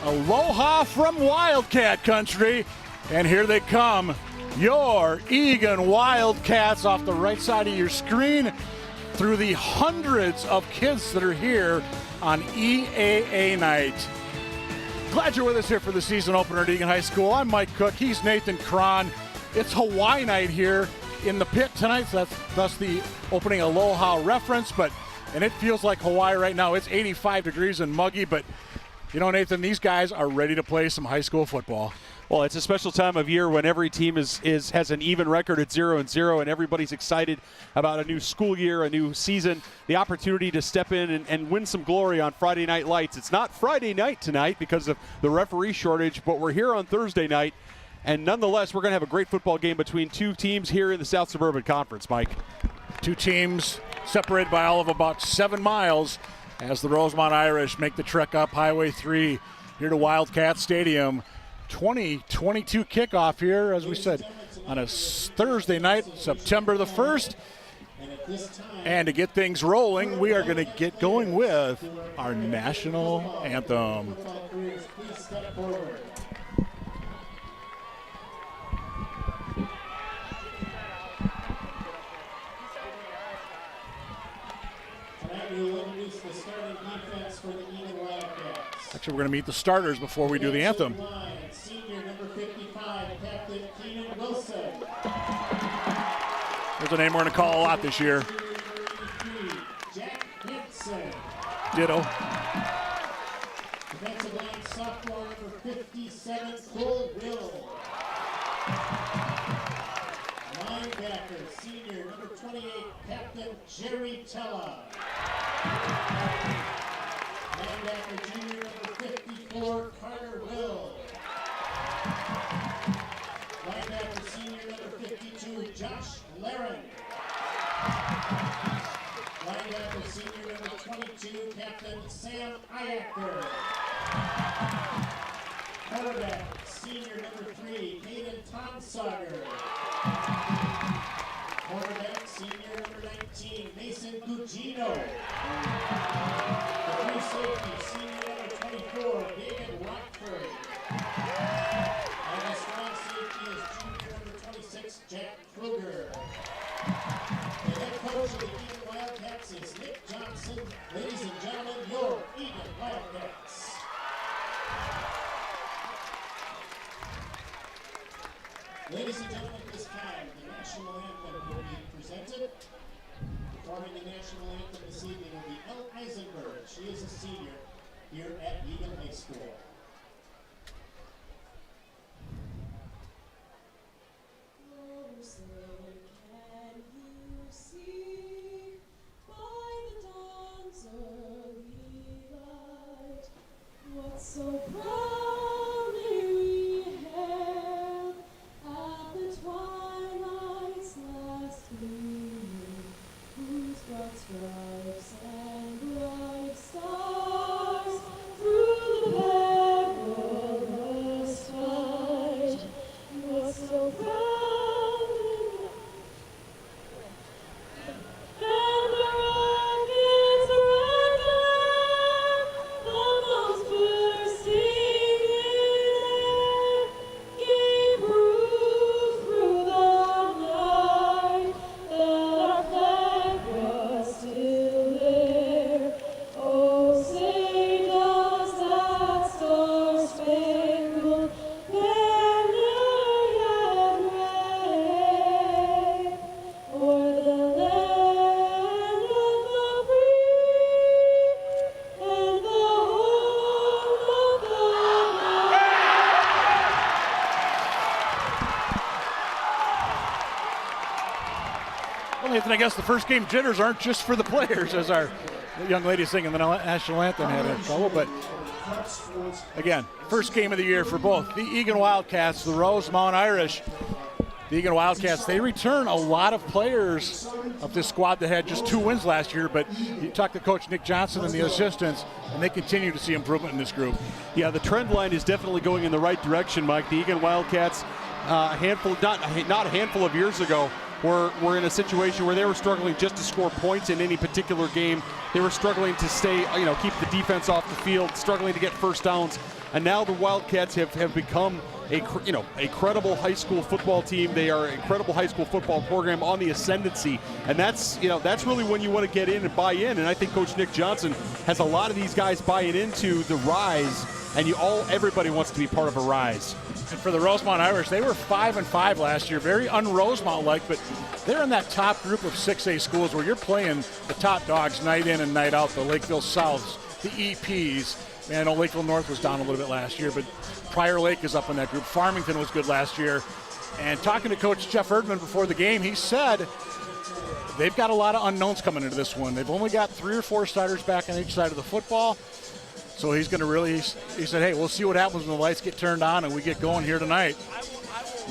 Aloha from Wildcat country, and here they come, your Eagan Wildcats off the right side of your screen through the hundreds of kids that are here on EAA night. Glad you're with us here for the season opener at Eagan High School. I'm Mike Cook, he's Nathan Cron. It's Hawaii night here in the pit tonight, so that's thus the opening Aloha reference, and it feels like Hawaii right now. It's 85 degrees and muggy, but you know, Nathan, these guys are ready to play some high school football. Well, it's a special time of year when every team has an even record at 0-0, and everybody's excited about a new school year, a new season, the opportunity to step in and win some glory on Friday Night Lights. It's not Friday night tonight because of the referee shortage, but we're here on Thursday night, and nonetheless, we're going to have a great football game between two teams here in the South Suburban Conference, Mike. Two teams separated by all of about 7 miles as the Rosemount Irish make the trek up Highway 3 here to Wildcat Stadium. 2022 kickoff here, as we said, on a Thursday night, September the 1st. And to get things rolling, we are going to get going with our national anthem. Actually, we're going to meet the starters before we do the anthem. Senior number 55, Captain Eagan Wilson. There's a name we're going to call a lot this year. Jack Henson. Ditto. Defensive line sophomore number 57, Cole Will. Linebacker, senior number 28, Captain Jerry Tella. Linebacker, junior number 54, Carter Will. Linebacker, senior number 52, Josh Laren. Linebacker, senior number 22, Captain Sam Iacker. Quarterback, senior number 3, Caden Tomsager. Quarterback, senior number 19, Mason Gugino. The free safety, senior number 24, David Rockford. And the strong safety is junior number 26, Jack Kruger. The head coach of the Eagan Wildcats is Nick Johnson. Ladies and gentlemen, your Eagan Wildcats. Ladies and gentlemen, at this time, the national anthem will be presented. Performing the national anthem this evening will be Elle Eisenberg. She is a senior here at Eagan High School. So proudly we hailed at the twilight's last gleaming, whose broad stripes and bright stars through the perilous fight. What so proudly and the rockets reckon the most bursting in air gave proof through the night that our flag was still there. Oh, say does that star-spangled banner yet wave o'er the land of the free and the home of the brave? Well, Nathan, I guess the first game jitters aren't just for the players, as our young lady singing the national anthem had a trouble. But again, first game of the year for both the Eagan Wildcats, the Rosemount Irish. The Eagan Wildcats, they return a lot of players of this squad that had just 2 wins last year, but you talk to Coach Nick Johnson and the assistants, and they continue to see improvement in this group. Yeah, the trend line is definitely going in the right direction, Mike. The Eagan Wildcats, not a handful of years ago, were in a situation where they were struggling just to score points in any particular game. They were struggling to stay, keep the defense off the field, struggling to get first downs. And now the Wildcats have become a credible high school football team. They are a credible high school football program on the ascendancy, and that's really when you want to get in and buy in. And I think Coach Nick Johnson has a lot of these guys buying into the rise, and everybody wants to be part of a rise. And for the Rosemount Irish, they were 5-5 last year, very un-Rosemount-like, but they're in that top group of 6A schools where you're playing the top dogs night in and night out, the Lakeville Souths, the EPs. Man, I know Lakeville North was down a little bit last year, but Prior Lake is up in that group. Farmington was good last year. And talking to Coach Jeff Erdman before the game, he said they've got a lot of unknowns coming into this one. They've only got 3 or 4 starters back on each side of the football. So he's going to he said, hey, we'll see what happens when the lights get turned on and we get going here tonight.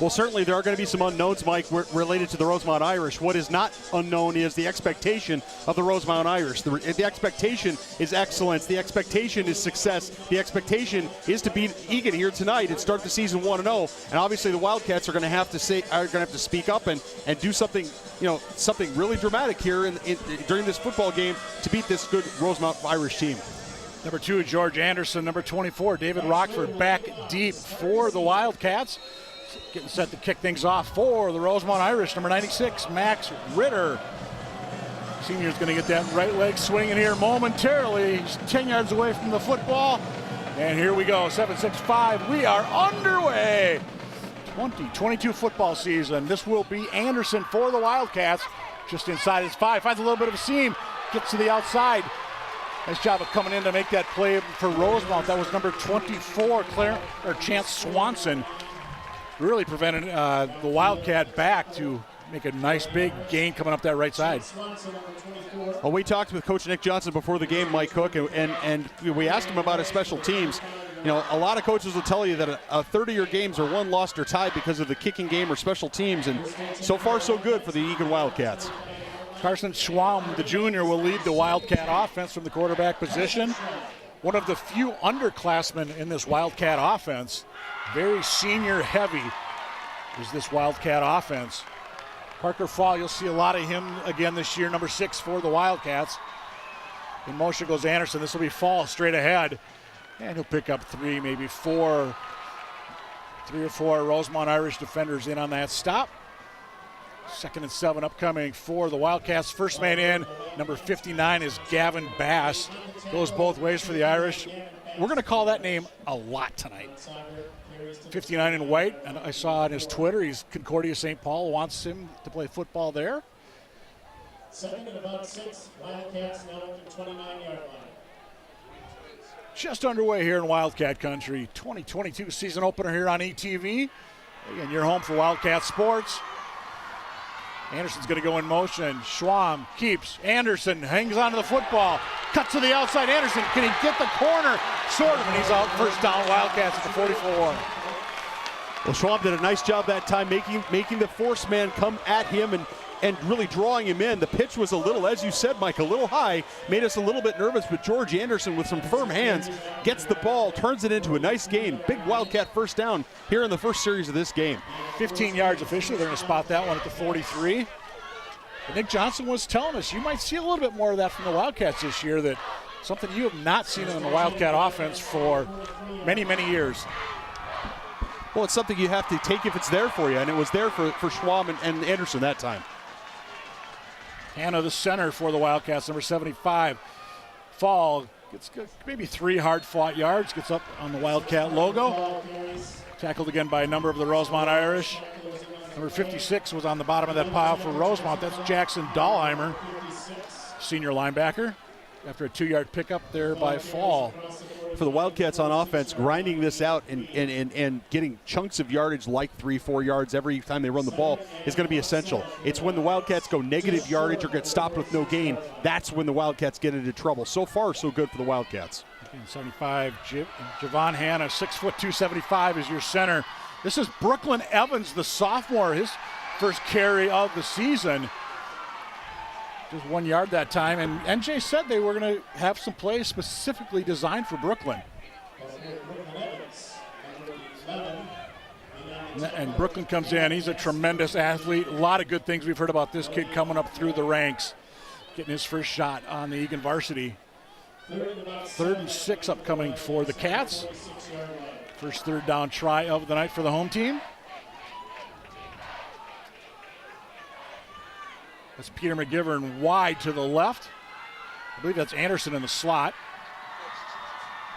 Well, certainly there are going to be some unknowns, Mike, related to the Rosemount Irish. What is not unknown is the expectation of the Rosemount Irish. The expectation is excellence. The expectation is success. The expectation is to beat Eagan here tonight and start the season 1-0. And obviously the Wildcats are going to have to speak up and do something, something really dramatic here during this football game to beat this good Rosemount Irish team. Number 2, George Anderson. Number 24, David Rockford, back deep for the Wildcats. Getting set to kick things off for the Rosemount Irish. Number 96, Max Ritter. Senior's going to get that right leg swinging here momentarily. He's 10 yards away from the football. And here we go, 7-6-5. We are underway. 2022 football season. This will be Anderson for the Wildcats. Just inside his 5. Finds a little bit of a seam. Gets to the outside. Nice job of coming in to make that play for Rosemount. That was number 24, Chance Swanson. Really prevented the Wildcat back to make a nice big gain coming up that right side. Well, we talked with Coach Nick Johnson before the game, Mike Cook, and we asked him about his special teams. A lot of coaches will tell you that a third of your games are won, lost, or tied because of the kicking game or special teams, and so far so good for the Eagan Wildcats. Carson Schwalm, the junior, will lead the Wildcat offense from the quarterback position. One of the few underclassmen in this Wildcat offense. Very senior heavy is this Wildcat offense. Parker Fall, you'll see a lot of him again this year, number 6 for the Wildcats. In motion goes Anderson. This will be Fall straight ahead. And he'll pick up 3, maybe 4, 3 or 4 Rosemount Irish defenders in on that stop. 2nd and 7 upcoming for the Wildcats. First man in, number 59 is Gavin Bass. Goes both ways for the Irish. We're going to call that name a lot tonight. 59 in white, and I saw on his Twitter, he's Concordia St. Paul, wants him to play football there. 2nd and about 6, Wildcats now at the 29-yard line. Just underway here in Wildcat Country. 2022 season opener here on ETV. Again, you're home for Wildcat Sports. Anderson's going to go in motion. Schwam keeps. Anderson hangs onto the football. Cuts to the outside. Anderson, can he get the corner? Sort of, and he's out. First down, Wildcats at the 44. Well, Schwab did a nice job that time making the force man come at him and really drawing him in. The pitch was a little, as you said, Mike, a little high, made us a little bit nervous, but George Anderson with some firm hands gets the ball, turns it into a nice gain. Big Wildcat first down here in the first series of this game. 15 yards officially. They're going to spot that one at the 43. But Nick Johnson was telling us you might see a little bit more of that from the Wildcats this year, that something you have not seen in the Wildcat offense for many, many years. Well, it's something you have to take if it's there for you, and it was there for Schwab and Anderson that time. Hannah, the center for the Wildcats, number 75. Fall gets maybe 3 hard-fought yards, gets up on the Wildcat logo. Tackled again by a number of the Rosemount Irish. Number 56 was on the bottom of that pile for Rosemount. That's Jackson Dahlheimer, senior linebacker, after a 2-yard pickup there by Fall. For the Wildcats on offense, grinding this out and getting chunks of yardage like 3-4 yards every time they run the ball is going to be essential. It's when the Wildcats go negative yardage or get stopped with no gain, that's when the Wildcats get into trouble. So far, so good for the Wildcats. 75, Javon Hanna, 6'2", 275 is your center. This is Brooklyn Evans, the sophomore, his first carry of the season. Just 1 yard that time, and NJ said they were going to have some plays specifically designed for Brooklyn. And Brooklyn comes in. He's a tremendous athlete. A lot of good things we've heard about this kid coming up through the ranks. Getting his first shot on the Eagan varsity. 3rd and 6 upcoming for the Cats. First third down try of the night for the home team. That's Peter McGivern wide to the left. I believe that's Anderson in the slot.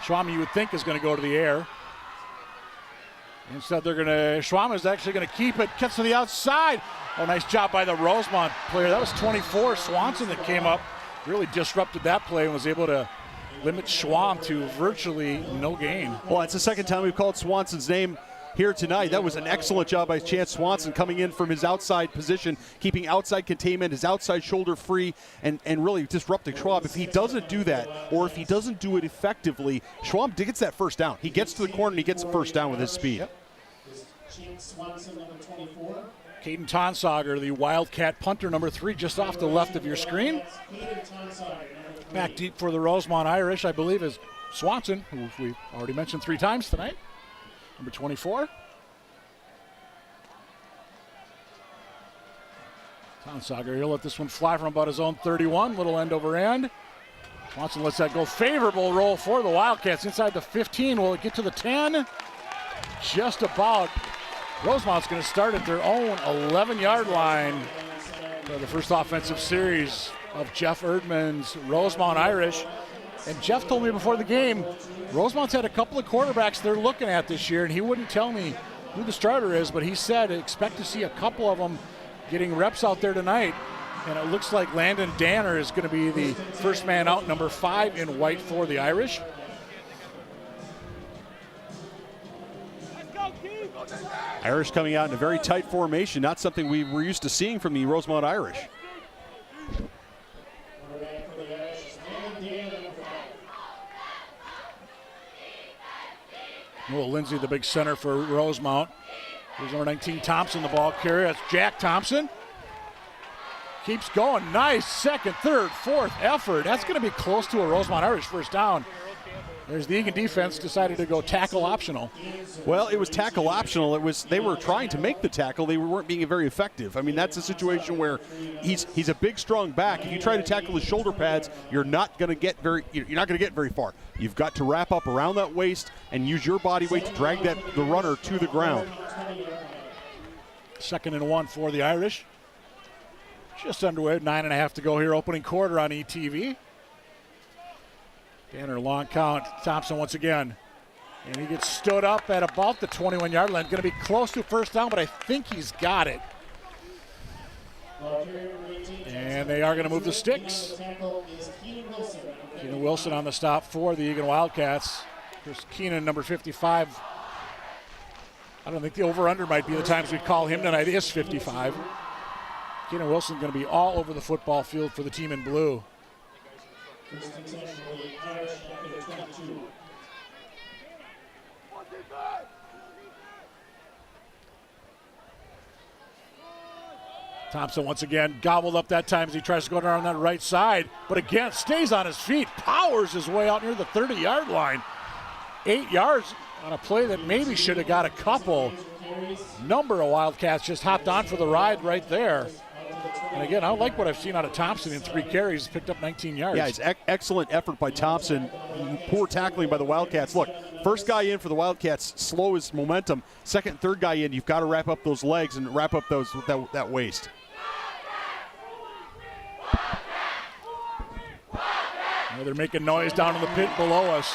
Schwam, you would think, is going to go to the air. Instead, Schwam is actually going to keep it. Gets to the outside. Oh, nice job by the Rosemount player. That was 24, Swanson, that came up. Really disrupted that play and was able to limit Schwam to virtually no gain. Well, it's the second time we've called Swanson's name here tonight. That was an excellent job by Chance Swanson, coming in from his outside position, keeping outside containment, his outside shoulder free, and really disrupting Schwab. If he doesn't do that, or if he doesn't do it effectively, Schwab gets that first down. He gets to the corner and he gets the first down with his speed. Yep. Caden Tonsauger, the Wildcat punter, number 3, just off the left of your screen. Back deep for the Rosemount Irish, I believe, is Swanson, who we've already mentioned 3 times tonight. Number 24. Tonsauger, he'll let this one fly from about his own 31, little end over end. Swanson lets that go. Favorable roll for the Wildcats inside the 15. Will it get to the 10? Just about. Rosemount's going to start at their own 11-yard line for the first offensive series of Jeff Erdman's Rosemount Irish. And Jeff told me before the game, Rosemount's had a couple of quarterbacks they're looking at this year, and he wouldn't tell me who the starter is, but he said expect to see a couple of them getting reps out there tonight. And it looks like Landon Danner is going to be the first man out, number 5 in white for the Irish. Irish coming out in a very tight formation, not something we were used to seeing from the Rosemount Irish. Noah Lindsay, the big center for Rosemount. Here's number 19, Thompson, the ball carrier. That's Jack Thompson. Keeps going. Nice second, third, fourth effort. That's going to be close to a Rosemount Irish first down. There's the Eagan defense decided to go tackle optional. Well, it was tackle optional. They were trying to make the tackle. They weren't being very effective. I mean, that's a situation where he's a big, strong back. If you try to tackle his shoulder pads, you're not going to get very far. You've got to wrap up around that waist and use your body weight to drag the runner to the ground. 2nd and 1 for the Irish. Just underway, 9.5 to go here, opening quarter on ETV. Danner, long count. Thompson once again. And he gets stood up at about the 21-yard line. Going to be close to first down, but I think he's got it. And they are going to move the sticks. Keenan Wilson on the stop for the Eagan Wildcats. Chris Keenan, number 55. I don't think the over-under might be the times we call him tonight. He is 55. Keenan Wilson going to be all over the football field for the team in blue. Thompson once again gobbled up that time as he tries to go down that right side, but again stays on his feet, powers his way out near the 30-yard line. 8 yards on a play that maybe should have got a couple. Number of Wildcats just hopped on for the ride right there. And again, I like what I've seen out of Thompson in 3 carries, picked up 19 yards. Yeah, it's excellent effort by Thompson. Poor tackling by the Wildcats. Look, first guy in for the Wildcats, slow his momentum. Second and third guy in, you've got to wrap up those legs and wrap up that waist. Now they're making noise down in the pit below us.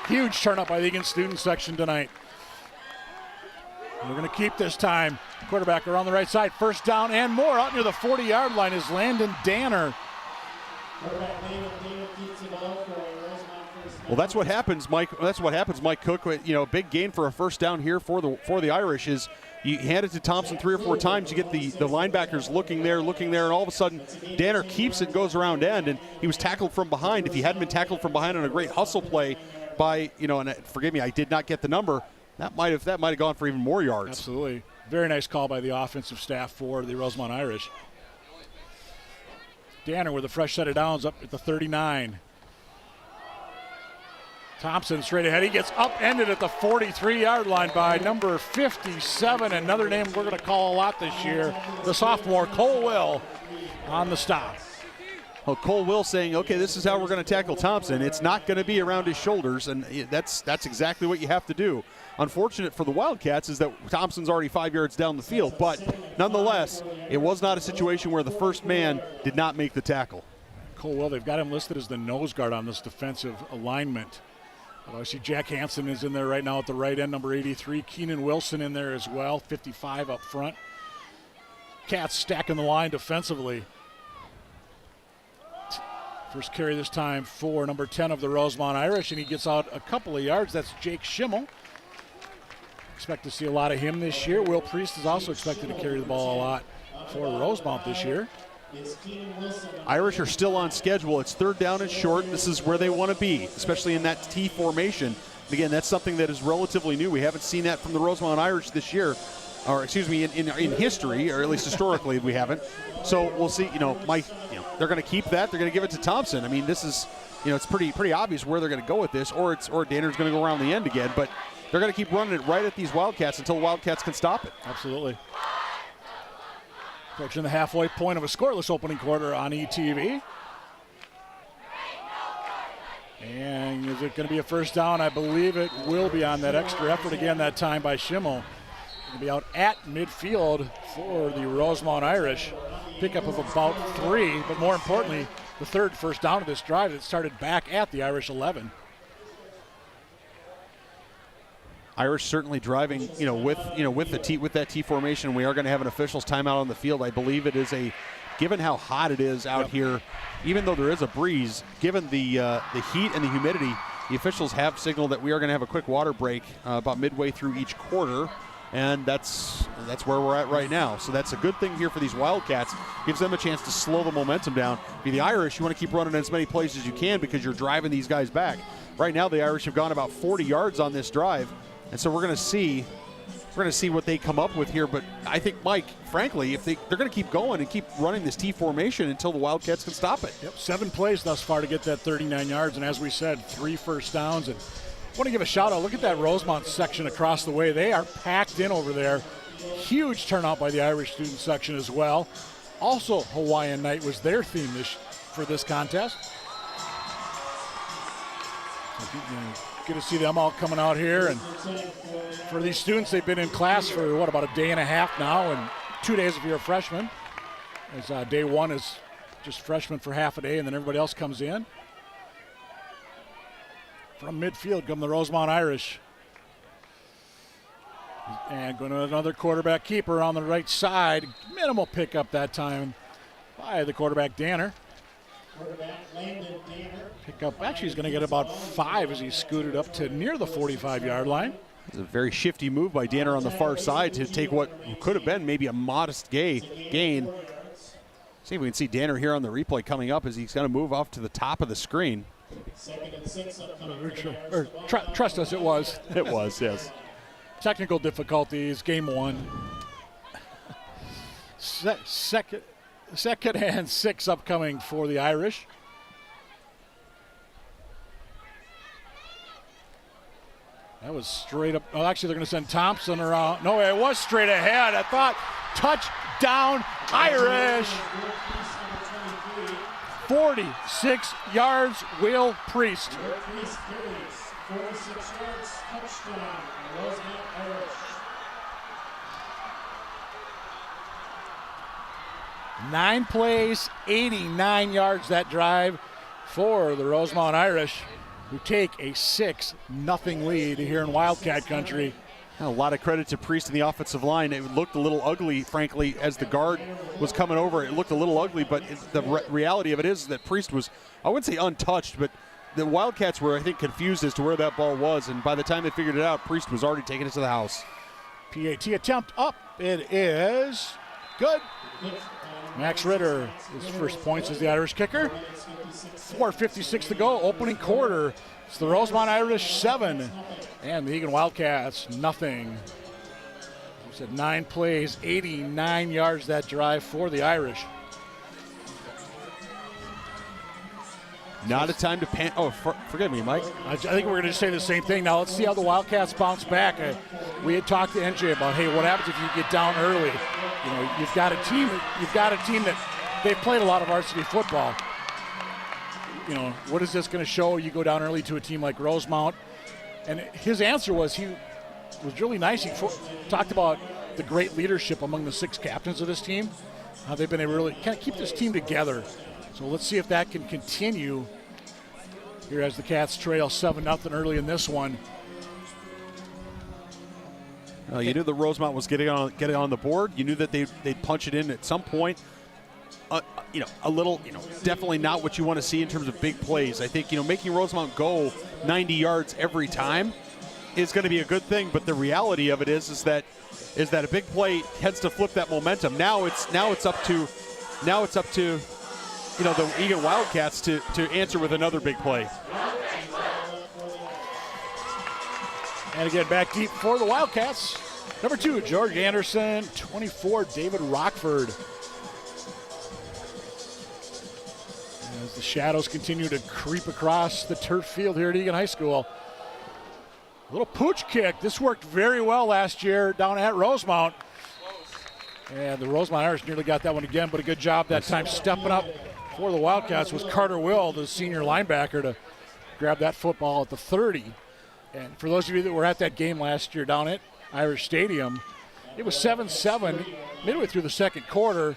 Huge turnout by the Eagan student section tonight. And we're going to keep this time. Quarterback around the right side, first down and more. Out near the 40-yard line is Landon Danner. Well, that's what happens, Mike. That's what happens, Mike Cook. You know, big gain for a first down here for the Irish is you hand it to Thompson 3 or 4 times. You get the linebackers looking there, and all of a sudden Danner keeps it, goes around end, and he was tackled from behind. If he hadn't been tackled from behind on a great hustle play by, and forgive me, I did not get the number. That might have gone for even more yards. Absolutely. Very nice call by the offensive staff for the Rosemount Irish. Danner with a fresh set of downs up at the 39. Thompson straight ahead. He gets upended at the 43-yard line by number 57. Another name we're going to call a lot this year, the sophomore Cole Will on the stop. Well, Cole Will saying, okay, this is how we're going to tackle Thompson. It's not going to be around his shoulders, and that's exactly what you have to do. Unfortunate for the Wildcats is that Thompson's already 5 yards down the field, but nonetheless, it was not a situation where the first man did not make the tackle. Cole Will, they've got him listed as the nose guard on this defensive alignment. I see Jack Hansen is in there right now at the right end, number 83. Keenan Wilson in there as well, 55 up front. Cats stacking the line defensively. First carry this time for number 10 of the Rosemount Irish, and he gets out a couple of yards. That's Jake Schimmel. Expect to see a lot of him this year. Will Priest is also expected to carry the ball a lot for Rosemount this year. Irish are still on schedule. It's third down and short. This is where they want to be, especially in that T formation. Again, that's something that is relatively new. We haven't seen that from the Rosemount Irish this year, or excuse me, in history, or at least historically we haven't. So we'll see. They're going to keep that. They're going to give it to Thompson. I mean, this is, it's pretty obvious where they're going to go with this, or Danner's going to go around the end again. But they're going to keep running it right at these Wildcats until the Wildcats can stop it. Absolutely. Approaching the halfway point of a scoreless opening quarter on ETV. And is it going to be a first down? I believe it will be on that extra effort again that time by Schimmel. Going to be out at midfield for the Rosemount Irish. Pickup of about 3, but more importantly, the third first down of this drive that started back at the Irish 11. Irish certainly driving, with that T formation. We are going to have an officials timeout on the field. I believe it is given how hot it is out here, even though there is a breeze, given the heat and the humidity, the officials have signaled that we are going to have a quick water break about midway through each quarter, and that's where we're at right now. So that's a good thing here for these Wildcats. Gives them a chance to slow the momentum down. For the Irish, you want to keep running as many plays as you can because you're driving these guys back. Right now, the Irish have gone about 40 yards on this drive. And so we're going to see what they come up with here. But I think, Mike, frankly, if they're going to keep going and keep running this T formation until the Wildcats can stop it. Yep, 7 plays thus far to get that 39 yards. And as we said, 3 first downs. And I want to give a shout out. Look at that Rosemount section across the way. They are packed in over there. Huge turnout by the Irish student section as well. Also, Hawaiian Night was their theme for this contest. Good to see them all coming out here. And for these students, they've been in class for, about a day and a half now, and 2 days if you're a freshman. As day one is just freshmen for half a day, and then everybody else comes in. From midfield come the Rosemount Irish. And going to another quarterback keeper on the right side. Minimal pickup that time by the quarterback, Danner. Pickup, actually he's going to get about 5 as he scooted up to near the 45-yard line. It's a very shifty move by Danner on the far side to take what could have been maybe a modest gain. See if we can see Danner here on the replay coming up as he's going to move off to the top of the screen. Trust us, it was. It was, yes. Technical difficulties, game 1. Second and 6 upcoming for the Irish. That was straight up. Oh, actually, they're going to send Thompson around. No, it was straight ahead. I thought touchdown Irish. 46 yards, Will Priest. 46 yards, touchdown, Rosemount Irish. 9 plays, 89 yards that drive for the Rosemount Irish, who take a 6-0 lead here in Wildcat country. A lot of credit to Priest in the offensive line. It looked a little ugly, frankly, as the guard was coming over. It looked a little ugly, but the reality of it is that Priest was, I wouldn't say untouched, but the Wildcats were, I think, confused as to where that ball was, and by the time they figured it out, Priest was already taking it to the house. PAT attempt up. It is good. Max Ritter, his first points as the Irish kicker. 4:56 to go, opening quarter. It's the Rosemount Irish 7 and the Eagan Wildcats nothing. We said 9 plays, 89 yards that drive for the Irish. Not a time to pan. Oh, forgive me, Mike. I think we're going to say the same thing. Now let's see how the Wildcats bounce back. We had talked to NJ about, hey, what happens if you get down early? You know, you've got a team that they've played a lot of varsity football. You know, what is this going to show? You go down early to a team like Rosemount, and his answer was really nice. He talked about the great leadership among the 6 captains of this team. How they've been able to really kind of keep this team together. So let's see if that can continue here as the Cats trail 7-0 early in this one. You knew that Rosemount was getting on the board. You knew that they'd punch it in at some point. A little, definitely not what you want to see in terms of big plays. I think, making Rosemount go 90 yards every time is going to be a good thing. But the reality of it is that a big play tends to flip that momentum. Now it's up to the Eagan Wildcats to answer with another big play. And again, back deep for the Wildcats. Number 2, George Anderson. 24, David Rockford. As the shadows continue to creep across the turf field here at Eagan High School. A little pooch kick. This worked very well last year down at Rosemount. And the Rosemount Irish nearly got that one again, but a good job that time stepping up for the Wildcats was Carter Will, the senior linebacker, to grab that football at the 30. And for those of you that were at that game last year down at Irish Stadium, it was 7-7 midway through the second quarter.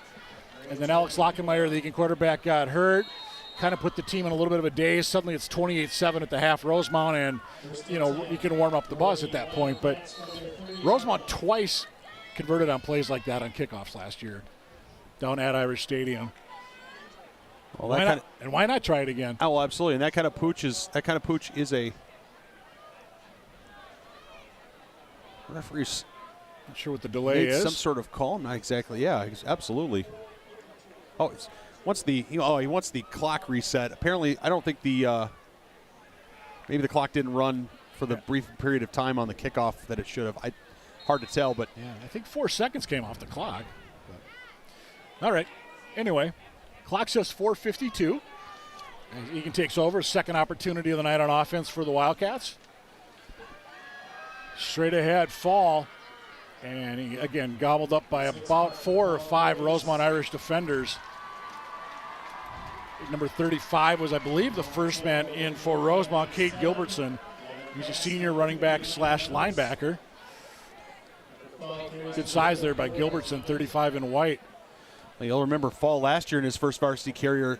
And then Alex Lockenmeyer, the Eagan quarterback, got hurt. Kind of put the team in a little bit of a daze. Suddenly it's 28-7 at the half, Rosemount, and, you can warm up the bus at that point. But Rosemount twice converted on plays like that on kickoffs last year down at Irish Stadium. Well, why not try it again? Oh, well, absolutely. And that kind of pooch is a referee's not sure what the delay is. Some sort of call. Not exactly. Yeah, absolutely. Oh, he wants the clock reset. Apparently, I don't think maybe the clock didn't run for the brief period of time on the kickoff that it should have. Hard to tell, but yeah, I think 4 seconds came off the clock. But. All right. Anyway, clock says 4:52. Eagan takes over. Second opportunity of the night on offense for the Wildcats. Straight ahead, Fall. And he, again, gobbled up by about 4 or 5 Rosemount Irish defenders. Number 35 was, I believe, the first man in for Rosemount, Cade Gilbertson. He's a senior running back / linebacker. Good size there by Gilbertson, 35 in white. Well, you'll remember Fall last year in his first varsity carry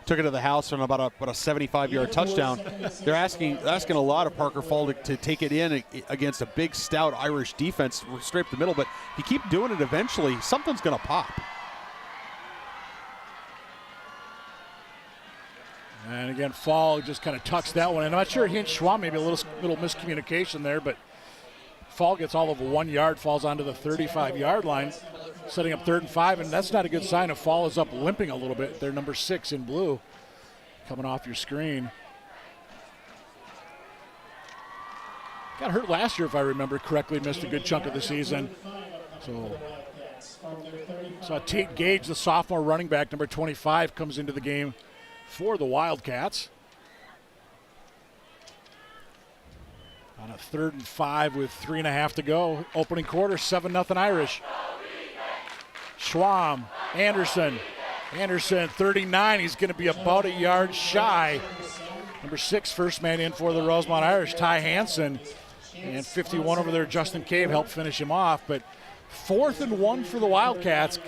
took it to the house on about a 75-yard touchdown. They're asking a lot of Parker Fall to take it in against a big, stout Irish defense straight up the middle. But if you keep doing it, eventually something's going to pop. And again, Fall just kind of tucks that one. And I'm not sure Hint Schwab, maybe a little miscommunication there, but Fall gets all of 1 yard, falls onto the 35-yard line, setting up 3rd and 5, and that's not a good sign if Fall is up limping a little bit. They're number 6 in blue coming off your screen. Got hurt last year, if I remember correctly, missed a good chunk of the season. So Tate Gage, the sophomore running back, number 25, comes into the game for the Wildcats. On a 3rd and 5 with 3.5 to go. Opening quarter, 7-0 Irish. Schwam, Anderson, 39. He's going to be about a yard shy. Number 6, first man in for the Rosemount Irish, Ty Hansen. And 51 over there, Justin Cave helped finish him off. But 4th and 1 for the Wildcats.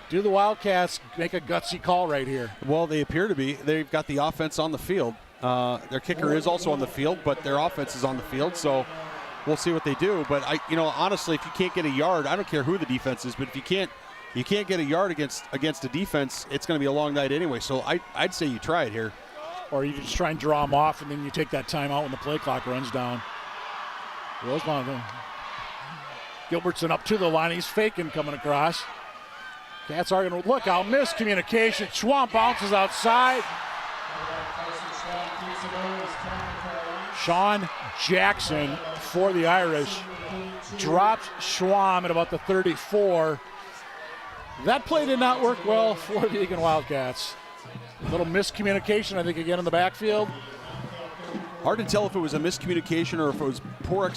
Do the Wildcats make a gutsy call right here? Well, they appear to be. They've got the offense on the field. Their kicker is also on the field, but their offense is on the field, so we'll see what they do. But honestly, if you can't get a yard, I don't care who the defense is, but if you can't get a yard against a defense, it's going to be a long night anyway. So I'd say you try it here, or you just try and draw them off, and then you take that timeout when the play clock runs down. Rosemount, Gilbertson up to the line. He's faking coming across. Cats are going to look out. Miscommunication. Schwamp bounces outside. Sean Jackson for the Irish drops Schwam at about the 34. That play did not work well for the Eagan Wildcats. A little miscommunication, I think, again in the backfield. Hard to tell if it was a miscommunication or if it was poor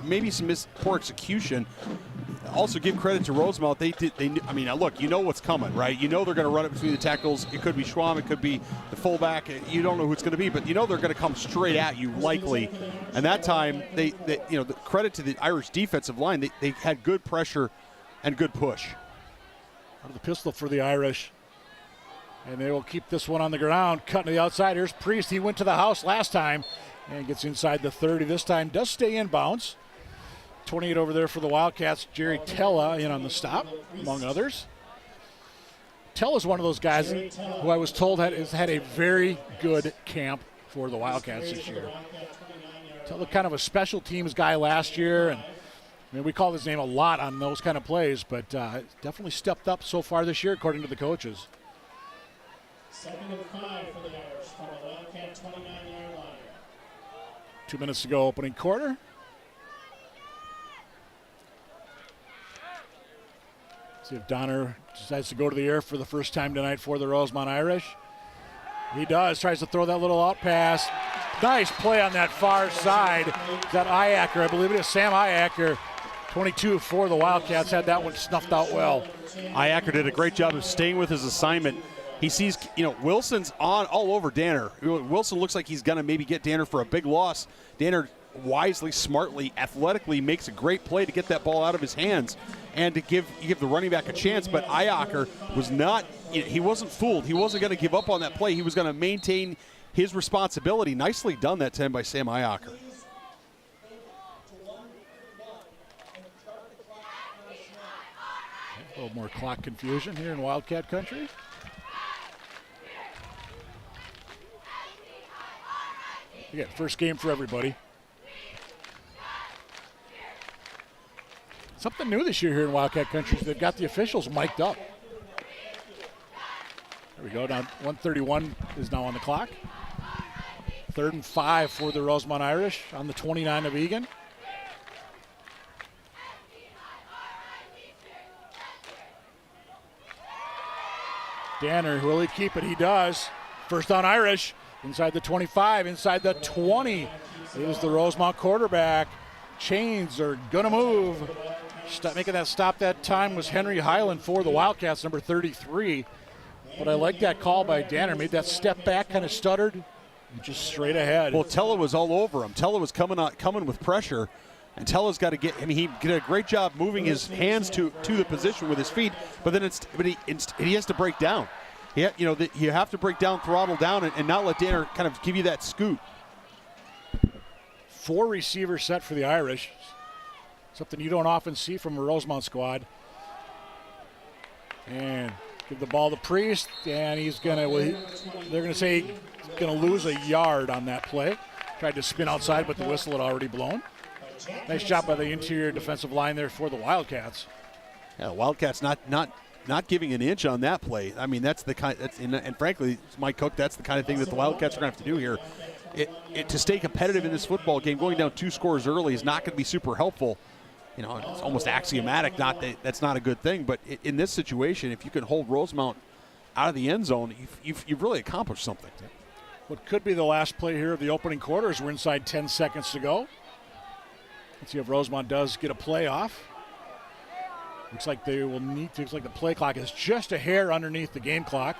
maybe some poor execution. Also, give credit to Rosemount. I mean, look, you know what's coming, right? You know they're going to run it between the tackles. It could be Schwamm, it could be the fullback. You don't know who it's going to be, but you know they're going to come straight at you, likely. And that time, the credit to the Irish defensive line. They had good pressure and good push. Out of the pistol for the Irish. And they will keep this one on the ground. Cutting to the outside. Here's Priest. He went to the house last time and gets inside the 30 this time. Does stay in bounds. 28 over there for the Wildcats. Jerry Tella in on the stop, among others. Tella's one of those guys who I was told has had a very good camp for the Wildcats this year. Tella kind of a special teams guy last year, and I mean, we call his name a lot on those kind of plays, but definitely stepped up so far this year, according to the coaches. 2nd and 5 for the Irish from the Wildcat 29-yard line. 2 minutes to go, opening quarter. See if Donner decides to go to the air for the first time tonight for the Rosemount Irish. He does, tries to throw that little out pass. Nice play on that far side. That Iacker, I believe it is Sam Iacker, 22 for the Wildcats, had that one snuffed out well. Iacker did a great job of staying with his assignment. He sees, Wilson's on all over Danner. Wilson looks like he's going to maybe get Danner for a big loss. Danner wisely, smartly, athletically makes a great play to get that ball out of his hands and to give the running back a chance. But Iacker was not, he wasn't fooled. He wasn't going to give up on that play. He was going to maintain his responsibility. Nicely done that time by Sam Iacker. A little more clock confusion here in Wildcat country. Again, first game for everybody. Something new this year here in Wildcat country is they've got the officials mic'd up. There we go. Now 1:31 is now on the clock. 3rd and 5 for the Rosemount Irish on the 29 of Eagan. Danner, will he keep it? He does. First down Irish. Inside the 25, inside the 20 is the Rosemount quarterback. Chains are going to move. Making that stop that time was Henry Highland for the Wildcats, number 33. But I like that call by Danner. Made that step back, kind of stuttered, and just straight ahead. Well, Tella was all over him. Tella was coming with pressure, and Tella's got to get. I mean, he did a great job moving his hands to the position with his feet. But then he has to break down. You have to break down, throttle down, and not let Danner kind of give you that scoot. 4 receivers set for the Irish. Something you don't often see from a Rosemount squad. And give the ball to Priest, and he's they're gonna say he's gonna lose a yard on that play. Tried to spin outside, but the whistle had already blown. Nice job by the interior defensive line there for the Wildcats. Yeah, the Wildcats not giving an inch on that play. I mean, that's the kind. And frankly, Mike Cook, that's the kind of thing that the Wildcats are going to have to do here. To stay competitive in this football game, going down 2 scores early is not going to be super helpful. It's almost axiomatic. That's not a good thing. But in this situation, if you can hold Rosemount out of the end zone, you've really accomplished something. What could be the last play here of the opening quarter as we're inside 10 seconds to go. Let's see if Rosemount does get a play off. Looks like they will need to. Looks like the play clock is just a hair underneath the game clock.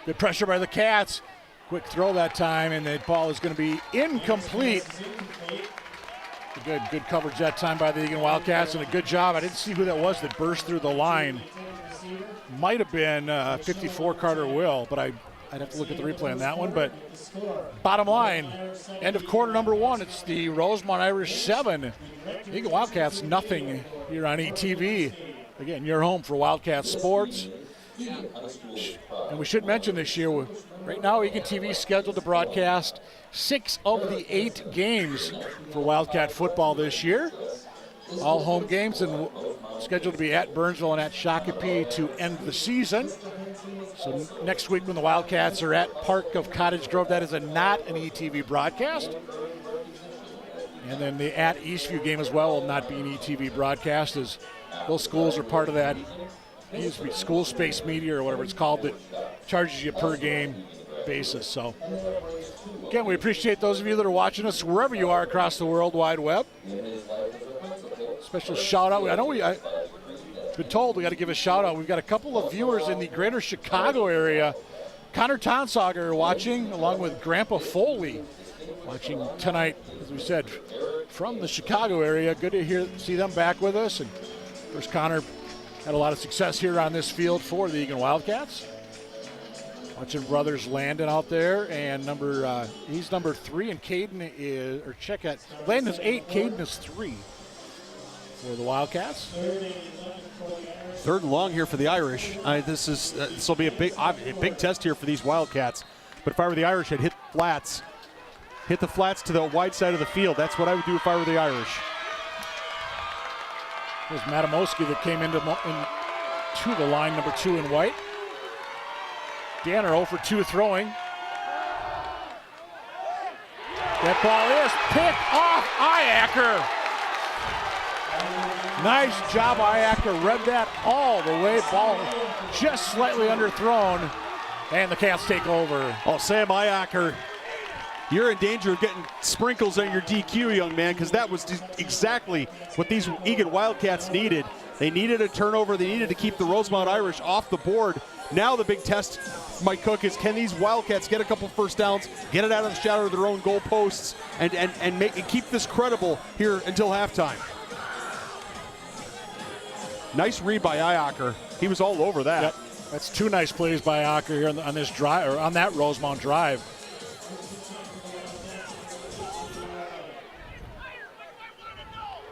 Good pressure by the Cats. Quick throw that time, and the ball is going to be incomplete. Good coverage that time by the Eagan Wildcats, and a good job. I didn't see who that was that burst through the line. Might have been 54 Carter Will, but I'd have to look at the replay on that one. But bottom line, end of quarter number 1, it's the Rosemount Irish 7, Eagan Wildcats nothing here on ETV. Again, your home for Wildcat sports. And we should mention this year, right now Eagan TV is scheduled to broadcast 6 of the 8 games for Wildcat football this year. All home games, and scheduled to be at Burnsville and at Shakopee to end the season. So next week when the Wildcats are at Park of Cottage Grove, that is not an ETV broadcast. And then the at Eastview game as well will not be an ETV broadcast, as those schools are part of that. It used to be School Space Media or whatever it's called, that charges you per game basis. So, again, we appreciate those of you that are watching us wherever you are across the World Wide Web. Special shout out. I know I've been told we got to give a shout out. We've got a couple of viewers in the greater Chicago area. Connor Tonsauger watching, along with Grandpa Foley, watching tonight, as we said, from the Chicago area. Good to see them back with us. And of course, Connor had a lot of success here on this field for the Eagan Wildcats. Watching brothers Landon out there, and he's number 3, and Caden is, or check it, Landon's 8, Caden is 3 for the Wildcats. 3rd and long here for the Irish. This will be a big test here for these Wildcats. But if I were the Irish, I'd hit the flats to the wide side of the field. That's what I would do if I were the Irish. There's Matamowski that came into the line, number 2 in white. Danner 0 for 2 throwing. That ball is picked off Iacker. Nice job, Iacker. Read that all the way. Ball just slightly underthrown, and the Cats take over. Oh, Sam Iacker, you're in danger of getting sprinkles on your DQ, young man, because that was exactly what these Eagan Wildcats needed. They needed a turnover. They needed to keep the Rosemount Irish off the board. Now the big test, Mike Cook, is can these Wildcats get a couple first downs, get it out of the shadow of their own goalposts, and keep this credible here until halftime. Nice read by Iacker. He was all over that. Yep. That's 2 nice plays by Iacker here on this drive, or on that Rosemount drive.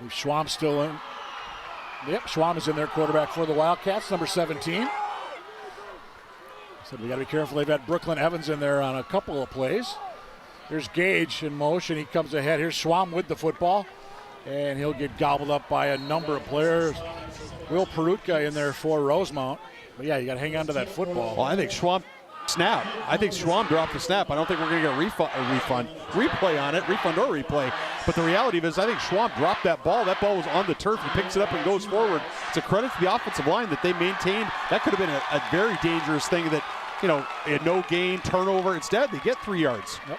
Schwamm's still in. Yep, Schwamm is in there, quarterback for the Wildcats, number 17. Said we got to be careful. They've had Brooklyn Evans in there on a couple of plays. Here's Gage in motion. He comes ahead. Here's Schwamm with the football, and he'll get gobbled up by a number of players. Will Perutka in there for Rosemount. But yeah, you got to hang on to that football. Well, I think Schwamm snap. I think Schwamm dropped the snap. I don't think we're going to get a replay on it, refund or replay. But the reality of it is I think Schwamm dropped that ball. That ball was on the turf. He picks it up and goes forward. It's a credit to the offensive line that they maintained. That could have been a very dangerous thing that, a no gain, turnover. Instead, they get 3 yards. Yep.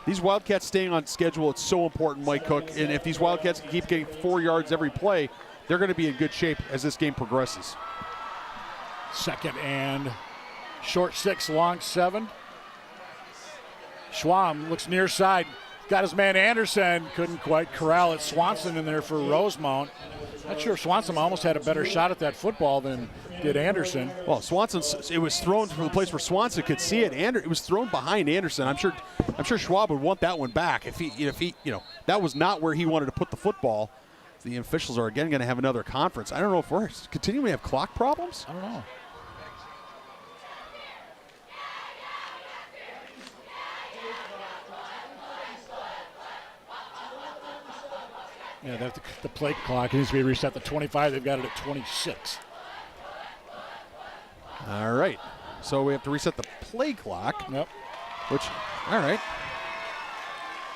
These Wildcats staying on schedule, it's so important, Mike Cook. And if these Wildcats can keep getting 4 yards every play, they're going to be in good shape as this game progresses. 2nd and short 6, long 7. Schwamm looks near side. Got his man Anderson. Couldn't quite corral it. Swanson in there for Rosemount. Not sure if Swanson almost had a better shot at that football than did Anderson. Well, Swanson, it was thrown from the place where Swanson could see it. It was thrown behind Anderson. I'm sure Schwab would want that one back if he that was not where he wanted to put the football. The officials are again going to have another conference. I don't know if we're continuing to have clock problems. I don't know. Yeah, the play clock needs to be reset to 25. They've got it at 26. All right. So we have to reset the play clock. Yep. All right.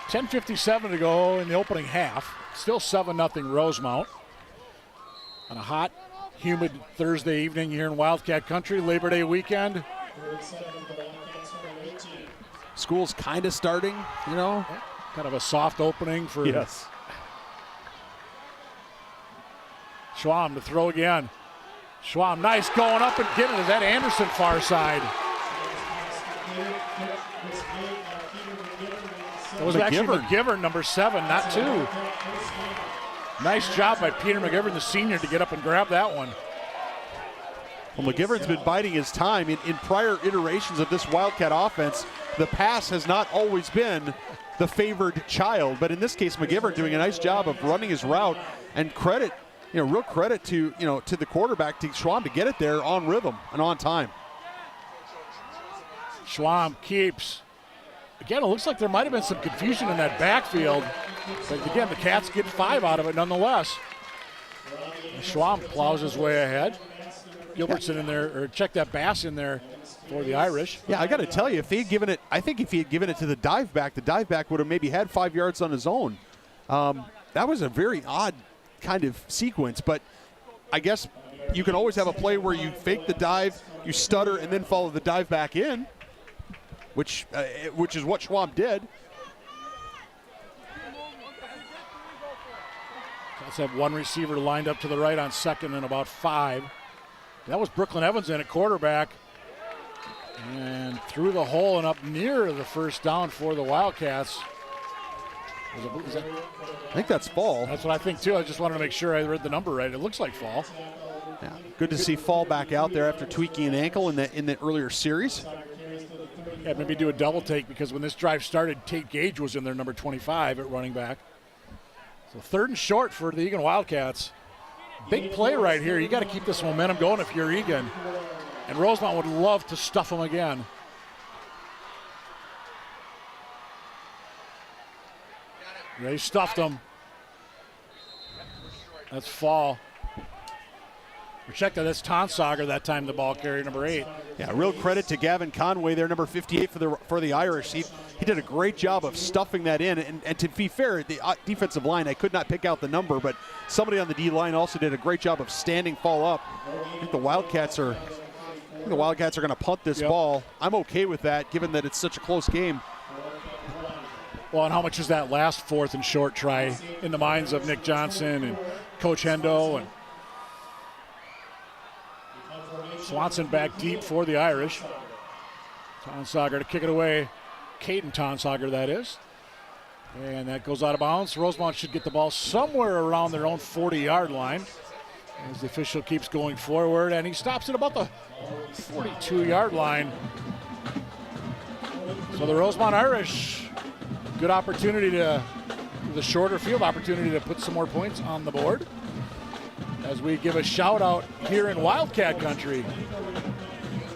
10:57 to go in the opening half. Still 7-0 Rosemount. On a hot, humid Thursday evening here in Wildcat Country, Labor Day weekend. School's kind of starting, Kind of a soft opening for yes. Schwamm to throw again. Schwamm, nice going up and getting it. Is that Anderson far side? It was actually McGivern, number 7, not 2. Nice job by Peter McGivern, the senior, to get up and grab that one. Well, McGivern's been biding his time. In prior iterations of this Wildcat offense, the pass has not always been the favored child. But in this case, McGivern doing a nice job of running his route, and credit, real credit to, to the quarterback, to Schwamm, to get it there on rhythm and on time. Schwamm keeps. Again, it looks like there might have been some confusion in that backfield. But again, the Cats get 5 out of it nonetheless. Schwamm plows his way ahead. Gilbertson in there, or check that Bass in there for the Irish. Yeah, I got to tell you, if he had given it, I think if he had given it to the dive back would have maybe had 5 yards on his own. That was a very odd kind of sequence, but I guess you can always have a play where you fake the dive, you stutter, and then follow the dive back in, which is what Schwab did. Let's have one receiver lined up to the right on second and about 5. That was Brooklyn Evans in at quarterback. And through the hole and up near the first down for the Wildcats. I think that's Fall. That's what I think too. I just wanted to make sure I read the number right. It looks like Fall. Yeah, good to see Fall back out there after tweaking an ankle in the earlier series. Yeah, maybe do a double take because when this drive started, Tate Gage was in there, number 25 at running back. So 3rd and short for the Eagan Wildcats. Big play right here. You got to keep this momentum going if you're Eagan. And Rosemount would love to stuff them again. They stuffed them. That's Fall. Check that. That's Tonsauger that time, the ball carrier, number 8. Yeah, real credit to Gavin Conway there, number 58 for the Irish. He did a great job of stuffing that in. And to be fair, the defensive line, I could not pick out the number, but somebody on the D line also did a great job of standing Fall up. I think the Wildcats are going to punt this ball. I'm okay with that, given that it's such a close game. Well, and how much is that last 4th and short try in the minds of Nick Johnson and Coach Hendo? And Swanson back deep for the Irish. Tonsauger to kick it away. Caden Tonsauger, that is. And that goes out of bounds. Rosemount should get the ball somewhere around their own 40-yard line as the official keeps going forward, and he stops at about the 42-yard line. So the Rosemount Irish, good opportunity to, the shorter field opportunity to put some more points on the board. As we give a shout out here in Wildcat country.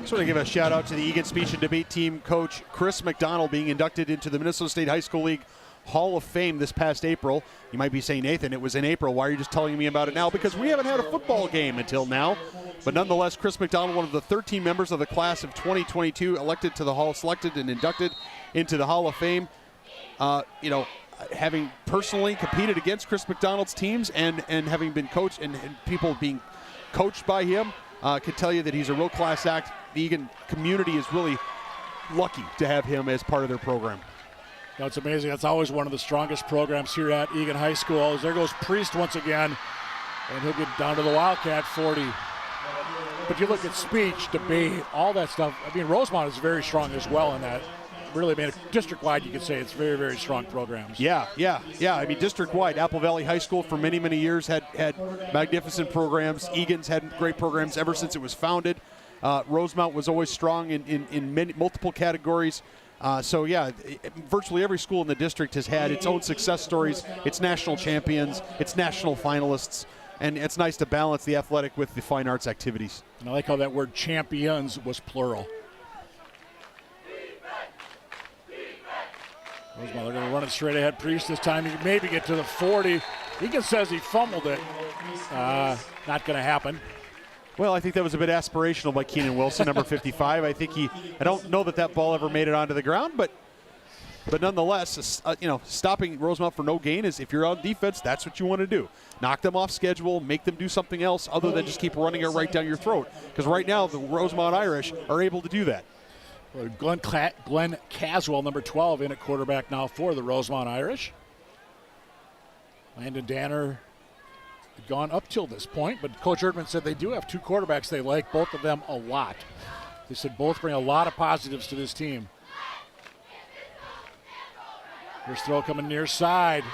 Just want to give a shout out to the Eagan Speech and Debate Team coach Chris McDonald being inducted into the Minnesota State High School League Hall of Fame this past April. You might be saying, Nathan, it was in April. Why are you just telling me about it now? Because we haven't had a football game until now. But nonetheless, Chris McDonald, one of the 13 members of the class of 2022, selected and inducted into the Hall of Fame. Having personally competed against Chris McDonald's teams and having been coached and people being coached by him, could tell you that he's a real class act. The Eagan community is really lucky to have him as part of their program. That's amazing. That's always one of the strongest programs here at Eagan High School. There goes Priest once again, and he'll get down to the Wildcat 40. But you look at speech, debate, all that stuff. I mean, Rosemount is very strong as well in that. Really, I mean, district-wide, you could say it's very, very strong programs. Yeah. I mean, district-wide, Apple Valley High School for many, many years had magnificent programs. Eagan's had great programs ever since it was founded. Rosemount was always strong in multiple categories. Virtually every school in the district has had its own success stories, its national champions, its national finalists, and it's nice to balance the athletic with the fine arts activities. And I like how that word champions was plural. Rosemount, they're going to run it straight ahead. Priest this time, he can maybe get to the 40. Eagan says he fumbled it. Not going to happen. Well, I think that was a bit aspirational by Keenan Wilson, number 55. I don't know that ball ever made it onto the ground, but nonetheless, stopping Rosemount for no gain is, if you're on defense, that's what you want to do. Knock them off schedule, make them do something else other than just keep running it right down your throat. Because right now, the Rosemount Irish are able to do that. Glenn Caswell, number 12, in at quarterback now for the Rosemount Irish. Landon Danner had gone up till this point, but Coach Erdman said they do have 2 quarterbacks they like, both of them a lot. They said both bring a lot of positives to this team. First throw coming near side.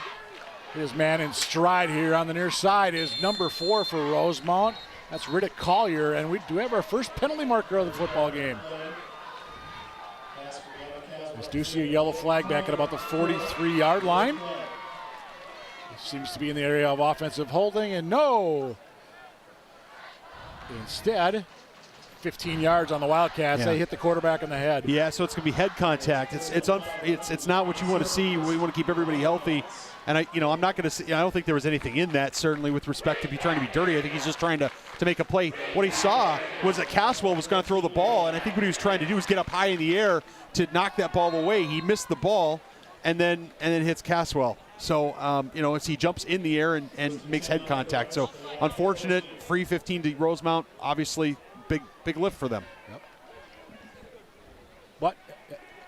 His man in stride here on the near side is number 4 for Rosemount. That's Riddick Collier, and we do have our first penalty marker of the football game. We do see a yellow flag back at about the 43-yard line. It seems to be in the area of offensive holding, and no. Instead, 15 yards on the Wildcats. Yeah. They hit the quarterback in the head. Yeah, so it's going to be head contact. It's not what you want to see. We want to keep everybody healthy. And I'm not going to say, I don't think there was anything in that, certainly with respect to be trying to be dirty. I think he's just trying to make a play. What he saw was that Caswell was going to throw the ball, and I think what he was trying to do was get up high in the air to knock that ball away. He missed the ball, and then hits Caswell. So, as he jumps in the air and makes head contact. So, unfortunate, free 15 to Rosemount. Obviously, big lift for them. Yep. But,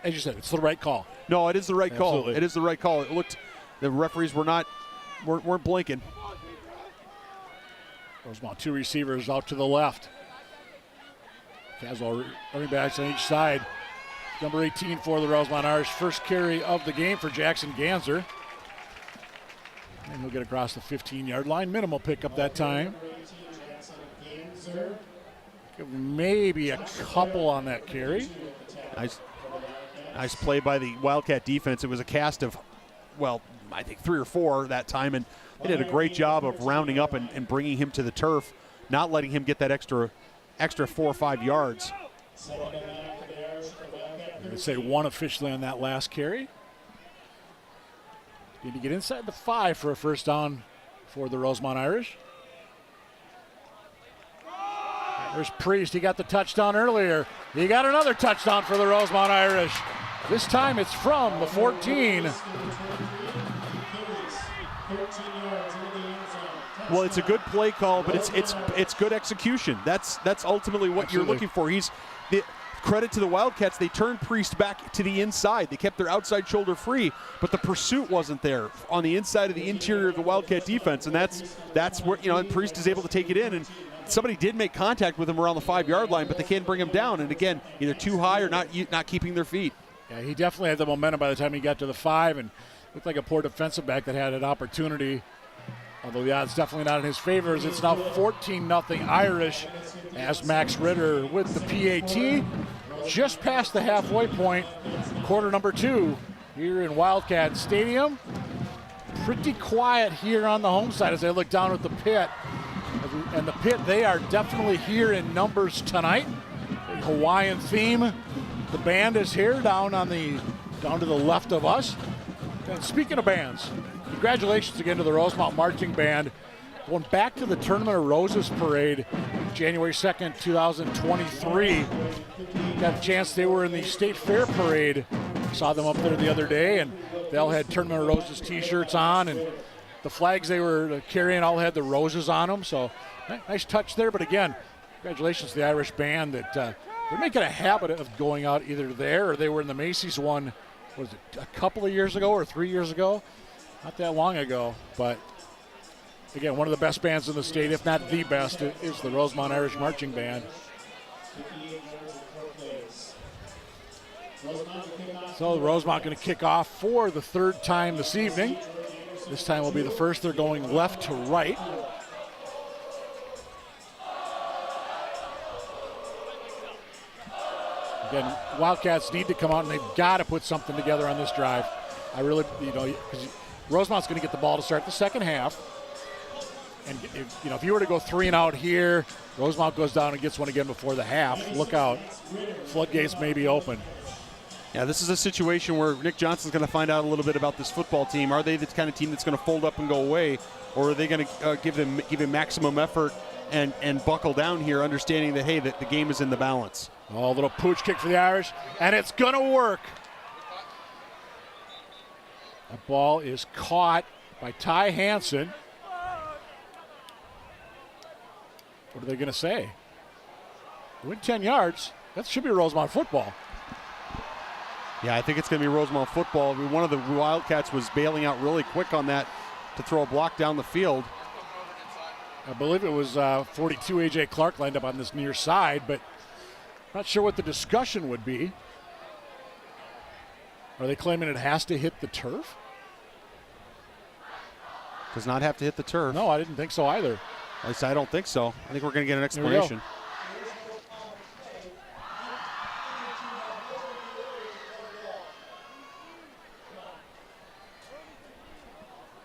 as you said, it's the right call. No, it is the right Absolutely. call. It is the right call. It looked, the referees weren't blinking. Rosemount, 2 receivers out to the left. Caswell running backs on each side. Number 18 for the Rosemount Irish. First carry of the game for Jackson Ganser. And he'll get across the 15-yard line. Minimal pickup that time. Maybe a couple on that carry. Nice play by the Wildcat defense. It was a cast of, I think 3 or 4 that time, and they did a great job of rounding up and bringing him to the turf, not letting him get that extra 4 or 5 yards. I'd say 1 officially on that last carry. Need to get inside the 5 for a first down for the Rosemount Irish. There's Priest. He got the touchdown earlier. He got another touchdown for the Rosemount Irish. This time it's from the 14. Well, it's a good play call, but it's good execution. That's ultimately what Absolutely. you're looking for. Credit to the Wildcats, they turned Priest back to the inside. They kept their outside shoulder free, but the pursuit wasn't there on the inside of the interior of the Wildcat defense, and that's where, and Priest is able to take it in, and somebody did make contact with him around the 5-yard line, but they can't bring him down, and again, either too high or not keeping their feet. Yeah, he definitely had the momentum by the time he got to the 5, and looked like a poor defensive back that had an opportunity. Although the odds definitely not in his favor. It's now 14-0 Irish as Max Ritter with the PAT. Just past the halfway point, quarter number 2 here in Wildcat Stadium. Pretty quiet here on the home side as I look down at the pit. And the pit, they are definitely here in numbers tonight. A Hawaiian theme. The band is here down to the left of us. And speaking of bands, congratulations again to the Rosemount Marching Band. Going back to the Tournament of Roses Parade, January 2nd, 2023. Got a chance, they were in the State Fair Parade. Saw them up there the other day, and they all had Tournament of Roses t-shirts on, and the flags they were carrying all had the roses on them. So nice touch there, but again, congratulations to the Irish Band that they're making a habit of going out either there or they were in the Macy's one, was it a couple of years ago or 3 years ago? Not that long ago, but again, one of the best bands in the state, if not the best, is the Rosemount Irish Marching Band. So Rosemount going to kick off for the 3rd time this evening. This time will be the first. They're going left to right. Again, Wildcats need to come out and they've got to put something together on this drive. I really, because Rosemount's going to get the ball to start the second half. And, if you were to go 3 and out here, Rosemount goes down and gets one again before the half. Look out. Floodgates may be open. Yeah, this is a situation where Nick Johnson's going to find out a little bit about this football team. Are they the kind of team that's going to fold up and go away, or are they going to give him maximum effort and buckle down here, understanding that, hey, that the game is in the balance? Oh, a little pooch kick for the Irish, and it's going to work. The ball is caught by Ty Hansen. What are they going to say? Win 10 yards. That should be Rosemount football. Yeah, I think it's going to be Rosemount football. One of the Wildcats was bailing out really quick on that to throw a block down the field. I believe it was 42 A.J. Clark lined up on this near side, but not sure what the discussion would be. Are they claiming it has to hit the turf? Does not have to hit the turf. No, I didn't think so either. At least I don't think so. I think we're going to get an explanation.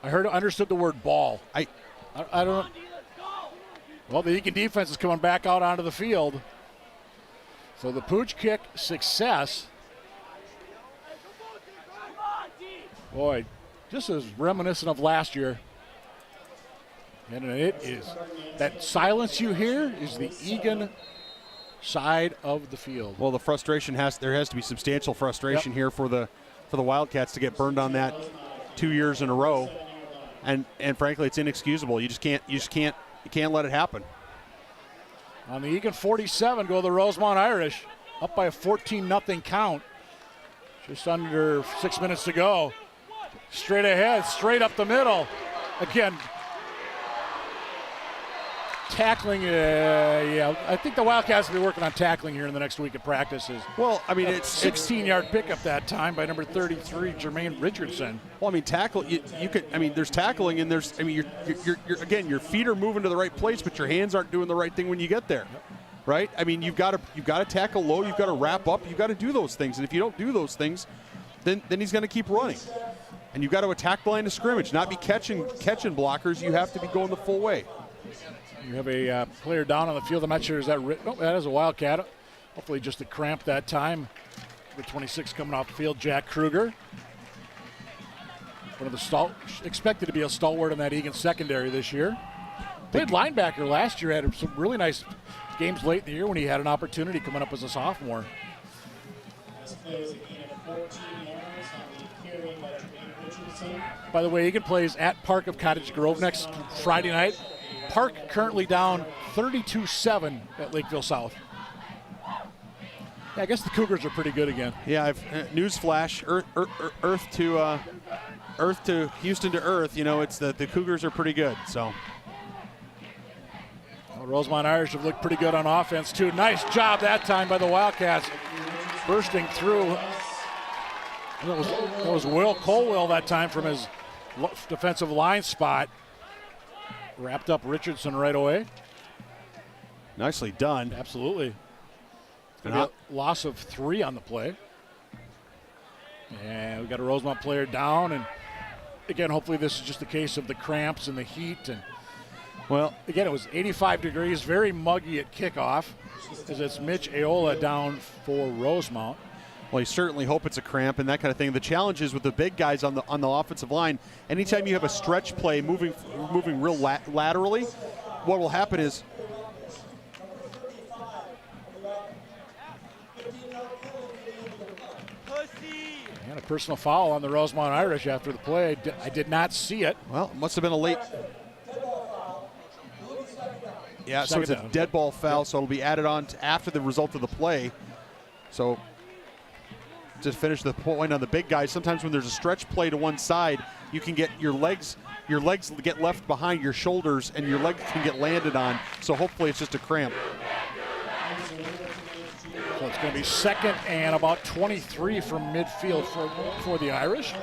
I understood the word ball. I don't. Well, the Eagan defense is coming back out onto the field. So the pooch kick success. Boy, just as reminiscent of last year. And it is. That silence you hear is the Eagan side of the field. Well, the frustration there has to be substantial frustration here for the for the Wildcats to get burned on that 2 years in a row, and frankly, it's inexcusable. You can't let it happen. On the Eagan 47 go the Rosemount Irish, up by a 14-0 count. Just under 6 minutes to go. Straight ahead, straight up the middle. Again, tackling, I think the Wildcats will be working on tackling here in the next week of practices. Well, I mean, it's 16-yard pickup that time by number 33, Jermaine Richardson. Well, I mean, tackle. You could. I mean, there's tackling, and there's. I mean, you're again, your feet are moving to the right place, but your hands aren't doing the right thing when you get there, right? I mean, you've got to tackle low. You've got to wrap up. You've got to do those things, and if you don't do those things, then he's going to keep running, and you've got to attack the line of scrimmage, not be catching blockers. You have to be going the full way. You have a player down on the field. I'm not sure, is that that is a Wildcat. Hopefully just a cramp that time. The 26 coming off the field, Jack Kruger. One of the expected to be a stalwart in that Eagan secondary this year. Played linebacker last year, had some really nice games late in the year when he had an opportunity coming up as a sophomore. By the way, Eagan plays at Park of Cottage Grove next Friday night. Park currently down 32-7 at Lakeville South. Yeah, I guess the Cougars are pretty good again. Yeah, newsflash: Earth to Houston to Earth. You know, it's the Cougars are pretty good. So, well, Rosemount Irish have looked pretty good on offense too. Nice job that time by the Wildcats, bursting through. That was Will Colwell that time from his defensive line spot. Wrapped up Richardson right away. Nicely done. Absolutely. A loss of 3 on the play. And we got a Rosemount player down. And again, hopefully this is just a case of the cramps and the heat. And well, again, it was 85 degrees, very muggy at kickoff, as it's Mitch Aola down for Rosemount. Well, you certainly hope it's a cramp and that kind of thing. The challenge is with the big guys on the offensive line. Anytime you have a stretch play moving real laterally, what will happen is and a personal foul on the Rosemount Irish after the play. I did not see it. Well, it must have been a late. Yeah, so it's a dead ball foul, so it'll be added on after the result of the play. So. To finish the point on the big guys, sometimes when there's a stretch play to one side, you can get your legs get left behind your shoulders and your legs can get landed on. So hopefully it's just a cramp. So it's going to be 2nd and about 23 from midfield for the Irish.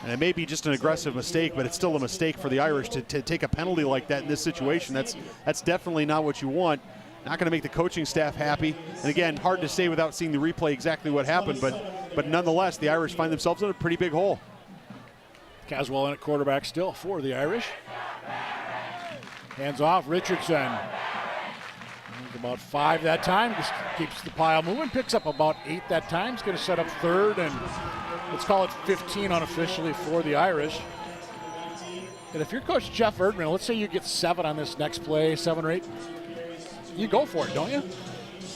And it may be just an aggressive mistake, but it's still a mistake for the Irish to take a penalty like that in this situation. That's definitely not what you want. Not going to make the coaching staff happy. And again, hard to say without seeing the replay exactly what happened, but nonetheless, the Irish find themselves in a pretty big hole. Caswell in at quarterback still for the Irish. Hands off, Richardson. About 5 that time, just keeps the pile moving, picks up about 8 that time. He's going to set up 3rd and let's call it 15 unofficially for the Irish. And if you're Coach Jeff Erdman, let's say you get 7 on this next play, 7 or 8, you go for it, don't you?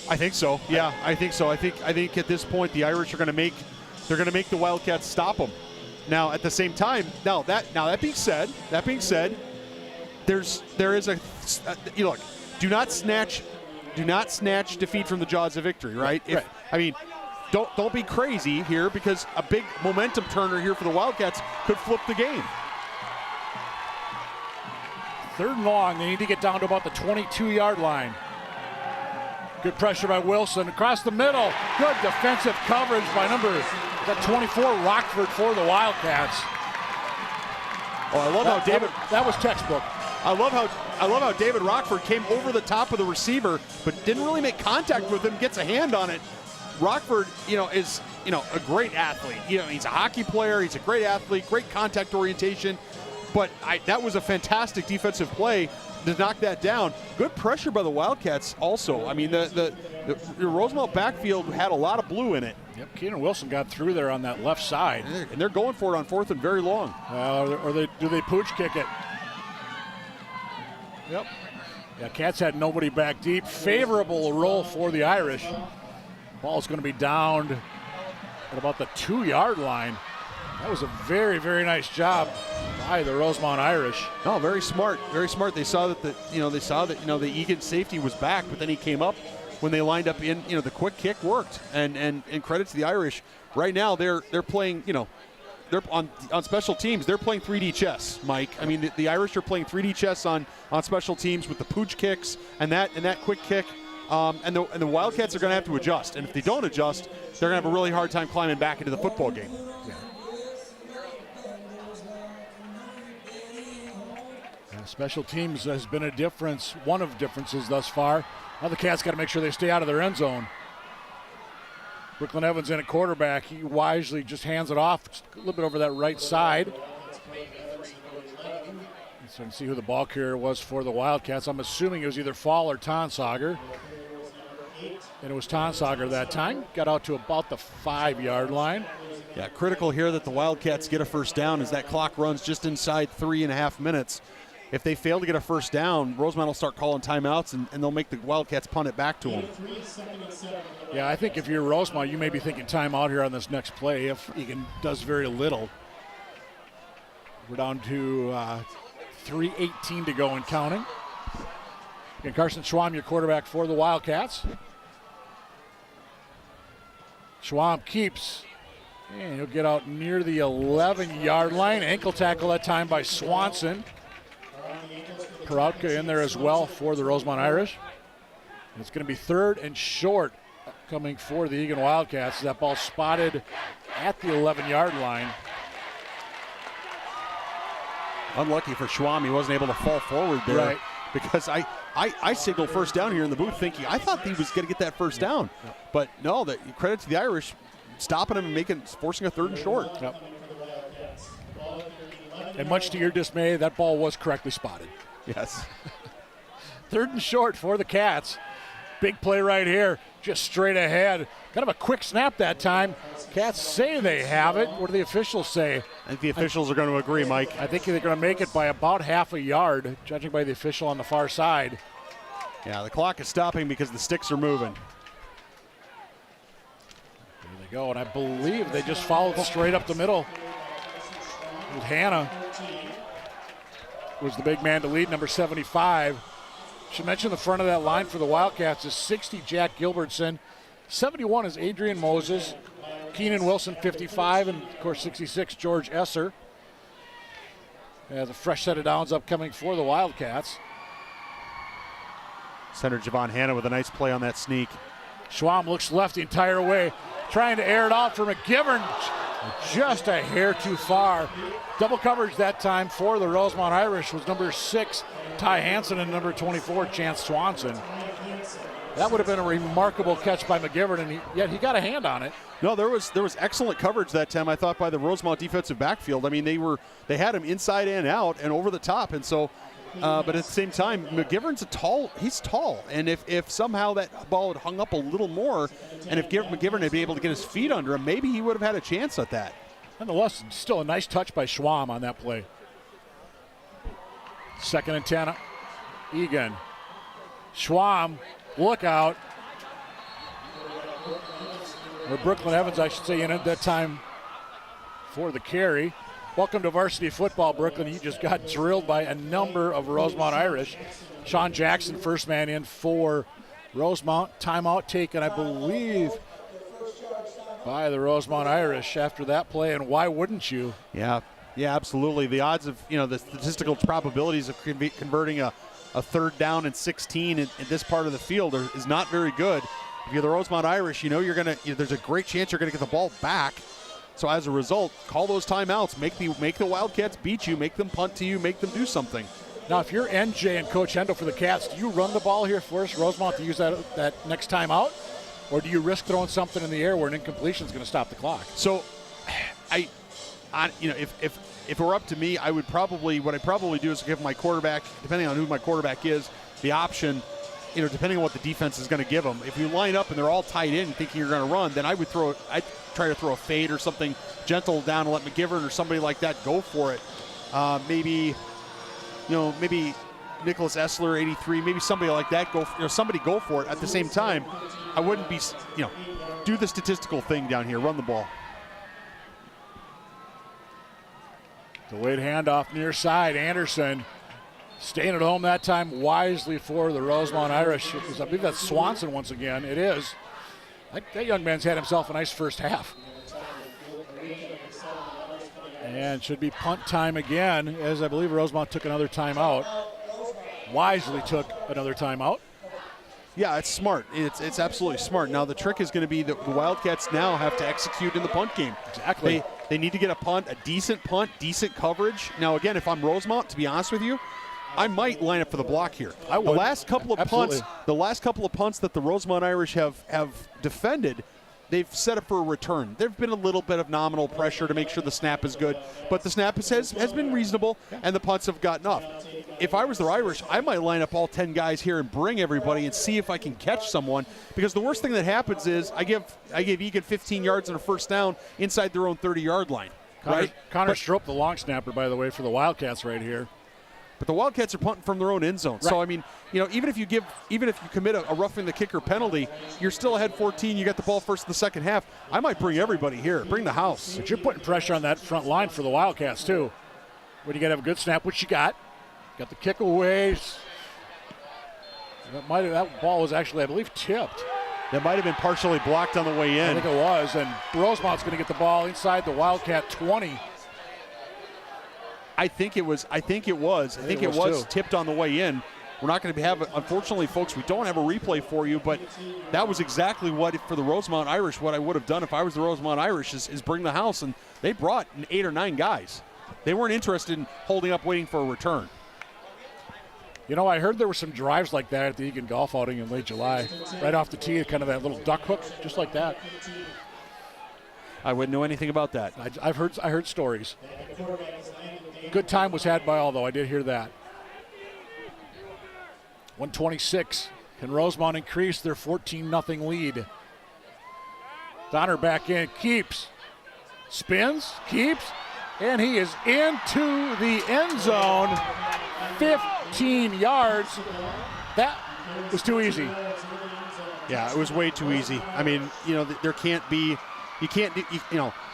I think so. Yeah, I think so. I think at this point the Irish are going to make the Wildcats stop them. Now at the same time, that being said, there is a look. Do not snatch defeat from the jaws of victory, right? Right. I mean, don't be crazy here because a big momentum turner here for the Wildcats could flip the game. 3rd and long. They need to get down to about the 22-yard line. Good pressure by Wilson across the middle. Good defensive coverage by number 24 Rockford for the Wildcats. Oh, I love how David. That was textbook. I love how David Rockford came over the top of the receiver, but didn't really make contact with him. Gets a hand on it. Rockford, is a great athlete. He's a hockey player. He's a great athlete. Great contact orientation. But that was a fantastic defensive play to knock that down. Good pressure by the Wildcats also. I mean, the Rosemount backfield had a lot of blue in it. Yep, Keenan Wilson got through there on that left side. And they're going for it on 4th and very long. Do they pooch kick it? Yep. Yeah, Cats had nobody back deep. Favorable roll for the Irish. Ball's going to be downed at about the 2-yard line. That was a very, very nice job by the Rosemount Irish. No, very smart, very smart. They saw that the Eagan safety was back, but then he came up when they lined up in. The quick kick worked, and credit to the Irish. Right now they're playing. They're on special teams. They're playing 3D chess, Mike. I mean, the Irish are playing 3D chess on special teams with the pooch kicks and that quick kick. And the Wildcats are going to have to adjust. And if they don't adjust, they're going to have a really hard time climbing back into the football game. Yeah. Special teams has been a difference, one of differences thus far. Now the Cats got to make sure they stay out of their end zone. Brooklyn Evans in at quarterback. He wisely just hands it off just a little bit over that right side. So see who the ball carrier was for the Wildcats. I'm assuming it was either Fall or Tonsager. And it was Tonsager that time. Got out to about the 5-yard line. Yeah, critical here that the Wildcats get a first down as that clock runs just inside 3.5 minutes. If they fail to get a first down, Rosemount will start calling timeouts, and they'll make the Wildcats punt it back to them. Yeah, I think if you're Rosemount, you may be thinking timeout here on this next play if Eagan does very little. We're down to 3:18 to go and counting. And Carson Schwam, your quarterback for the Wildcats. Schwam keeps, and he'll get out near the 11-yard line. Ankle tackle that time by Swanson. Peroutka in there as well for the Rosemount Irish. It's going to be 3rd and short coming for the Eagan Wildcats. That ball spotted at the 11-yard line. Unlucky for Schwam, he wasn't able to fall forward there. Right. Because I signaled first down here in the booth thinking, I thought he was going to get that first down. But no, credit to the Irish stopping him and forcing a 3rd and short. Yep. And much to your dismay, that ball was correctly spotted. Yes. 3rd and short for the Cats. Big play right here, just straight ahead. Kind of a quick snap that time. Cats say they have it. What do the officials say? I think the officials are going to agree, Mike. I think they're going to make it by about half a yard, judging by the official on the far side. Yeah, the clock is stopping because the sticks are moving. There they go, and I believe they just followed straight up the middle. With Hannah was the big man to lead, number 75. Should mention the front of that line for the Wildcats is 60, Jack Gilbertson. 71 is Adrian Moses. Keenan Wilson, 55, and of course 66, George Esser. As a fresh set of downs upcoming for the Wildcats. Center Javon Hanna with a nice play on that sneak. Schwam looks left the entire way, trying to air it out for McGivern. Just a hair too far. Double coverage that time for the Rosemount Irish was number 6, Ty Hansen, and number 24, Chance Swanson. That would have been a remarkable catch by McGivern, and yet he got a hand on it. No, there was excellent coverage that time, I thought, by the Rosemount defensive backfield. I mean, they had him inside and out and over the top, and so. But at the same time, McGivern's he's tall, and if somehow that ball had hung up a little more, and if McGivern had been able to get his feet under him, maybe he would have had a chance at that. Nonetheless, still a nice touch by Schwam on that play. 2nd and 10, Eagan. Schwam, look out. Or Brooklyn Evans, I should say, in at that time for the carry. Welcome to varsity football, Brooklyn. You just got drilled by a number of Rosemount Irish. Sean Jackson, first man in for Rosemount. Timeout taken, I believe, by the Rosemount Irish after that play, and why wouldn't you? Yeah, absolutely. The odds of, the statistical probabilities of converting a 3rd down and 16 in this part of the field is not very good. If you're the Rosemount Irish, there's a great chance you're going to get the ball back. So as a result, call those timeouts. Make the Wildcats beat you. Make them punt to you. Make them do something. Now, if you're NJ and Coach Hendo for the Cats, do you run the ball here first, Rosemount, to use that next timeout? Or do you risk throwing something in the air where an incompletion is going to stop the clock? So, if it were up to me, what I'd probably do is give my quarterback, depending on who my quarterback is, the option, depending on what the defense is going to give them. If you line up and they're all tight in thinking you're going to run, then I'd try to throw a fade or something gentle down and let McGivern or somebody like that go for it. Maybe Nicholas Essler, 83, maybe somebody like that somebody go for it. At the same time, I wouldn't be, do the statistical thing down here, run the ball. Delayed handoff near side. Anderson staying at home that time wisely for the Rosemount Irish. I believe that's Swanson once again. It is. That young man's had himself a nice first half. And should be punt time again, as I believe Rosemount took another timeout. Wisely took another timeout. Yeah, it's smart. It's absolutely smart. Now the trick is going to be that the Wildcats now have to execute in the punt game. Exactly. They need to get a decent punt, decent coverage. Now again, if I'm Rosemount, to be honest with you, I might line up for the block here. I would. The last couple of punts that the Rosemount Irish have defended, they've set up for a return. There've been a little bit of nominal pressure to make sure the snap is good, but the snap has been reasonable, and the punts have gotten up. If I was the Irish, I might line up all 10 guys here and bring everybody and see if I can catch someone, because the worst thing that happens is I give Eagan 15 yards and a first down inside their own 30-yard line. Connor Strope, the long snapper, by the way, for the Wildcats right here. But the Wildcats are punting from their own end zone. Right. So, I mean, even if you commit a roughing the kicker penalty, you're still ahead 14. You got the ball first in the second half. I might bring everybody here. Bring the house. But you're putting pressure on that front line for the Wildcats, too. When you got to have a good snap, which you got. Got the kick away. That ball was actually, I believe, tipped. That might have been partially blocked on the way in. I think it was. And Rosemount's going to get the ball inside the Wildcat 20. I think it was tipped on the way in. We're not going to have, unfortunately, folks, we don't have a replay for you, but that was exactly what, for the Rosemount Irish, what I would have done if I was the Rosemount Irish is bring the house, and they brought 8 or 9 guys. They weren't interested in holding up waiting for a return. I heard there were some drives like that at the Eagan golf outing in late July. Right off the tee, kind of that little duck hook, just like that. I wouldn't know anything about that. I heard stories. Good time was had by all, though. I did hear that. 126. Can Rosemount increase their 14-0 lead? Donner back in, keeps, spins, keeps, and he is into the end zone. 15 yards. That was too easy. Yeah, it was way too easy. I mean, there can't be,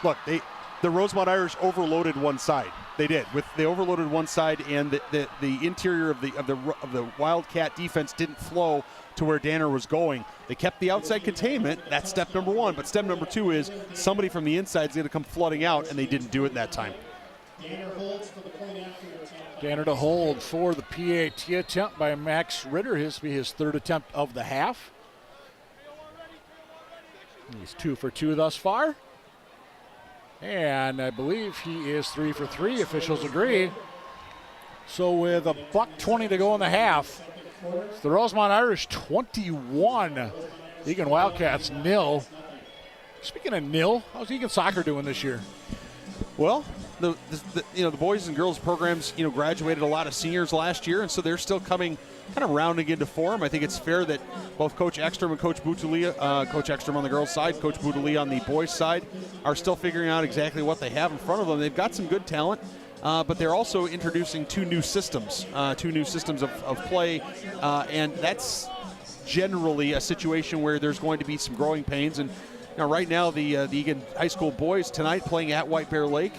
look, the Rosemount Irish overloaded one side. They did. They overloaded one side, and the interior of the Wildcat defense didn't flow to where Danner was going. They kept the outside containment. That's step number 1. But step number 2 is somebody from the inside is going to come flooding out, and they didn't do it that time. Danner to hold for the PAT attempt by Max Ritter. His be his 3rd attempt of the half. He's 2 for 2 thus far. And I believe he is 3 for 3. Officials agree. So with $1:20 to go in the half, it's the Rosemount Irish 21, Eagan Wildcats 0. Speaking of 0, how's Eagan soccer doing this year? Well, the boys and girls programs graduated a lot of seniors last year, and so they're still coming kind of rounding into form. I think it's fair that both Coach Ekstrom and Coach Boutoulia, Coach Ekstrom on the girls' side, Coach Boutoulia on the boys' side, are still figuring out exactly what they have in front of them. They've got some good talent, but they're also introducing 2 new systems of play, and that's generally a situation where there's going to be some growing pains. And right now, the Eagan High School boys tonight playing at White Bear Lake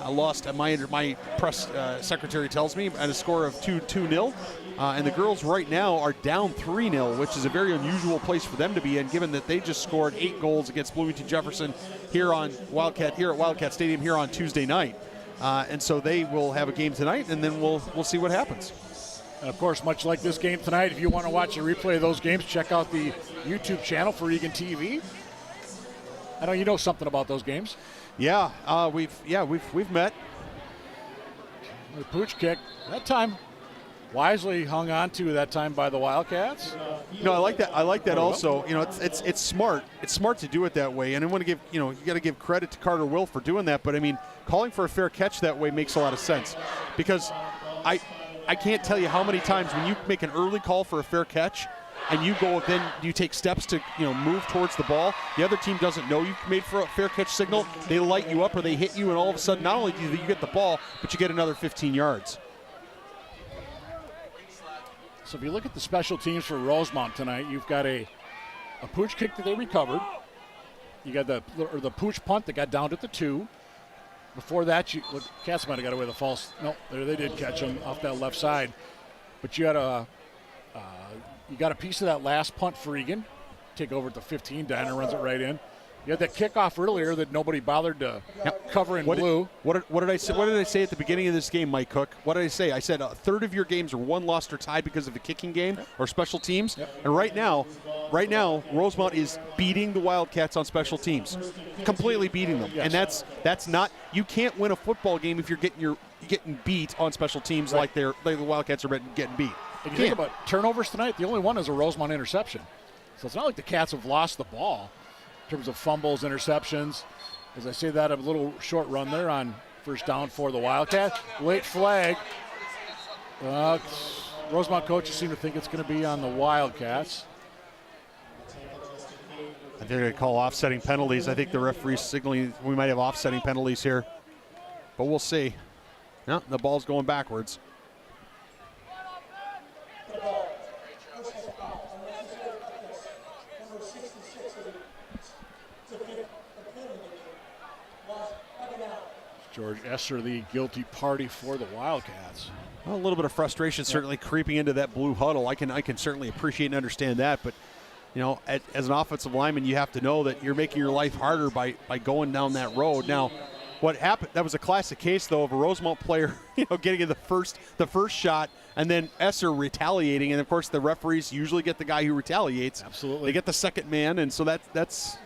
lost, my press secretary tells me, at a score of 2-0. And the girls right now are down 3-0, which is a very unusual place for them to be in, given that they just scored 8 goals against Bloomington Jefferson here at Wildcat Stadium here on Tuesday night. And so they will have a game tonight, and then we'll see what happens. And of course, much like this game tonight, if you want to watch a replay of those games, check out the YouTube channel for Eagan TV. I know you know something about those games. Yeah, we've met. The pooch kick that time. Wisely hung on to that time by the Wildcats. I like that also. It's smart. It's smart to do it that way. And I want to give, you got to give credit to Carter Will for doing that. But I mean, calling for a fair catch that way makes a lot of sense, because I can't tell you how many times when you make an early call for a fair catch and you take steps to move towards the ball, the other team doesn't know you've made for a fair catch signal. They light you up or they hit you, and all of a sudden not only do you get the ball, but you get another 15 yards. So if you look at the special teams for Rosemount tonight, you've got a pooch kick that they recovered. You got the pooch punt that got down to the 2. before that, look, Cats might have got away with a false. No, there they did catch him off that left side. But you had you got a piece of that last punt for Eagan. Take over at the 15, Diner runs it right in. You had that kickoff earlier that nobody bothered to cover in blue. What did I say? What did I say at the beginning of this game, Mike Cook? What did I say? I said a third of your games are won, lost, or tied because of a kicking game or special teams. Yep. And right now, Rosemount is beating the Wildcats on special teams, completely beating them. Yes. And that's not. You can't win a football game if you're getting beat on special teams like the Wildcats are getting beat. If you think about turnovers tonight, the only one is a Rosemount interception. So it's not like the Cats have lost the ball in terms of fumbles, interceptions. As I say that, a little short run there on first down for the Wildcats. Late flag. Rosemount coaches seem to think it's going to be on the Wildcats. I think they call offsetting penalties. I think the referee's signaling we might have offsetting penalties here. But we'll see. No, the ball's going backwards. George Esser, the guilty party for the Wildcats. Well, a little bit of frustration certainly creeping into that blue huddle. I can certainly appreciate and understand that, but you know, as an offensive lineman, you have to know that you're making your life harder by going down that road. Now, what happened? That was a classic case, though, of a Rosemount player, getting in the first shot, and then Esser retaliating. And of course, the referees usually get the guy who retaliates. Absolutely, they get the second man, and so that's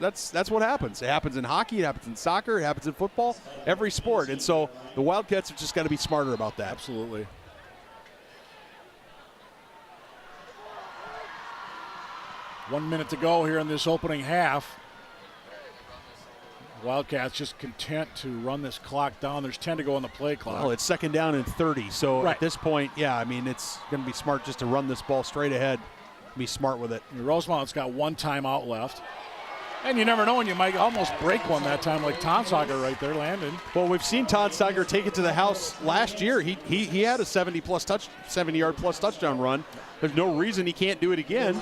what happens. It happens in hockey, it happens in soccer, it happens in football, every sport. And so the Wildcats have just got to be smarter about that. Absolutely. One minute to go here in this opening half. Wildcats just content to run this clock down. There's 10 to go on the play clock. Well, it's second down and 30. So at this point, yeah, I mean, it's going to be smart just to run this ball straight ahead. Be smart with it. Rosemount's got one timeout left. And you never know when you might almost break one that time, like Tonsager right there, Landon. Well, we've seen Tonsager take it to the house last year. He had a 70-yard plus touchdown run. There's no reason he can't do it again.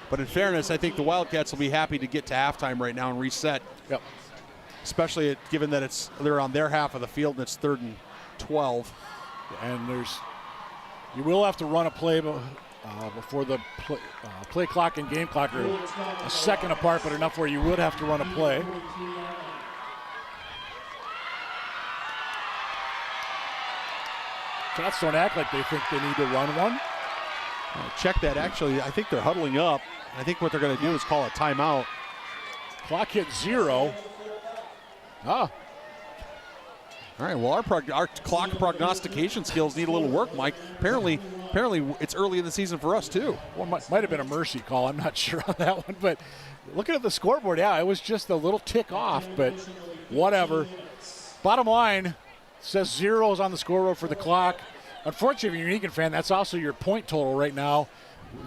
But in fairness, I think the Wildcats will be happy to get to halftime right now and reset. Yep. Especially given that they're on their half of the field and it's 3rd and 12. And you will have to run a play before the play clock and game clock are a second apart, but enough where you would have to run a play. Cats don't act like they think they need to run one. Check that. Actually, I think they're huddling up. I think what they're going to do is call a timeout. Clock hit 0. All right, well, our clock prognostication skills need a little work, Mike. Apparently it's early in the season for us, too. Well, might have been a mercy call. I'm not sure on that one. But looking at the scoreboard, yeah, it was just a little tick off, but whatever. Bottom line, says 0 is on the scoreboard for the clock. Unfortunately, if you're an Eagan fan, that's also your point total right now.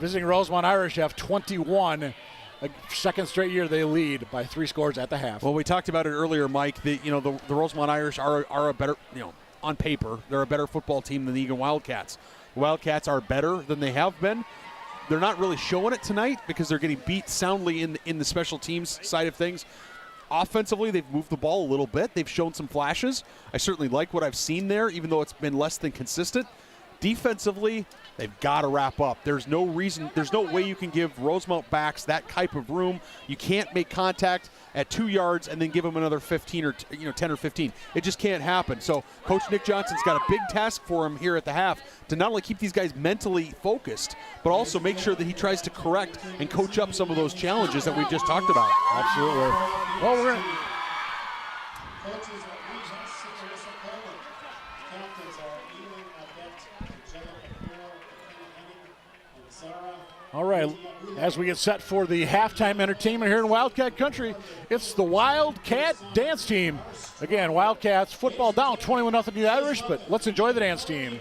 Visiting Rosemount Irish have 21. A second straight year they lead by 3 scores at the half. Well, we talked about it earlier, Mike. The Rosemount Irish are a better, on paper, they're a better football team than the Eagan Wildcats. The Wildcats are better than they have been. They're not really showing it tonight because they're getting beat soundly in the special teams side of things. Offensively, they've moved the ball a little bit. They've shown some flashes. I certainly like what I've seen there, even though it's been less than consistent. Defensively, they've got to wrap up. There's no way you can give Rosemount backs that type of room. You can't make contact at 2 yards and then give them another 15 or 10 or 15. It just can't happen. So Coach Nick Johnson's got a big task for him here at the half to not only keep these guys mentally focused, but also make sure that he tries to correct and coach up some of those challenges that we've just talked about. Absolutely. Well, we're going to... All right, as we get set for the halftime entertainment here in Wildcat Country, it's the Wildcat dance team. Again, Wildcats football down 21-0 to the Irish, but let's enjoy the dance team.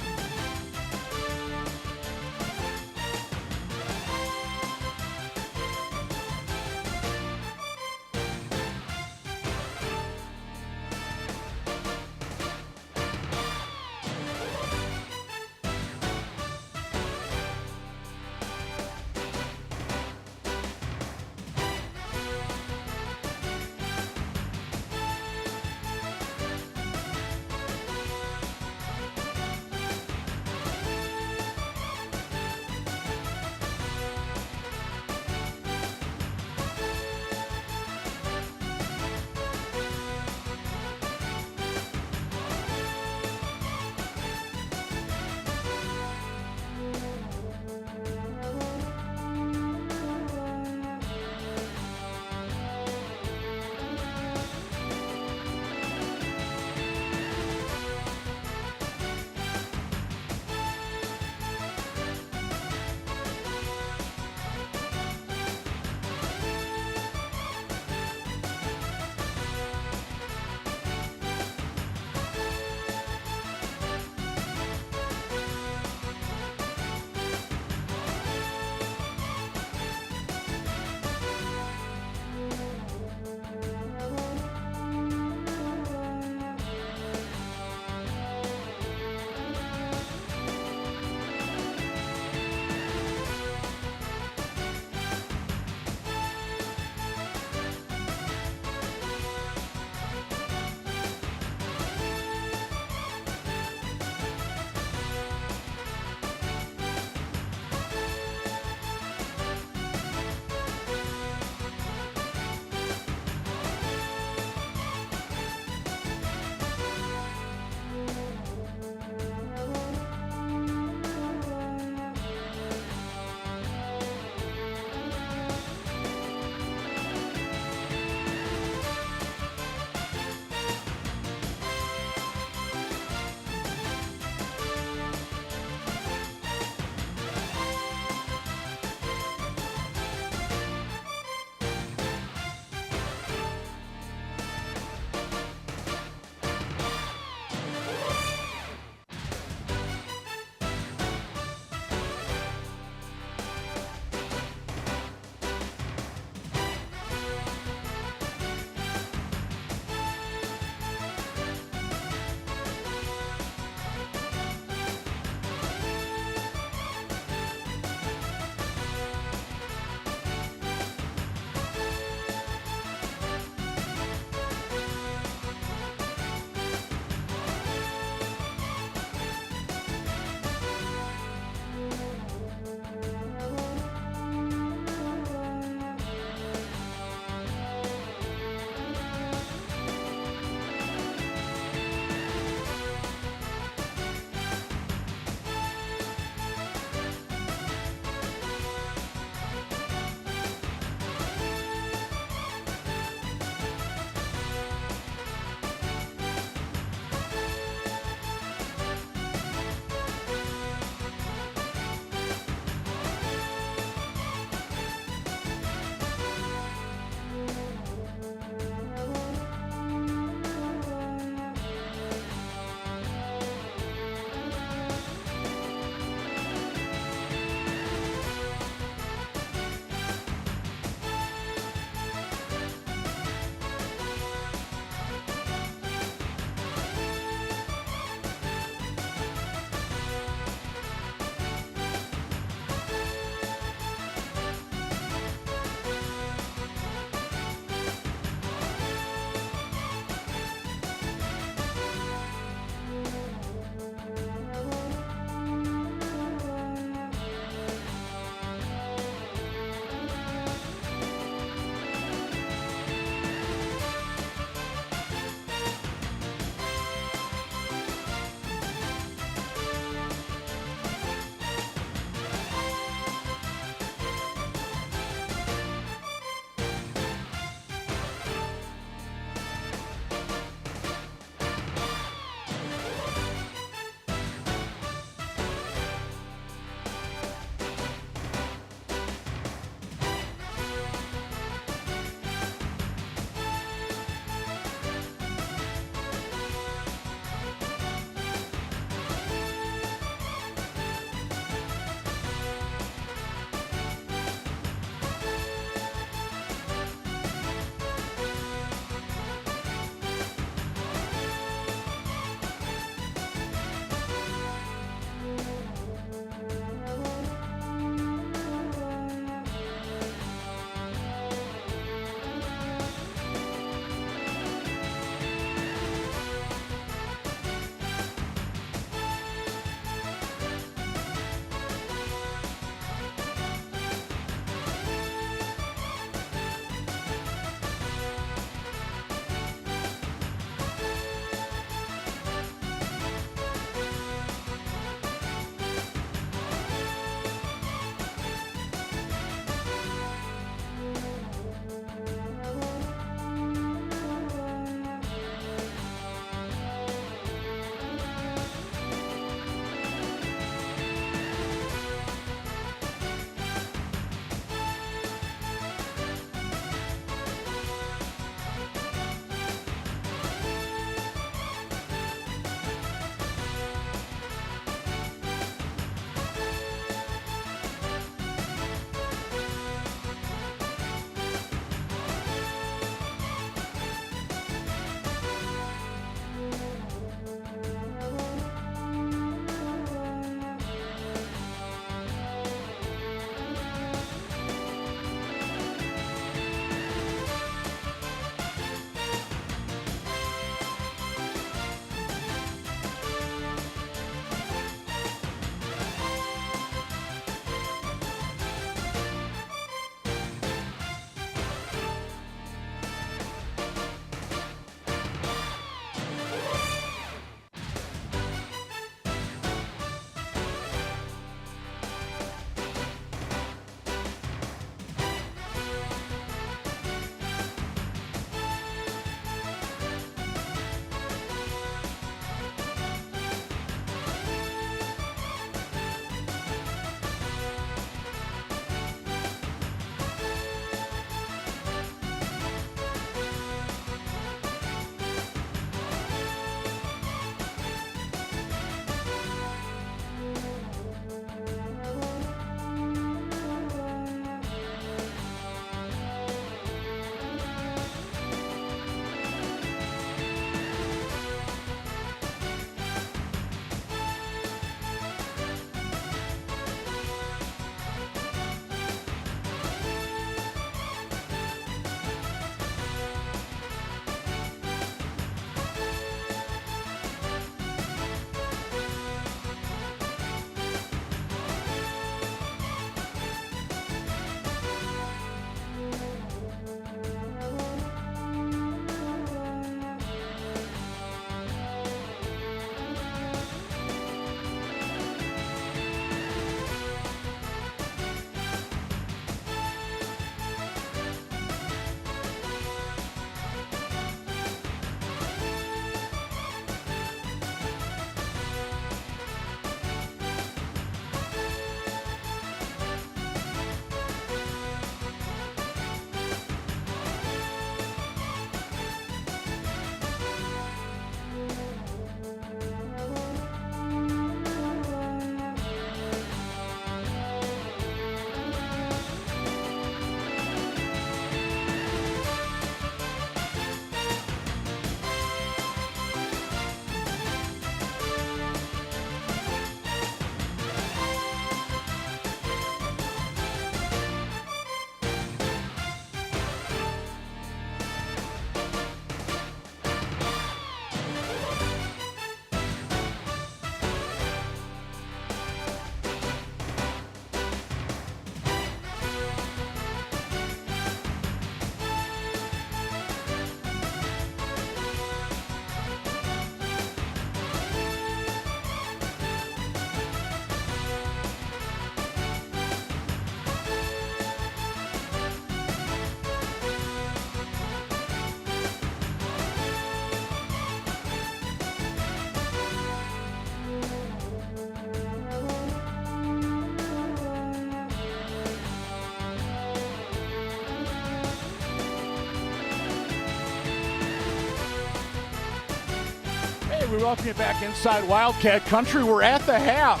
We welcome you back inside Wildcat Country. We're at the half.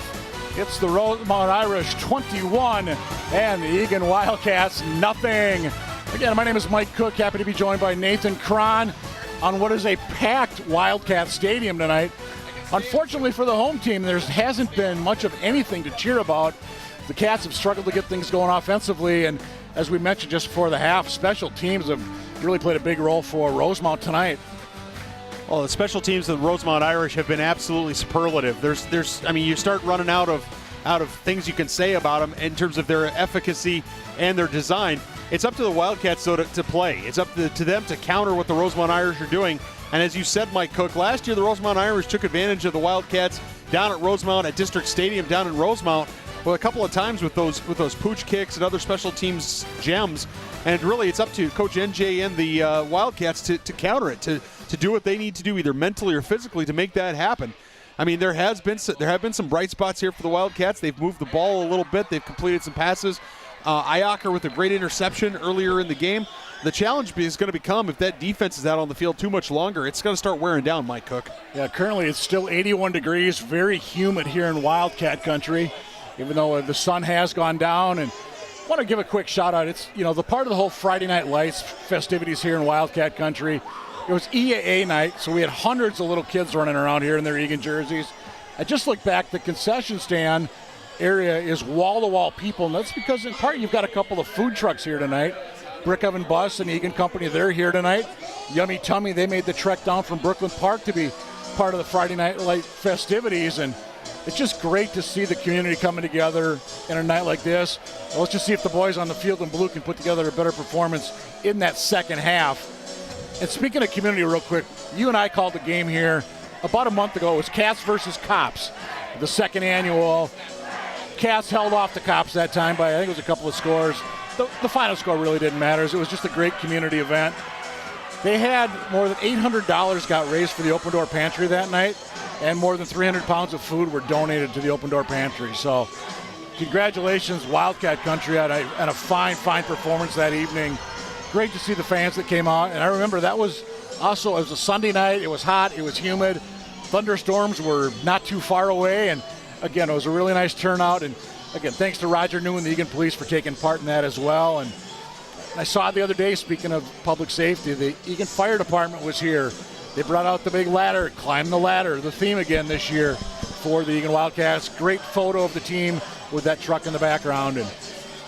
It's the Rosemount Irish 21 and the Eagan Wildcats nothing. Again, my name is Mike Cook. Happy to be joined by Nathan Cron on what is a packed Wildcat Stadium tonight. Unfortunately for the home team, there hasn't been much of anything to cheer about. The Cats have struggled to get things going offensively, and as we mentioned just before the half, special teams have really played a big role for Rosemount tonight. Well, the special teams of the Rosemount Irish have been absolutely superlative. I mean, you start running out of things you can say about them in terms of their efficacy and their design. It's up to the Wildcats, though, to play. It's up to them to counter what the Rosemount Irish are doing. And as you said, Mike Cook, last year the Rosemount Irish took advantage of the Wildcats down at Rosemount, at District Stadium down in Rosemount, well, a couple of times with those pooch kicks and other special teams gems. And really, it's up to Coach NJ and the Wildcats to counter it, to do what they need to do, either mentally or physically, to make that happen. I mean, there have been some bright spots here for the Wildcats. They've moved the ball a little bit. They've completed some passes. Iacker with a great interception earlier in the game. The challenge is going to become, if that defense is out on the field too much longer, it's going to start wearing down, Mike Cook. Yeah, currently it's still 81 degrees, very humid here in Wildcat Country, even though the sun has gone down. And I want to give a quick shout out. It's, the part of the whole Friday Night Lights festivities here in Wildcat Country. It was EAA night, so we had hundreds of little kids running around here in their Eagan jerseys. I just looked back, the concession stand area is wall-to-wall people, and that's because in part you've got a couple of food trucks here tonight. Brick Oven Bus and Eagan Company, they're here tonight. Yummy Tummy, they made the trek down from Brooklyn Park to be part of the Friday Night Light festivities, and it's just great to see the community coming together in a night like this. Well, let's just see if the boys on the field in blue can put together a better performance in that second half. And speaking of community real quick, you and I called the game here about a month ago. It was Cats versus Cops, the second annual. Cats held off the Cops that time by, I think it was a couple of scores. The final score really didn't matter. It was just a great community event. They had more than $800 got raised for the Open Door Pantry that night, and more than 300 pounds of food were donated to the Open Door Pantry. So congratulations, Wildcat Country, on a fine performance that evening. Great to see the fans that came out. And I remember that was also, it was a Sunday night. It was hot. It was humid. Thunderstorms were not too far away. And again, it was a really nice turnout. And again, thanks to Roger New and the Eagan Police for taking part in that as well. And I saw the other day, speaking of public safety, the Eagan Fire Department was here. They brought out the big ladder, climbed the ladder, the theme again this year for the Eagan Wildcats. Great photo of the team with that truck in the background. And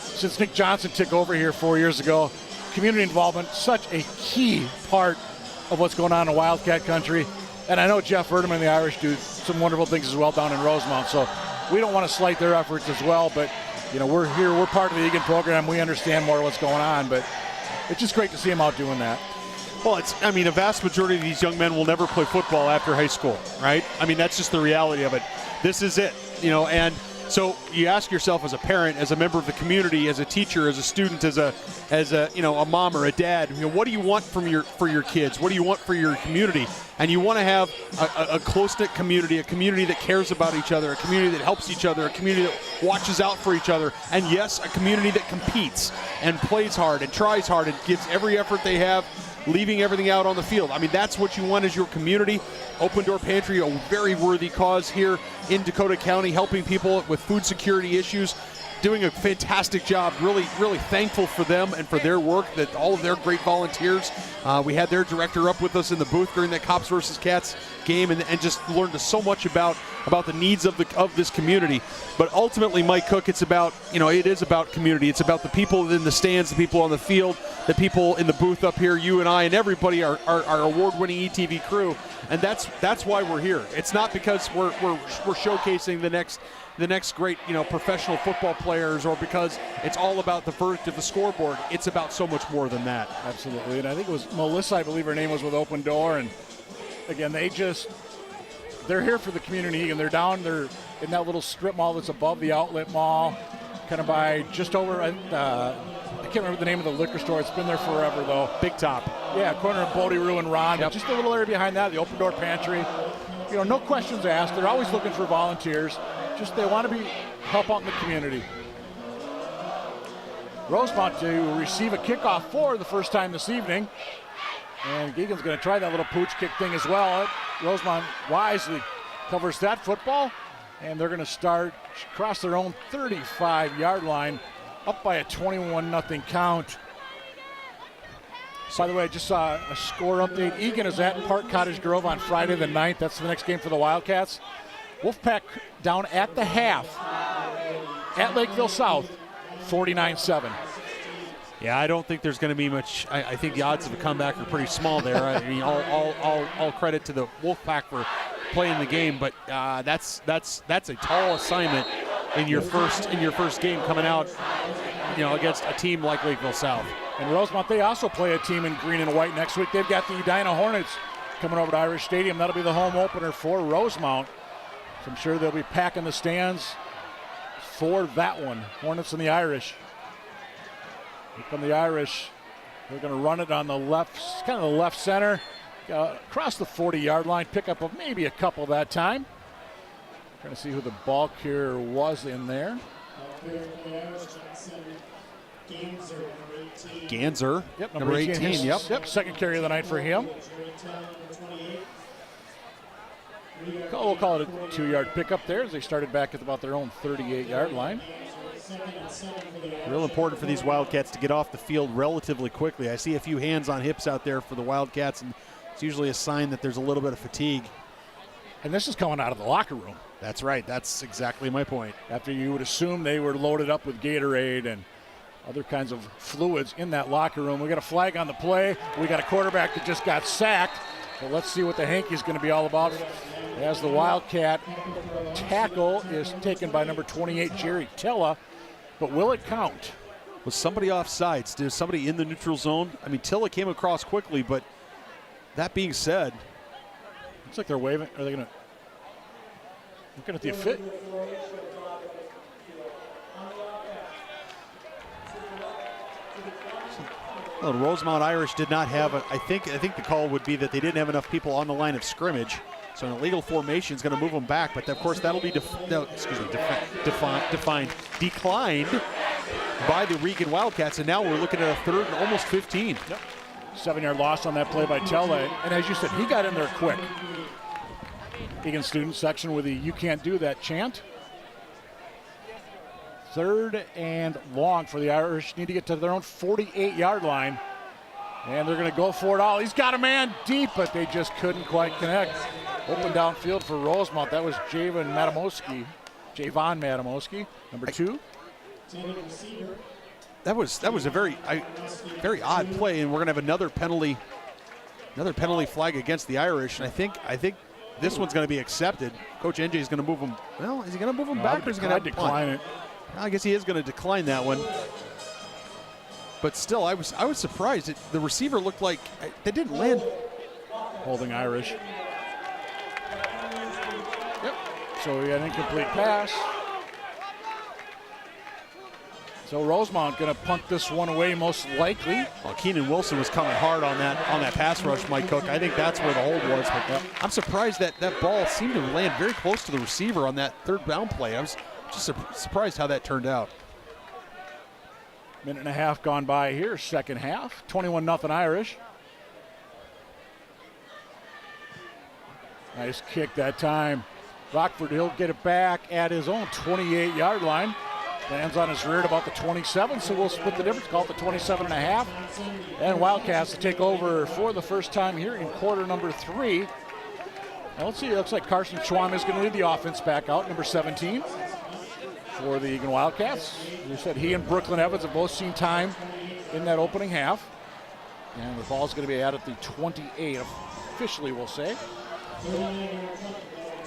since Nick Johnson took over here 4 years ago, community involvement, such a key part of what's going on in Wildcat Country. And I know Jeff Erdman and the Irish do some wonderful things as well down in Rosemount, so we don't want to slight their efforts as well, but we're here, we're part of the Eagan program, we understand more of what's going on, but it's just great to see them out doing that. Well, a vast majority of these young men will never play football after high school, right? I mean, that's just the reality of it. This is it, and so you ask yourself as a parent, as a member of the community, as a teacher, as a student, as a mom or a dad, what do you want for your kids? What do you want for your community? And you want to have a close-knit community, a community that cares about each other, a community that helps each other, a community that watches out for each other, and yes, a community that competes and plays hard and tries hard and gives every effort they have, leaving everything out on the field. I mean, that's what you want as your community. Open Door Pantry, a very worthy cause here in Dakota County, helping people with food security issues, doing a fantastic job. Really, really thankful for them and for their work, that all of their great volunteers. We had their director up with us in the booth during that Cops versus Cats game, and just learned so much about the needs of this community. But ultimately, Mike Cook, it's about, it is about community. It's about the people in the stands, the people on the field, the people in the booth up here, you and I and everybody, our award-winning ETV crew. And that's why we're here. It's not because we're showcasing the next great professional football players, or because it's all about the verdict of the scoreboard. It's about so much more than that. Absolutely. And I think it was Melissa, I believe her name was, with Open Door, and again, they're here for the community, and they're in that little strip mall that's above the outlet mall, kind of by just over, I can't remember the name of the liquor store. It's been there forever, though. Big Top. Yeah, corner of Bodie Rue and Ron. Yep. Just a little area behind that, the Open Door Pantry. No questions asked. They're always looking for volunteers. Just they want to help out in the community. Rosemount to receive a kickoff for the first time this evening. And Eagan's going to try that little pooch kick thing as well. Rosemount wisely covers that football. And they're going to start across their own 35-yard line, up by a 21-0 count. By the way, I just saw a score update. Eagan is at Park Cottage Grove on Friday the 9th. That's the next game for the Wildcats. Wolfpack down at the half at Lakeville South, 49-7. Yeah, I don't think there's going to be much. I think the odds of a comeback are pretty small there. I mean, all credit to the Wolfpack for playing the game, but that's a tall assignment in your first game coming out, against a team like Lakeville South. And Rosemount, they also play a team in green and white next week. They've got the Edina Hornets coming over to Irish Stadium. That'll be the home opener for Rosemount. So I'm sure they'll be packing the stands for that one. Hornets and the Irish. Here come the Irish. They're going to run it on the left, kind of the left center, across the 40-yard line. Pickup of maybe a couple that time. Trying to see who the ball carrier was in there. Ganser. Yep, number 18. Yep, second carry of the night for him. We'll call it a 2-yard pickup there as they started back at about their own 38-yard line. Real important for these Wildcats to get off the field relatively quickly. I see a few hands on hips out there for the Wildcats, and it's usually a sign that there's a little bit of fatigue. And this is coming out of the locker room. That's right. That's exactly my point. After you would assume they were loaded up with Gatorade and other kinds of fluids in that locker room. We got a flag on the play. We got a quarterback that just got sacked. So let's see what the hanky's going to be all about. As the Wildcat tackle is taken by number 28, Jerry Tella. But will it count? Was somebody offsides? There's somebody in the neutral zone? I mean, Tilla came across quickly, but that being said, looks like they're waving. Are they going to? Looking at the fit. Well, Rosemount Irish did not have I think the call would be that they didn't have enough people on the line of scrimmage. So an illegal formation is going to move them back, but of course that'll be declined by the Eagan Wildcats, and now we're looking at a third and almost 15. Yep. 7-yard loss on that play by Tella, and as you said, he got in there quick. Eagan student section with the "You can't do that" chant. Third and long for the Irish. Need to get to their own 48-yard line. And they're going to go for it all. He's got a man deep, but they just couldn't quite connect. Open downfield for Rosemount. That was Javon Matamoski, number 2. That was a very odd play, and we're going to have another penalty flag against the Irish. And I think this one's going to be accepted. Coach NJ is going to move him. Well, is he going to move him back, or is he going to decline it? I guess he is going to decline that one. But still, I was surprised. The receiver looked like they didn't land. Holding Irish. Yep. So we got an incomplete pass. So Rosemount going to punt this one away most likely. Well, Keenan Wilson was coming hard on that pass rush, Mike Cook. I think that's where the hold was. But I'm surprised that ball seemed to land very close to the receiver on that third down play. I was just surprised how that turned out. Minute and a half gone by here, second half. 21-0 Irish. Nice kick that time. Rockford, he'll get it back at his own 28-yard line. Lands on his rear at about the 27, so we'll split the difference, call it the 27.5. And Wildcats to take over for the first time here in quarter number 3. Now let's see, it looks like Carson Schwam is going to lead the offense back out, number 17. For the Eagan Wildcats. You said he and Brooklyn Evans have both seen time in that opening half. And the ball's going to be out at the 28, officially we'll say.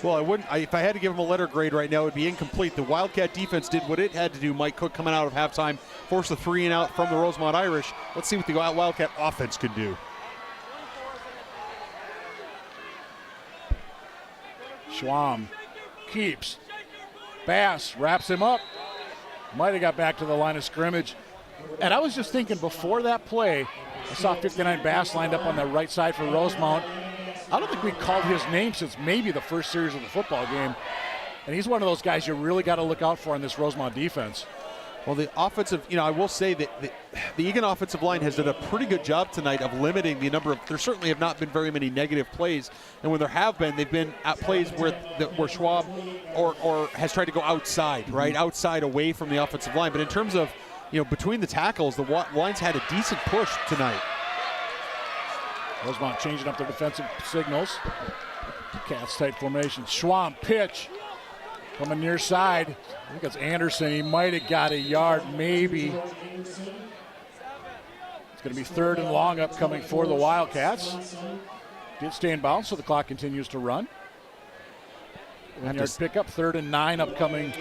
Well, if I had to give them a letter grade right now, it would be incomplete. The Wildcat defense did what it had to do. Mike Cook coming out of halftime, forced the 3 and out from the Rosemount Irish. Let's see what the Wildcat offense can do. Schwam keeps. Bass wraps him up. Might have got back to the line of scrimmage. And I was just thinking before that play, I saw 59 Bass lined up on the right side for Rosemount. I don't think we called his name since maybe the first series of the football game. And he's one of those guys you really got to look out for in this Rosemount defense. Well, the offensive, I will say that the Eagan offensive line has done a pretty good job tonight of limiting the number of, there certainly have not been very many negative plays, and when there have been, they've been at plays where Schwab or has tried to go outside, right? Outside away from the offensive line. But in terms of, between the tackles, the line's had a decent push tonight. Rosemount changing up their defensive signals. Cats tight formation. Schwab pitch. Coming near side. I think it's Anderson. He might have got a yard, maybe. It's going to be 3rd and long upcoming for the Wildcats. Did stay in bounds, so the clock continues to run. 1-yard pickup, 3rd and 9 upcoming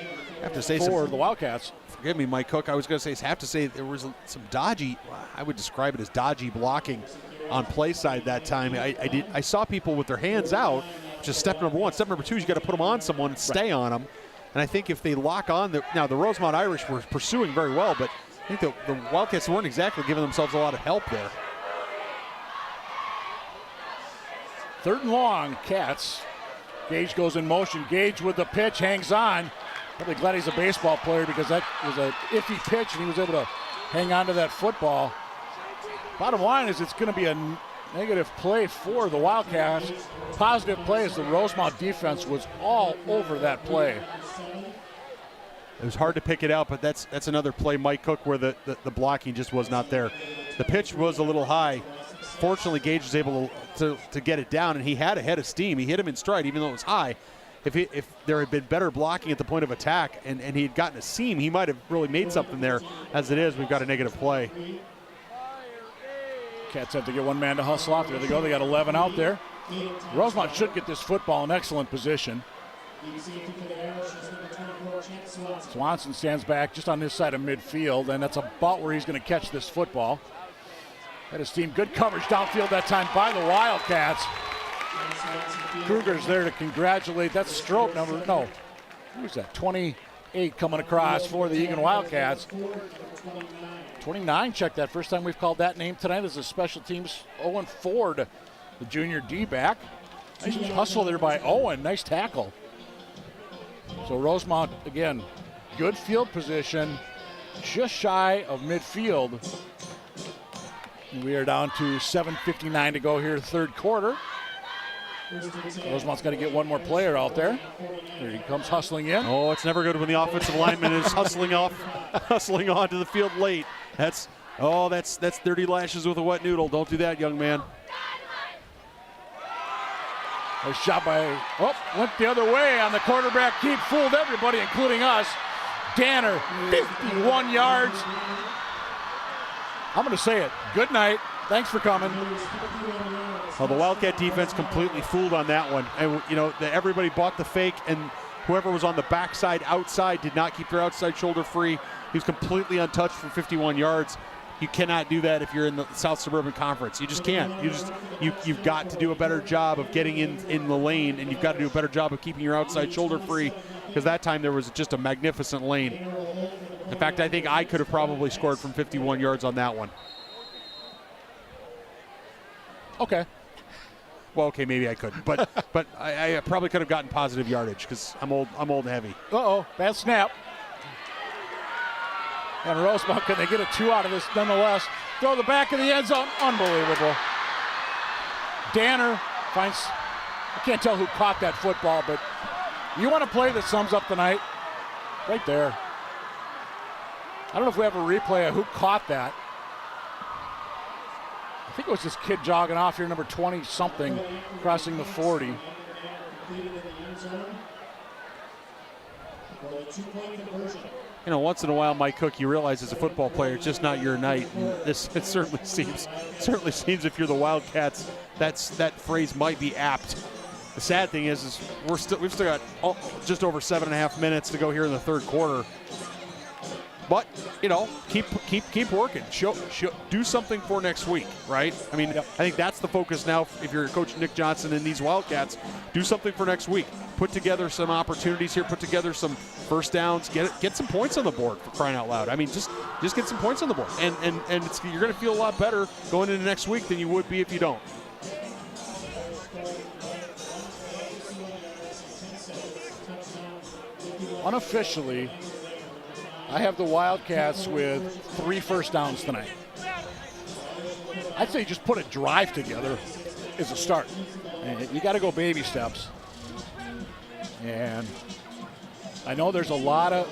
for the Wildcats. Forgive me, Mike Cook. I was going to have to say there was some dodgy, I would describe it as dodgy blocking on play side that time. I saw people with their hands out, which is step number 1. Step number 2 is you got to put them on someone and stay on them. And I think if they lock on, now the Rosemount Irish were pursuing very well, but I think the Wildcats weren't exactly giving themselves a lot of help there. 3rd and long, Cats. Gage goes in motion. Gage with the pitch, hangs on. Probably glad he's a baseball player because that was an iffy pitch and he was able to hang on to that football. Bottom line is it's going to be a negative play for the Wildcats. Positive play is the Rosemount defense was all over that play. It was hard to pick it out, but that's another play, Mike Cook, where the blocking just was not there. The pitch was a little high. Fortunately, Gage was able to get it down, and he had a head of steam. He hit him in stride, even though it was high. If there had been better blocking at the point of attack and he had gotten a seam, he might have really made something there. As it is, we've got a negative play. Cats have to get one man to hustle off. There they go. They got 11 out there. Rosemount should get this football in excellent position. Swanson stands back just on this side of midfield, and that's about where he's going to catch this football. Had his team good coverage downfield that time by the Wildcats. Kruger's there to congratulate. That's stroke number, no, who's that? 28 coming across for the Eagan Wildcats. 29, check that. First time we've called that name tonight. This is special teams Owen Ford, the junior D-back. Nice hustle there by Owen. Nice tackle. So Rosemount, again, good field position, just shy of midfield. And we are down to 7:59 to go here, 3rd quarter. Rosemount's got to get one more player out there. Here he comes hustling in. Oh, it's never good when the offensive lineman is hustling onto the field late. That's dirty lashes with a wet noodle. Don't do that, young man. A shot by, went the other way on the quarterback keep, fooled everybody, including us. Danner, 51 yards. I'm going to say it. Good night. Thanks for coming. Well, the Wildcat defense completely fooled on that one. And, everybody bought the fake, and whoever was on the backside outside did not keep their outside shoulder free. He was completely untouched for 51 yards. You cannot do that if you're in the South Suburban Conference. You just can't. You've got to do a better job of getting in the lane, and you've got to do a better job of keeping your outside shoulder free, because that time there was just a magnificent lane. In fact, I think I could have probably scored from 51 yards on that one. Okay. Well, okay, maybe I couldn't, but I probably could have gotten positive yardage because I'm old and heavy. Bad snap. And Rosemount, can they get a 2 out of this nonetheless? Throw the back of the end zone. Unbelievable. Danner finds, I can't tell who caught that football, but you want a play that sums up the night? Right there. I don't know if we have a replay of who caught that. I think it was this kid jogging off here, number 20-something, crossing the 40. Once in a while, Mike Cook, you realize as a football player, it's just not your night. And it certainly seems if you're the Wildcats, that phrase might be apt. The sad thing is we've still got just over 7.5 minutes to go here in the 3rd quarter. But keep working. Do something for next week, right? I mean, I think that's the focus now. If you're Coach Nick Johnson and these Wildcats, do something for next week. Put together some opportunities here. Put together some first downs. Get some points on the board, for crying out loud. I mean, just get some points on the board, and you're going to feel a lot better going into next week than you would be if you don't. Unofficially, I have the Wildcats with 3 first downs tonight. I'd say just put a drive together as a start. And you got to go baby steps. And I know there's a lot of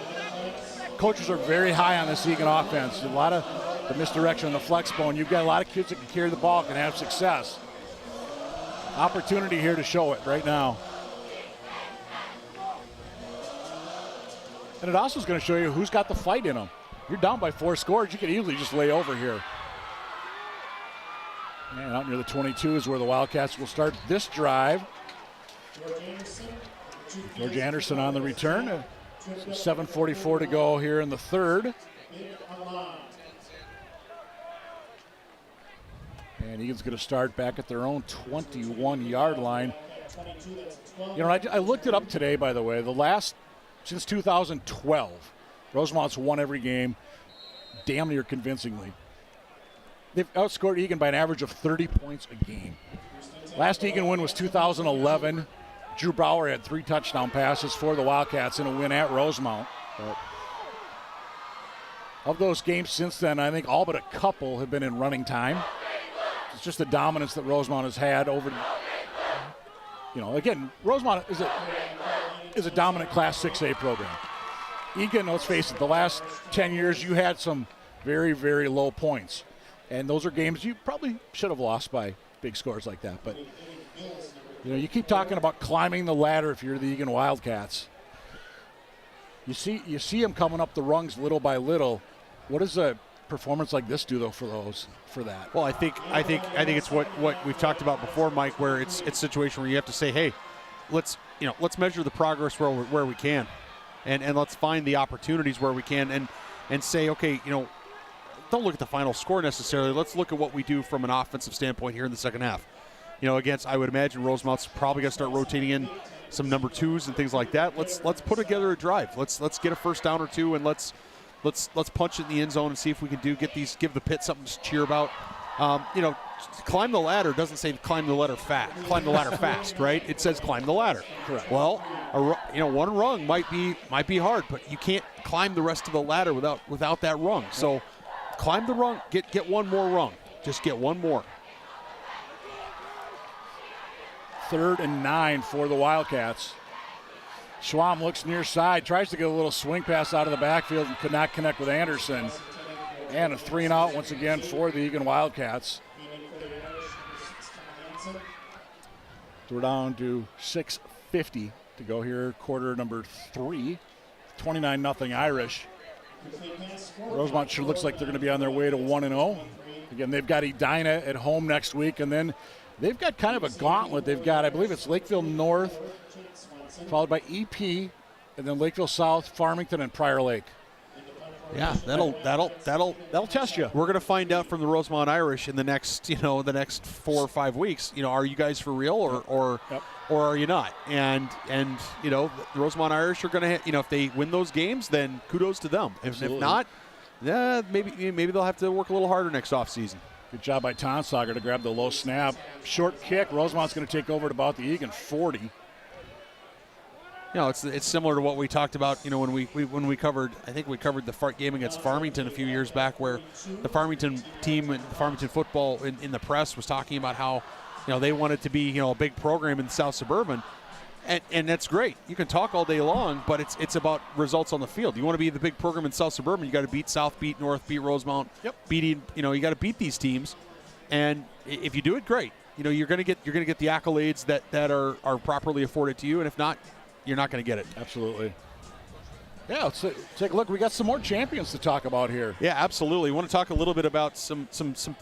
coaches are very high on this Eagan offense. A lot of the misdirection on the flex bone. You've got a lot of kids that can carry the ball, can have success. Opportunity here to show it right now. And it also is going to show you who's got the fight in them. You're down by 4 scores. You can easily just lay over here. And out near the 22 is where the Wildcats will start this drive. George Anderson on the return. So 7:44 to go here in the third. And Egan's going to start back at their own 21-yard line. You know, I looked it up today, by the way. Since 2012, Rosemont's won every game damn near convincingly. They've outscored Eagan by an average of 30 points a game. Last Eagan win was 2011. Drew Brower had 3 touchdown passes for the Wildcats in a win at Rosemount. But of those games since then, I think all but a couple have been in running time. It's just the dominance that Rosemount has had over, you know, again, Rosemount is a dominant Class 6A program. Eagan, let's face it, the last 10 years you had some very, very low points. And those are games you probably should have lost by big scores like that. But, you know, you keep talking about climbing the ladder if you're the Eagan Wildcats. You see them coming up the rungs little by little. What does a performance like this do, though, for that? Well, I think it's what we've talked about before, Mike, where it's a situation where you have to say, hey, let's measure the progress where we can, and let's find the opportunities where we can, and say, okay, you know, don't look at the final score necessarily. Let's look at what we do from an offensive standpoint here in the second half. You know, I would imagine Rosemount's probably going to start rotating in some number 2s and things like that. Let's put together a drive. Let's get a first down or 2, and let's punch it in the end zone and see if we can give the pit something to cheer about. You know, climb the ladder doesn't say climb the ladder fast, right? It says climb the ladder. Correct. Well, one rung might be hard, but you can't climb the rest of the ladder without that rung. So climb the rung, get one more rung. Just get one more. 3rd and 9 for the Wildcats. Schwam looks near side, tries to get a little swing pass out of the backfield and could not connect with Anderson. And a 3-and-out once again for the Eagan Wildcats. So we're down to 6:50 to go here, quarter number 3. 29-0 Irish. Rosemount sure looks like they're going to be on their way to 1-0. Again, they've got Edina at home next week, and then they've got kind of a gauntlet. They've got, I believe it's Lakeville North, followed by EP, and then Lakeville South, Farmington, and Prior Lake. Yeah, that'll test you. We're going to find out from the Rosemount Irish in the next 4 or 5 weeks. You know, are you guys for real or are you not? And you know, the Rosemount Irish are going to, you know, if they win those games, then kudos to them. If not, yeah, maybe they'll have to work a little harder next offseason. Good job by Tonsager to grab the low snap. Short kick. Rosemount's going to take over at about the Eagan 40. You know, it's similar to what we talked about, you know, when we covered, I think we covered the game against Farmington a few years back, where the Farmington team and Farmington football in the press was talking about how, you know, they wanted to be, you know, a big program in South Suburban, and that's great. You can talk all day long, but it's about results on the field. You want to be the big program in South Suburban, you got to beat South, beat North, beat Rosemount, you got to beat these teams, and if you do it, great. You know, you're gonna get the accolades that are properly afforded to you, and if not, you're not going to get it. Absolutely. Yeah, let's take a look. We got some more champions to talk about here. Yeah, absolutely. We want to talk a little bit about some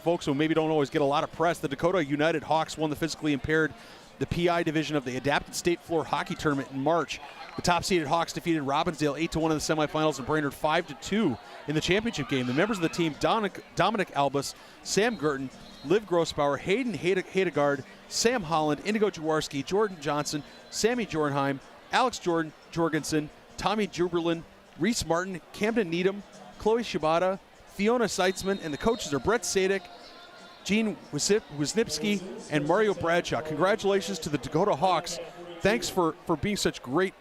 folks who maybe don't always get a lot of press. The Dakota United Hawks won the physically impaired, the PI division of the Adapted State Floor Hockey Tournament in March. The top-seeded Hawks defeated Robbinsdale 8-1 in the semifinals and Brainerd 5-2 in the championship game. The members of the team, Dominic Albus, Sam Gurton, Liv Grossbauer, Hayden Hedegaard, Sam Holland, Indigo Jaworski, Jordan Johnson, Sammy Jornheim, Alex Jorgensen, Tommy Juberlin, Reese Martin, Camden Needham, Chloe Shibata, Fiona Seitzman, and the coaches are Brett Sadek, Gene Wisniewski, and Mario Bradshaw. Congratulations to the Dakota Hawks. Thanks for being such great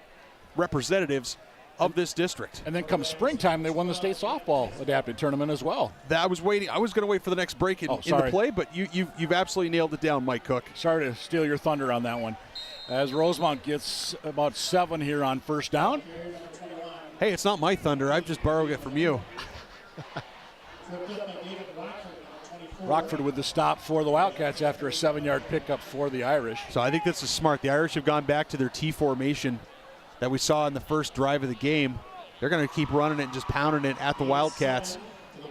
representatives of this district. And then come springtime, they won the state softball adapted tournament as well. I was waiting. I was going to wait for the next break in the play, but you've absolutely nailed it down, Mike Cook. Sorry to steal your thunder on that one. As Rosemount gets about 7 here on first down. Hey, it's not my thunder. I've just borrowed it from you. Rockford with the stop for the Wildcats after a 7-yard pickup for the Irish. So I think this is smart. The Irish have gone back to their T formation that we saw in the first drive of the game. They're going to keep running it and just pounding it at the Wildcats.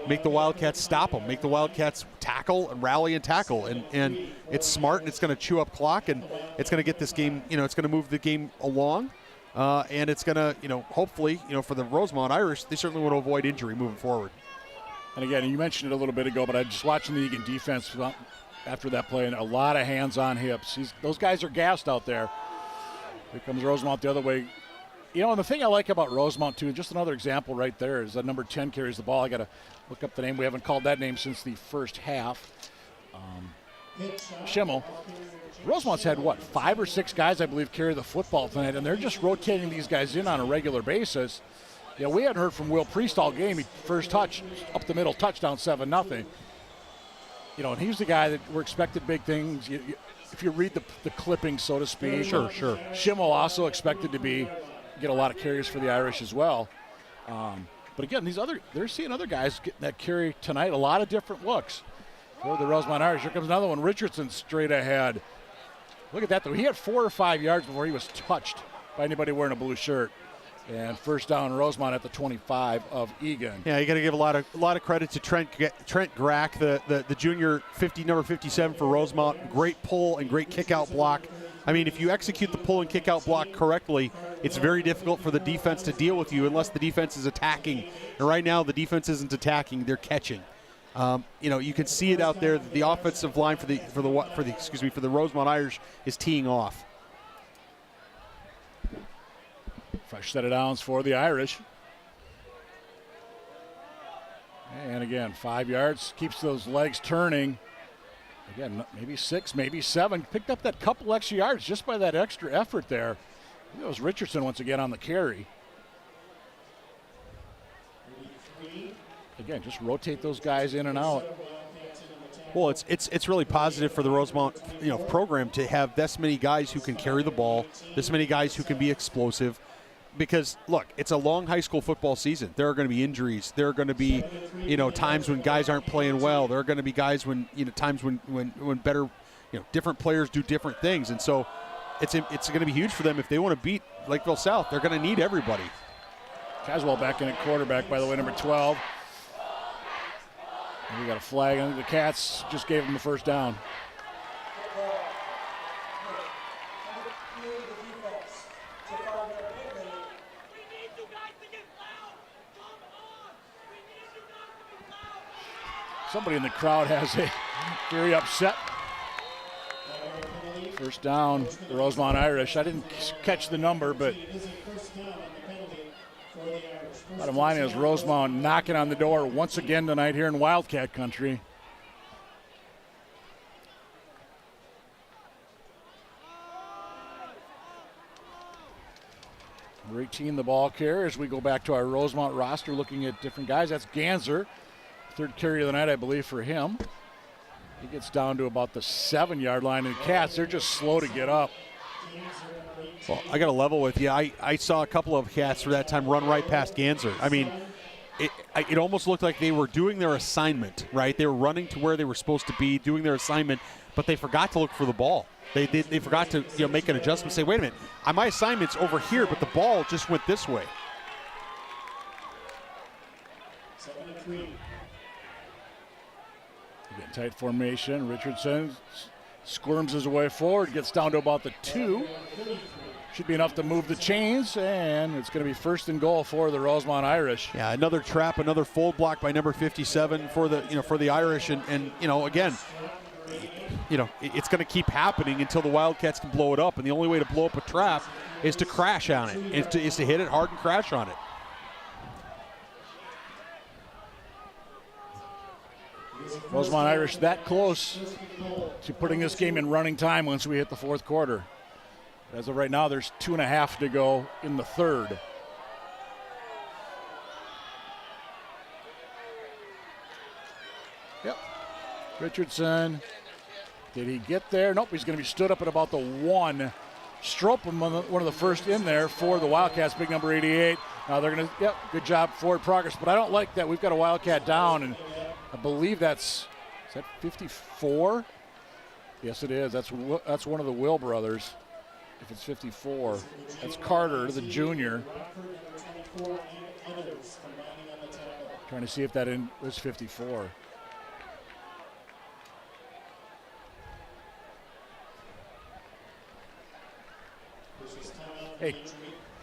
Make the Wildcats stop them. Make the Wildcats tackle and rally and tackle. And it's smart, and it's going to chew up clock, and it's going to get this game, it's going to move the game along. And it's going to, hopefully, for the Rosemount Irish, they certainly want to avoid injury moving forward. And again, you mentioned it a little bit ago, but I just watching the Eagan defense after that play, and a lot of hands on hips. Those guys are gassed out there. Here comes Rosemount the other way. And the thing I like about Rosemount, too, just another example right there, is that number 10 carries the ball. I got to look up the name. We haven't called that name since the first half. Schimmel. Rosemount's had, 5 or 6 guys, I believe, carry the football tonight, and they're just rotating these guys in on a regular basis. We hadn't heard from Will Priest all game. First touch, up the middle, touchdown, 7-0. And he's the guy that we're expected big things. If you read the clipping, so to speak. Sure. Schimmel also expected to get a lot of carries for the Irish as well. But again, they're seeing other guys getting that carry tonight. A lot of different looks for the Rosemount Irish. Here comes another one. Richardson straight ahead. Look at that, though. He had 4 or 5 yards before he was touched by anybody wearing a blue shirt. And first down, Rosemount at the 25 of Eagan. Yeah, you got to give a lot of credit to Trent Grack, the junior number 57 for Rosemount. Great pull and great kick-out block. I mean, if you execute the pull and kick-out block correctly, it's very difficult for the defense to deal with you unless the defense is attacking. And right now, the defense isn't attacking; they're catching. You can see it out there. The offensive line for the Rosemount Irish is teeing off. Fresh set of downs for the Irish. And again, 5 yards, keeps those legs turning. Again, maybe 6, maybe 7. Picked up that couple extra yards just by that extra effort there. It was Richardson once again on the carry. Again, just rotate those guys in and out. Well, it's really positive for the Rosemount program to have this many guys who can carry the ball, this many guys who can be explosive. Because, look, it's a long high school football season. There are going to be injuries. There are going to be, times when guys aren't playing well. There are going to be times when better, different players do different things. And so it's going to be huge for them. If they want to beat Lakeville South, they're going to need everybody. Caswell back in at quarterback, by the way, number 12. And we got a flag. I think the Cats just gave him the first down. Somebody in the crowd has a very upset. First down, the Rosemount Irish. I didn't catch the number, but bottom line is Rosemount knocking on the door once again tonight here in Wildcat country. Number 18, the ball carrier, as we go back to our Rosemount roster looking at different guys. That's Ganser. Third carry of the night, I believe, for him. He gets down to about the 7-yard line. And the Cats, they're just slow to get up. Well, I got to level with you. I saw a couple of Cats for that time run right past Ganser. I mean, it almost looked like they were doing their assignment, right? They were running to where they were supposed to be, doing their assignment, but they forgot to look for the ball. They forgot to make an adjustment, say, wait a minute, my assignment's over here, but the ball just went this way. 73. Again, tight formation. Richardson squirms his way forward, gets down to about the 2. Should be enough to move the chains, and it's going to be first and goal for the Rosemount Irish. Yeah, another trap, another fold block by number 57 for the Irish, and again, it's going to keep happening until the Wildcats can blow it up, and the only way to blow up a trap is to crash on it, is to hit it hard and crash on it. Rosemount Irish that close to putting this game in running time once we hit the fourth quarter. As of right now, there's 2.5 to go in the third. Richardson, did he get there? Nope, he's going to be stood up at about the 1. Stropem, one of the first in there for the Wildcats, big number 88. Now they're going to, yep, good job, forward progress. But I don't like that. We've got a Wildcat down, and I believe is that 54? Yes, it is. That's one of the Will brothers. If it's 54, that's Carter, the junior. Trying to see if that was 54. Hey,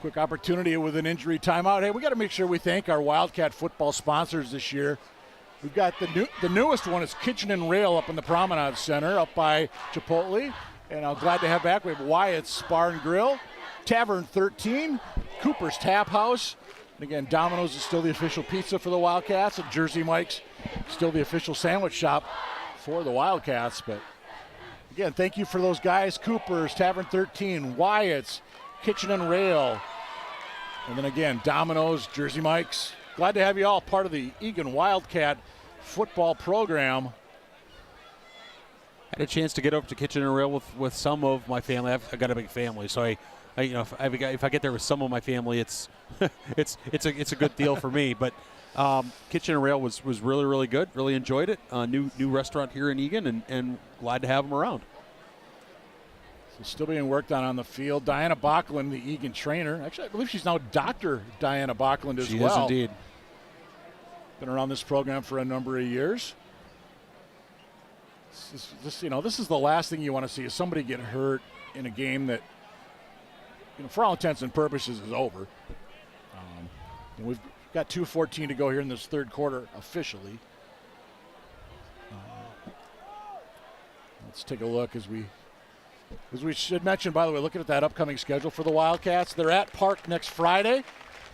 quick opportunity with an injury timeout. Hey, we got to make sure we thank our Wildcat football sponsors this year. We've got the newest one is Kitchen and Rail up in the Promenade Center, up by Chipotle. And I'm glad to have back. We have Wyatt's Bar and Grill, Tavern 13, Cooper's Tap House. And again, Domino's is still the official pizza for the Wildcats, and Jersey Mike's still the official sandwich shop for the Wildcats. But again, thank you for those guys. Cooper's, Tavern 13, Wyatt's, Kitchen and Rail. And then again, Domino's, Jersey Mike's. Glad to have you all part of the Eagan Wildcat football program. Had a chance to get over to Kitchen and Rail with some of my family. I've got a big family, so I if I get there with some of my family, it's it's a good deal for me. But Kitchen and Rail was really, really good. Really enjoyed it. New restaurant here in Eagan, and glad to have them around. So still being worked on the field. Diana Bachland, the Eagan trainer. Actually, I believe she's now Dr. Diana Bachland as well. She is indeed. Been around this program for a number of years. This is the last thing you want to see is somebody get hurt in a game that, for all intents and purposes, is over. We've got 2:14 to go here in this third quarter officially. Let's take a look as we should mention, by the way, looking at that upcoming schedule for the Wildcats. They're at Park next Friday,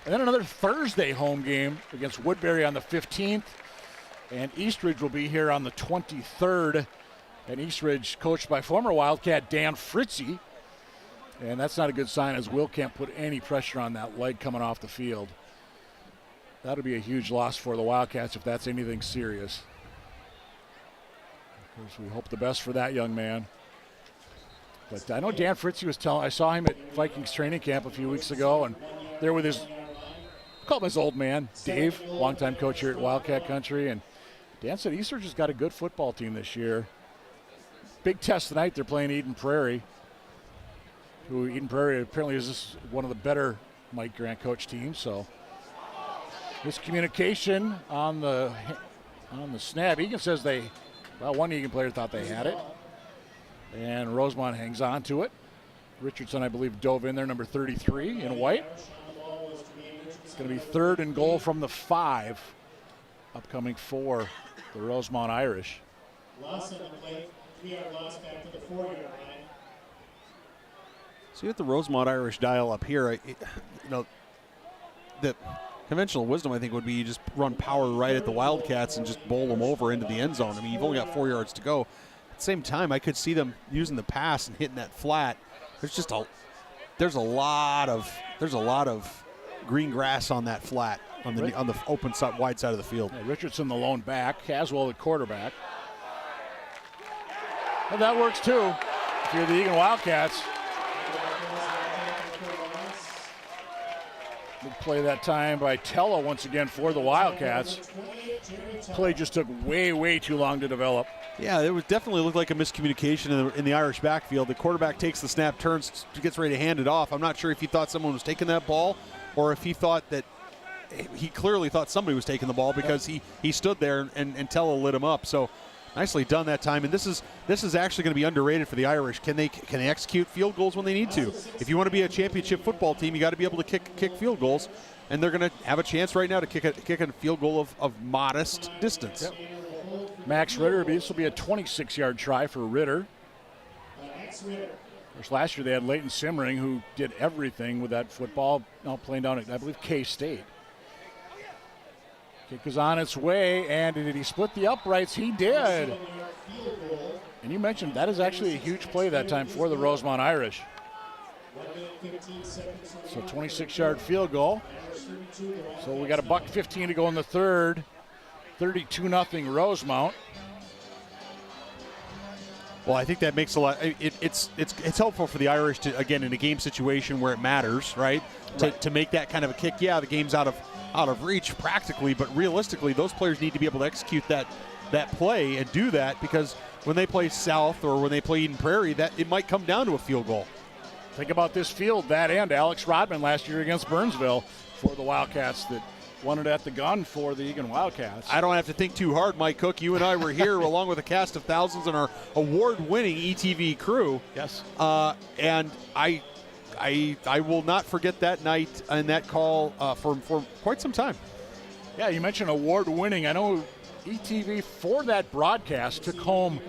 and then another Thursday home game against Woodbury on the 15th. And Eastridge will be here on the 23rd. And Eastridge coached by former Wildcat Dan Fritzie. And that's not a good sign as Will can't put any pressure on that leg coming off the field. That'll be a huge loss for the Wildcats if that's anything serious. Of course, we hope the best for that young man. But I know Dan Fritzie was telling, I saw him at Vikings training camp a few weeks ago, and there with his, call him his old man, Dave, longtime coach here at Wildcat Country. And Dan said Eastridge has got a good football team this year. Big test tonight. They're playing Eden Prairie. Eden Prairie apparently is just one of the better Mike Grant coach teams. So miscommunication on the snap. Egan says one Egan player thought they had it, and Rosemount hangs on to it. Richardson, I believe, dove in there, number 33 in white. It's going to be 3rd and goal from the 5, upcoming for the Rosemount Irish. Loss on the play, 3-yard loss back to the 4-yard line. See, with the Rosemount Irish dial up here, the conventional wisdom, I think, would be you just run power right at the Wildcats and just bowl them over into the end zone. I mean, you've only got 4 yards to go. At the same time, I could see them using the pass and hitting that flat. There's a lot of green grass on that flat on the open side, wide side of the field. Yeah, Richardson, the lone back, Caswell, the quarterback. And that works too. If you're the Eagan Wildcats. Big play that time by Tello once again for the Wildcats. Play just took way, way too long to develop. Yeah, it definitely looked like a miscommunication in the Irish backfield. The quarterback takes the snap, turns, gets ready to hand it off. I'm not sure if he thought someone was taking that ball or if he thought that he clearly thought somebody was taking the ball because he stood there and Tello lit him up. So nicely done that time. And this is actually going to be underrated for the Irish. Can they execute field goals when they need to? If you want to be a championship football team, you got to be able to kick field goals. And they're going to have a chance right now to kick a field goal of modest distance. Yep. Max Ritter, this will be a 26-yard try for Ritter. Of course, last year they had Leighton Simmering, who did everything with that football, now playing down at, I believe, K-State. Kick is on its way, and did he split the uprights? He did. And you mentioned that is actually a huge play that time for the Rosemount Irish. So 26-yard field goal. So we got $1:15 to go in the third. 32-0 Rosemount. Well, I think that makes a lot. It's helpful for the Irish to, again, in a game situation where it matters, right? To make that kind of a kick. Yeah, the game's out of reach practically, but realistically, those players need to be able to execute that play and do that, because when they play South or when they play Eden Prairie, that it might come down to a field goal. Think about this field, that and Alex Rodman last year against Burnsville for the Wildcats that won it at the gun for the Eagan Wildcats. I don't have to think too hard, Mike Cook. You and I were here along with a cast of thousands and our award-winning ETV crew. Yes. And I will not forget that night and that call for quite some time. Yeah, you mentioned award-winning. I know ETV for that broadcast took home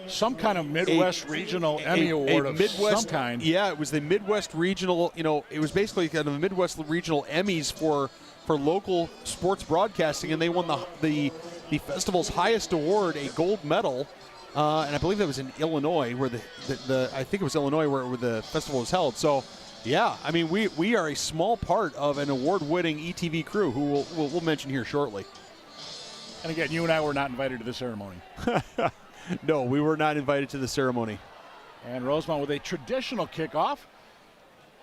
some kind of Midwest Regional Emmy Award of some kind. Yeah, it was the Midwest Regional, it was basically kind of the Midwest Regional Emmys for local sports broadcasting, and they won the festival's highest award, a gold medal, and I believe that was in Illinois, where I think it was Illinois where the festival was held. So, yeah, I mean, we are a small part of an award-winning ETV crew who we'll mention here shortly. And again, you and I were not invited to the ceremony. No, we were not invited to the ceremony. And Rosemount with a traditional kickoff.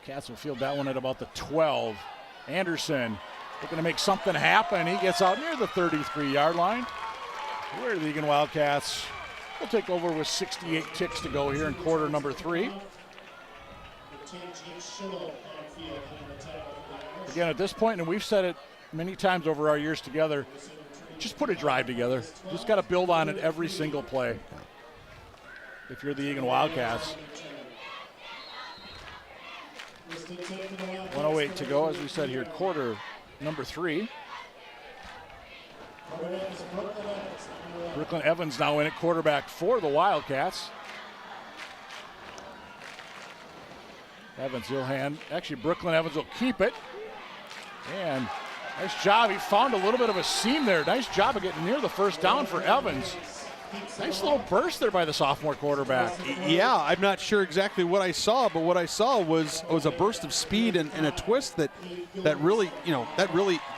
Cats will field that one at about the 12. Anderson looking to make something happen. He gets out near the 33-yard line. Where the Eagan Wildcats will take over with 68 ticks to go here in quarter number 3. Again, at this point, and we've said it many times over our years together, just put a drive together. Just got to build on it every single play. If you're the Eagan Wildcats. 1:08 to go, as we said here, quarter number 3. Brooklyn Evans now in at quarterback for the Wildcats. Evans, he'll hand. Actually, Brooklyn Evans will keep it. And nice job. He found a little bit of a seam there. Nice job of getting near the first down for Evans. Nice little burst there by the sophomore quarterback. Yeah, I'm not sure exactly what I saw, but what I saw was a burst of speed and a twist that really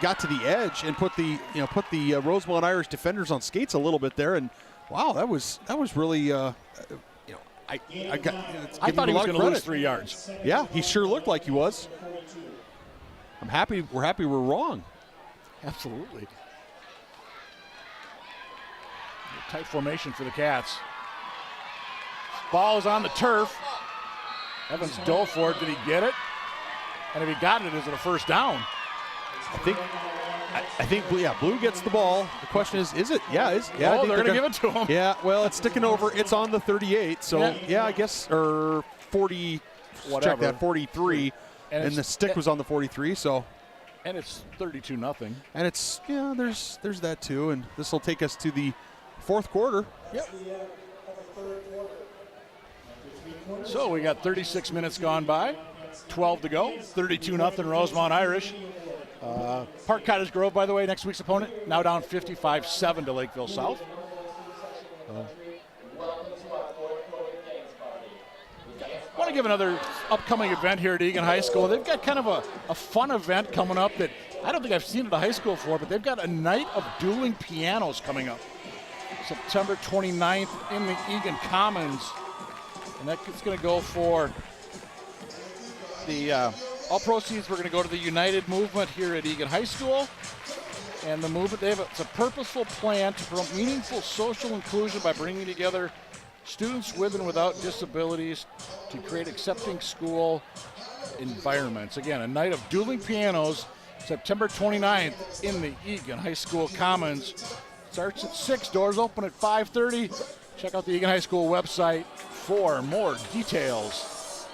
got to the edge and put the Rosemount Irish defenders on skates a little bit there. And wow, that was really I thought he was going to lose 3 yards. Yeah, he sure looked like he was. We're happy we're wrong. Absolutely. Tight formation for the Cats. Ball is on the turf. Evans dove for it. Did he get it? And if he got it, is it a first down? I think Blue gets the ball. The question is it? Yeah, they're going to give it to him. Yeah, well, it's sticking over. It's on the 38, so yeah I guess, or 40, whatever. Check that, 43, and the stick was on the 43, so. And it's 32-0. And it's, there's that too, and this will take us to the fourth quarter. Yep. So we got 36 minutes gone by, 12 to go, 32-0 Rosemount Irish. Park Cottage Grove, by the way, next week's opponent, now down 55-7 to Lakeville South. Want to give another upcoming event here at Eagan High School. They've got kind of a fun event coming up that I don't think I've seen at a high school before, but they've got a night of dueling pianos coming up. September 29th in the Eagan Commons. And that's going to go for the all proceeds. We're going to go to the United Movement here at Eagan High School. And the movement, it's a purposeful plan to promote meaningful social inclusion by bringing together students with and without disabilities to create accepting school environments. Again, a night of dueling pianos, September 29th in the Eagan High School Commons. Starts at 6, doors open at 5:30. Check out the Eagan High School website for more details.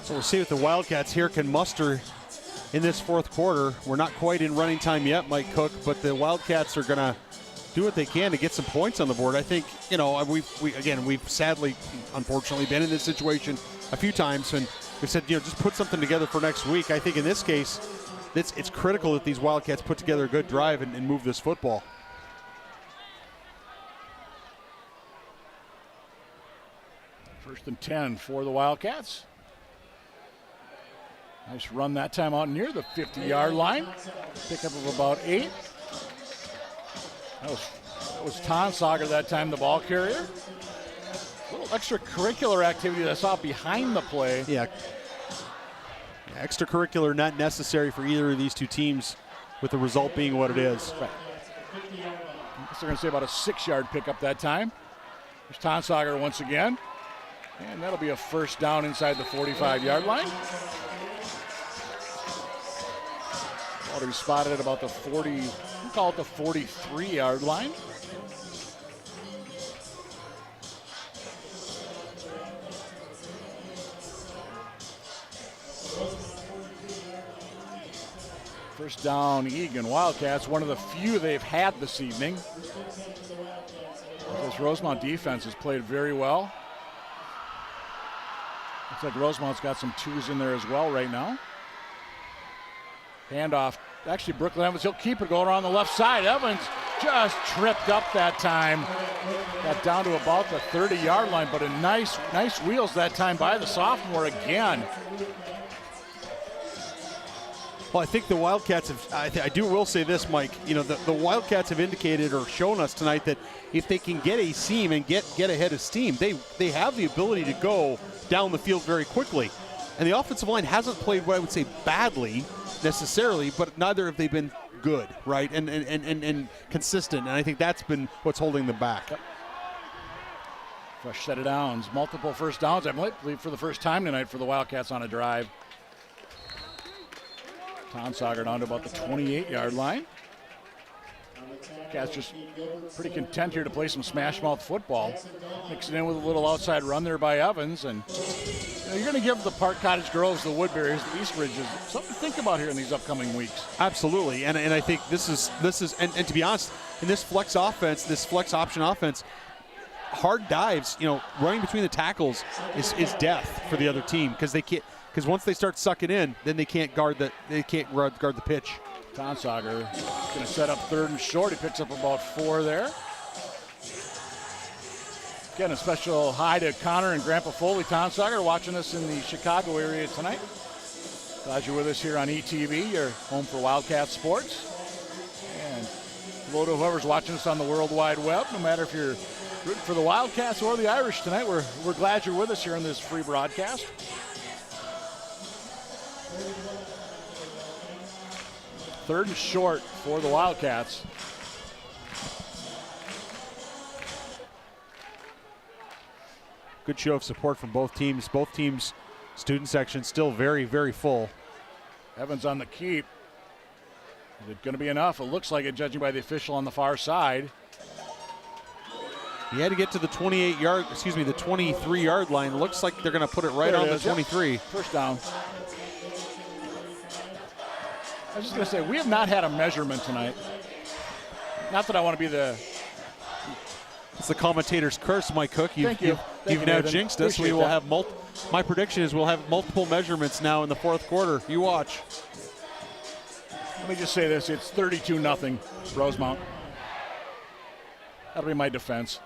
So we'll see what the Wildcats here can muster in this fourth quarter. We're not quite in running time yet, Mike Cook, but the Wildcats are going to do what they can to get some points on the board. I think, we've sadly, unfortunately, been in this situation a few times, and we said, just put something together for next week. I think in this case, it's critical that these Wildcats put together a good drive and move this football. First and 10 for the Wildcats. Nice run that time out near the 50-yard line. Pickup of about 8. That was Tonsauger that time, the ball carrier. A little extracurricular activity that I saw behind the play. Yeah. Extracurricular not necessary for either of these two teams, with the result being what it is. Right. I guess they're going to say about a 6-yard pickup that time. There's Tonsauger once again. And that'll be a first down inside the 45-yard line. Ball to be spotted at about the 40, we call it the 43-yard line. First down, Eagan Wildcats, one of the few they've had this evening. This Rosemount defense has played very well. Looks like Rosemount's got some 2s in there as well right now. Handoff, actually Brooklyn Evans, he'll keep it going around the left side. Evans just tripped up that time. Got down to about the 30-yard line, but a nice wheels that time by the sophomore again. Well, I think the Wildcats have, will say this, Mike, you know, the Wildcats have indicated or shown us tonight that if they can get a seam and get ahead of steam, they have the ability to go down the field very quickly. And the offensive line hasn't played what I would say badly necessarily, but neither have they been good, right, and consistent. And I think that's been what's holding them back. Yep. Fresh set of downs, multiple first downs, I believe, for the first time tonight for the Wildcats on a drive. Tonsauger down to about the 28-yard line. Cats just pretty content here to play some smash mouth football. Mix it in with a little outside run there by Evans. And you know, you're going to give the Park Cottage Groves, the Woodbury's, the East Ridges something to think about here in these upcoming weeks. Absolutely. And I think this is and to be honest, in this flex offense, this flex option offense, hard dives, you know, running between the tackles is death for the other team because they can't. Because once they start sucking in, then they can't guard the pitch. Tonsauger going to set up 3rd and short. He picks up about 4 there. Again, a special hi to Connor and Grandpa Foley Tonsauger watching us in the Chicago area tonight. Glad you're with us here on ETV, your home for Wildcat sports. And hello to whoever's watching us on the World Wide Web. No matter if you're rooting for the Wildcats or the Irish tonight, we're glad you're with us here on this free broadcast. Third and short for the Wildcats. Good show of support from both teams. Both teams' student section still very, very full. Evans on the keep. Is it going to be enough? It looks like it, judging by the official on the far side. He had to get to the 23-yard line. Looks like they're going to put it right on the 23. Yep. First down. I was just going to say, we have not had a measurement tonight. Not that I want to be the... It's the commentator's curse, Mike Cook. Thank you. You've now jinxed us. We will have my prediction is we'll have multiple measurements now in the 4th quarter. You watch. Let me just say this. It's 32-0 Rosemount. That'll be my defense.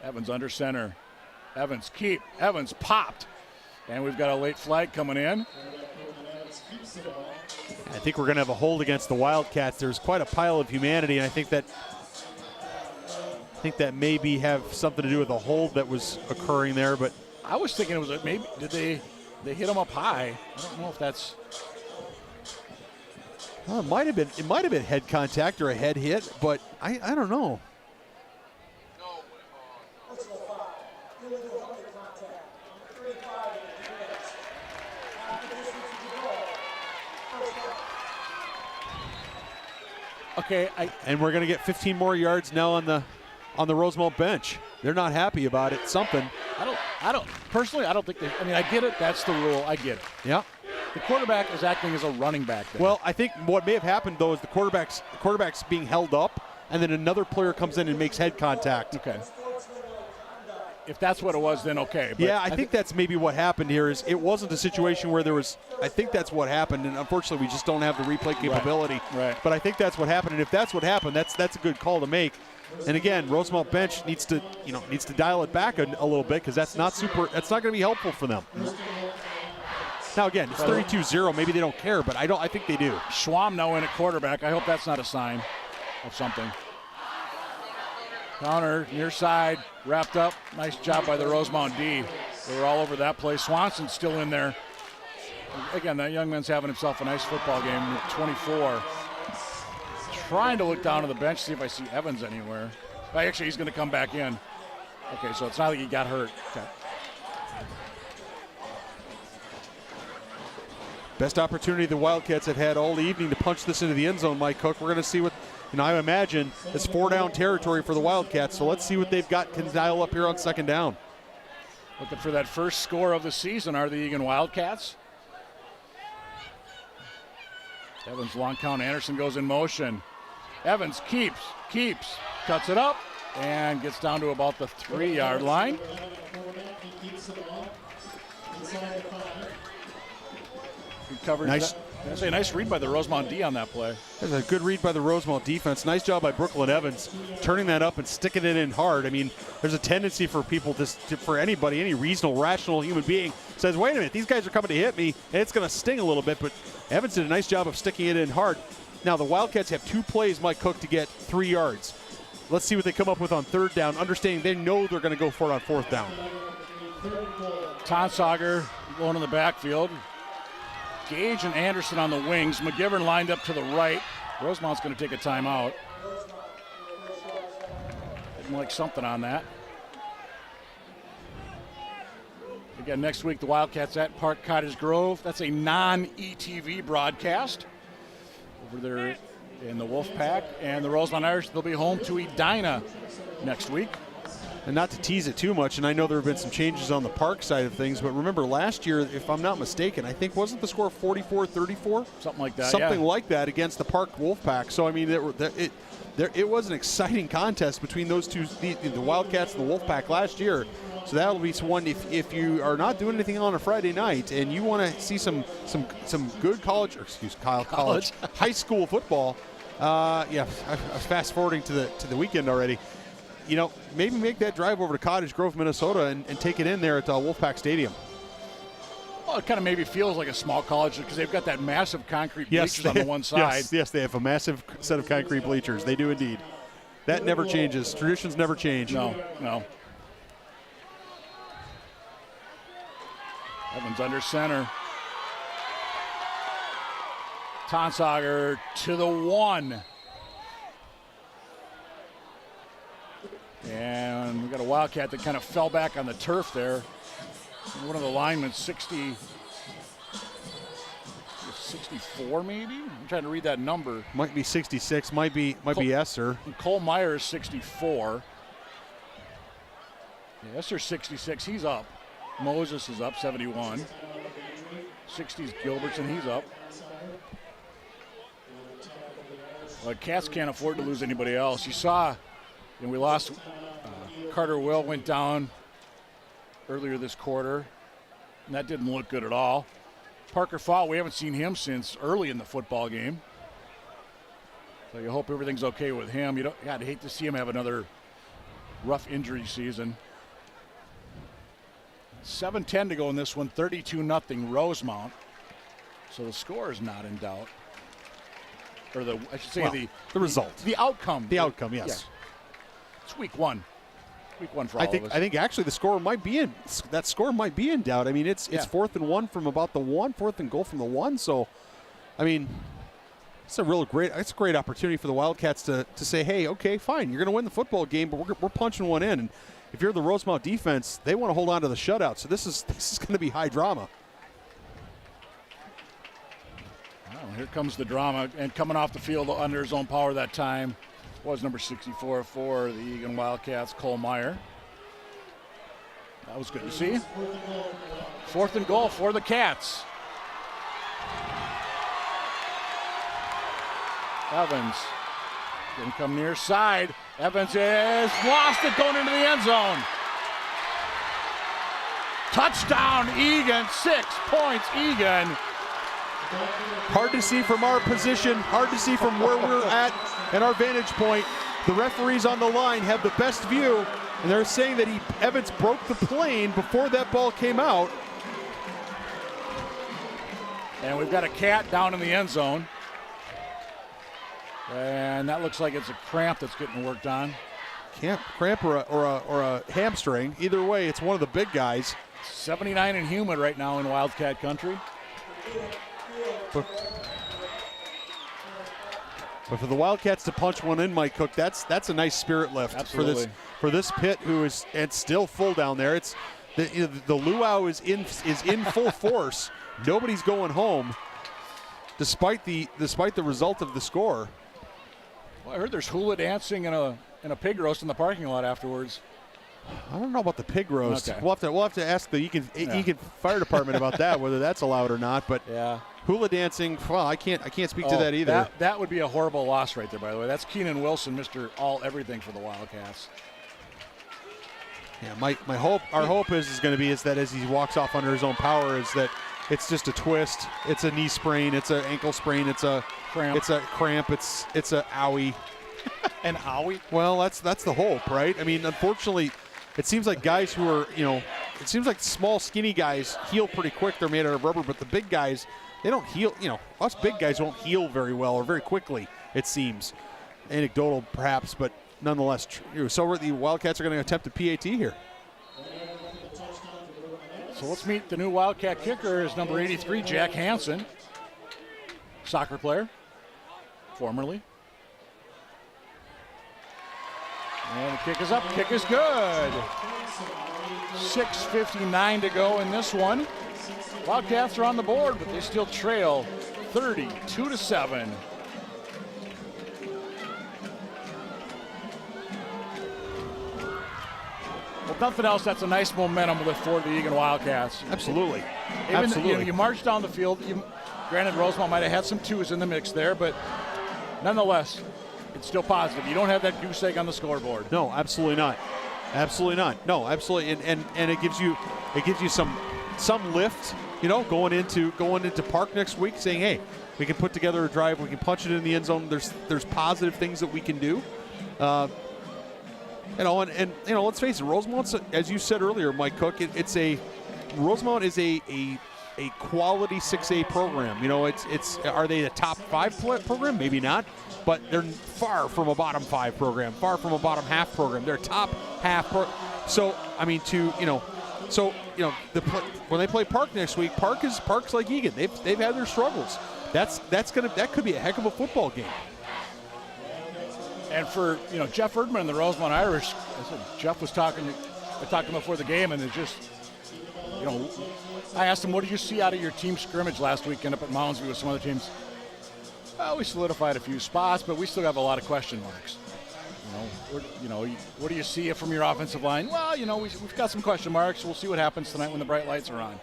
Evans under center. Evans keep. Evans popped. And we've got a late flag coming in. I think we're going to have a hold against the Wildcats. There's quite a pile of humanity, and I think that maybe have something to do with the hold that was occurring there. But I was thinking it was maybe did they hit him up high? I don't know if that's. Well, it might have been head contact or a head hit, but I don't know. Okay, and we're going to get 15 more yards now on the Rosemount bench. They're not happy about it. Something. I don't personally. I don't think they. I mean, I get it. That's the rule. I get it. Yeah. The quarterback is acting as a running back there. Well, I think what may have happened though is the quarterback's being held up, and then another player comes in and makes head contact. Okay. if that's what it was, then okay. But yeah, I think that's maybe what happened here. Is it wasn't a situation where there was. I think that's what happened, and unfortunately, we just don't have the replay capability. Right. But I think that's what happened, and if that's what happened, that's a good call to make. And again, Rosemount bench needs to dial it back a little bit because that's not going to be helpful for them. Now again, it's 32-0. Maybe they don't care, but I think they do. Schwamm now in at quarterback. I hope that's not a sign of something. Counter, near side, wrapped up. Nice job by the Rosemount D. They were all over that play. Swanson's still in there. Again, that young man's having himself a nice football game with 24. Trying to look down to the bench, see if I see Evans anywhere. Actually, he's going to come back in. Okay, so it's not like he got hurt. Okay. Best opportunity the Wildcats have had all evening to punch this into the end zone, Mike Cook. We're going to see what, I imagine it's 4-down territory for the Wildcats, so let's see what they've got can dial up here on 2nd down. Looking for that first score of the season are the Eagan Wildcats. Evans long count, Anderson goes in motion. Evans keeps, cuts it up, and gets down to about the 3-yard line. Good coverage. Nice read by the Rosemount D on that play. There's a good read by the Rosemount defense. Nice job by Brooklyn Evans turning that up and sticking it in hard. I mean, there's a tendency for people for anybody, any reasonable, rational human being says, wait a minute, these guys are coming to hit me, and it's going to sting a little bit, but Evans did a nice job of sticking it in hard. Now, the Wildcats have 2 plays, Mike Cook, to get 3 yards. Let's see what they come up with on 3rd down, understanding they know they're going to go for it on 4th down. Tonsauger going in the backfield. Gage and Anderson on the wings. McGivern lined up to the right. Rosemount's going to take a timeout. Didn't like something on that. Again, next week, the Wildcats at Park Cottage Grove. That's a non-ETV broadcast. Over there in the Wolfpack. And the Rosemount Irish, they'll be home to Edina next week. And not to tease it too much, and I know there have been some changes on the Park side of things, but remember last year, if I'm not mistaken, I think wasn't the score 44-34? Something like that, Something like that against the Park Wolfpack. So, I mean, it was an exciting contest between those two, the Wildcats and the Wolfpack last year. So that'll be one, if you are not doing anything on a Friday night and you want to see some good college, high school football, I was fast forwarding to the weekend already. Maybe make that drive over to Cottage Grove, Minnesota, and take it in there at Wolfpack Stadium. Well, it kind of maybe feels like a small college because they've got that massive concrete bleachers on the one side. Yes, they have a massive set of concrete bleachers. They do indeed. That never changes. Traditions never change. No. Evans under center. Tonsauger to the 1. And we've got a Wildcat that kind of fell back on the turf there. One of the linemen, 64 maybe? I'm trying to read that number. Might be 66, might be Esser. And Cole Meyer is 64. Yeah, Esser's 66, he's up. Moses is up, 71. 60's Gilbertson, he's up. Cats can't afford to lose anybody else. You saw, we lost, Carter Will went down earlier this quarter, and that didn't look good at all. Parker Fall, we haven't seen him since early in the football game. So you hope everything's okay with him. I'd hate to see him have another rough injury season. 7:10 to go in this one, 32-0 Rosemount. So the score is not in doubt. Or the result. The outcome. The outcome, yes. Yeah. It's week one. Week one for all of us. I think actually the score might be in doubt. I mean, it's 4th and 1 from about the 1, 4th and goal from the 1. So, I mean, it's a great opportunity for the Wildcats to say, hey, okay, fine, you're going to win the football game, but we're punching one in. And if you're the Rosemount defense, they want to hold on to the shutout. So this is going to be high drama. Well, here comes the drama, and coming off the field under his own power that time was number 64 for the Eagan Wildcats, Cole Meyer. That was good to see. 4th and goal for the Cats. Evans going to come near side. Evans is lost it going into the end zone. Touchdown, Eagan. 6 points, Eagan. Hard to see from our position, hard to see from where we're at our vantage point. The referees on the line have the best view, and they're saying that Evans broke the plane before that ball came out. And we've got a cat down in the end zone. And that looks like it's a cramp that's getting worked on. Cramp or a hamstring. Either way, it's one of the big guys. 79 and humid right now in Wildcat country. But for the Wildcats to punch one in, Mike Cook, that's a nice spirit lift. Absolutely. for this pit, who is it's still full down there. It's the luau is in full force. Nobody's going home, despite the result of the score. Well, I heard there's hula dancing and a pig roast in the parking lot afterwards. I don't know about the pig roast. Okay. We'll have to ask the Eagan Fire Department about that, whether that's allowed or not. But yeah, hula dancing, well, I can't speak to that either. That would be a horrible loss right there, by the way. That's Keenan Wilson, Mr. All Everything for the Wildcats. Yeah, our hope is going to be that as he walks off under his own power, is that it's just a twist, it's a knee sprain, it's an ankle sprain, it's a cramp, it's a owie. An owie? Well, that's the hope, right? I mean, unfortunately, it seems like guys who are, it seems like small, skinny guys heal pretty quick. They're made out of rubber, but the big guys, they don't heal. Us big guys don't heal very well or very quickly, it seems. Anecdotal, perhaps, but nonetheless true. So the Wildcats are going to attempt a PAT here. So let's meet the new Wildcat kicker is number 83, Jack Hansen. Soccer player, formerly. And the kick is up, kick is good. 6:59 to go in this one. Wildcats are on the board, but they still trail 32-7. Well, if nothing else, that's a nice momentum lift for the Eagan Wildcats. Absolutely. Even, Absolutely. You march down the field. Granted, Rosemount might have had some twos in the mix there, but nonetheless, it's still positive. You don't have that goose egg on the scoreboard. No, absolutely not. Absolutely not. No, absolutely. And it gives you some lift, going into Park next week, saying, hey, we can put together a drive, we can punch it in the end zone. There's positive things that we can do. Let's face it, Rosemount's, as you said earlier, Mike Cook, Rosemount is a quality 6A program. Are they a top 5 program? Maybe not, but they're far from a bottom 5 program, far from a bottom half program. They're top half. So I mean, when they play Park next week, Park's like Eagan. They've had their struggles. That could be a heck of a football game. And for Jeff Erdman and the Rosemount Irish, Jeff was talking. I talked to him before the game, and it just, I asked him, "What did you see out of your team scrimmage last weekend up at Moundsview with some other teams?" Well, we solidified a few spots, but we still have a lot of question marks. What do you see from your offensive line? Well, we've got some question marks. We'll see what happens tonight when the bright lights are on.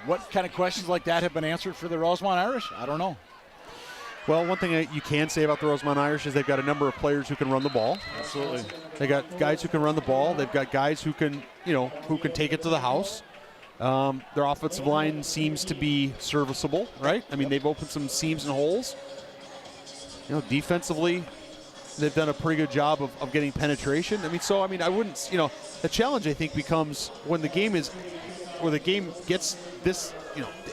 What kind of questions like that have been answered for the Rosemount Irish? I don't know. Well, one thing that you can say about the Rosemount Irish is they've got a number of players who can run the ball. Absolutely. They got guys who can run the ball. They've got guys who can take it to the house. Their offensive line seems to be serviceable, right? I mean, they've opened some seams and holes. Defensively, they've done a pretty good job of getting penetration. I wouldn't, the challenge I think becomes when the game gets this,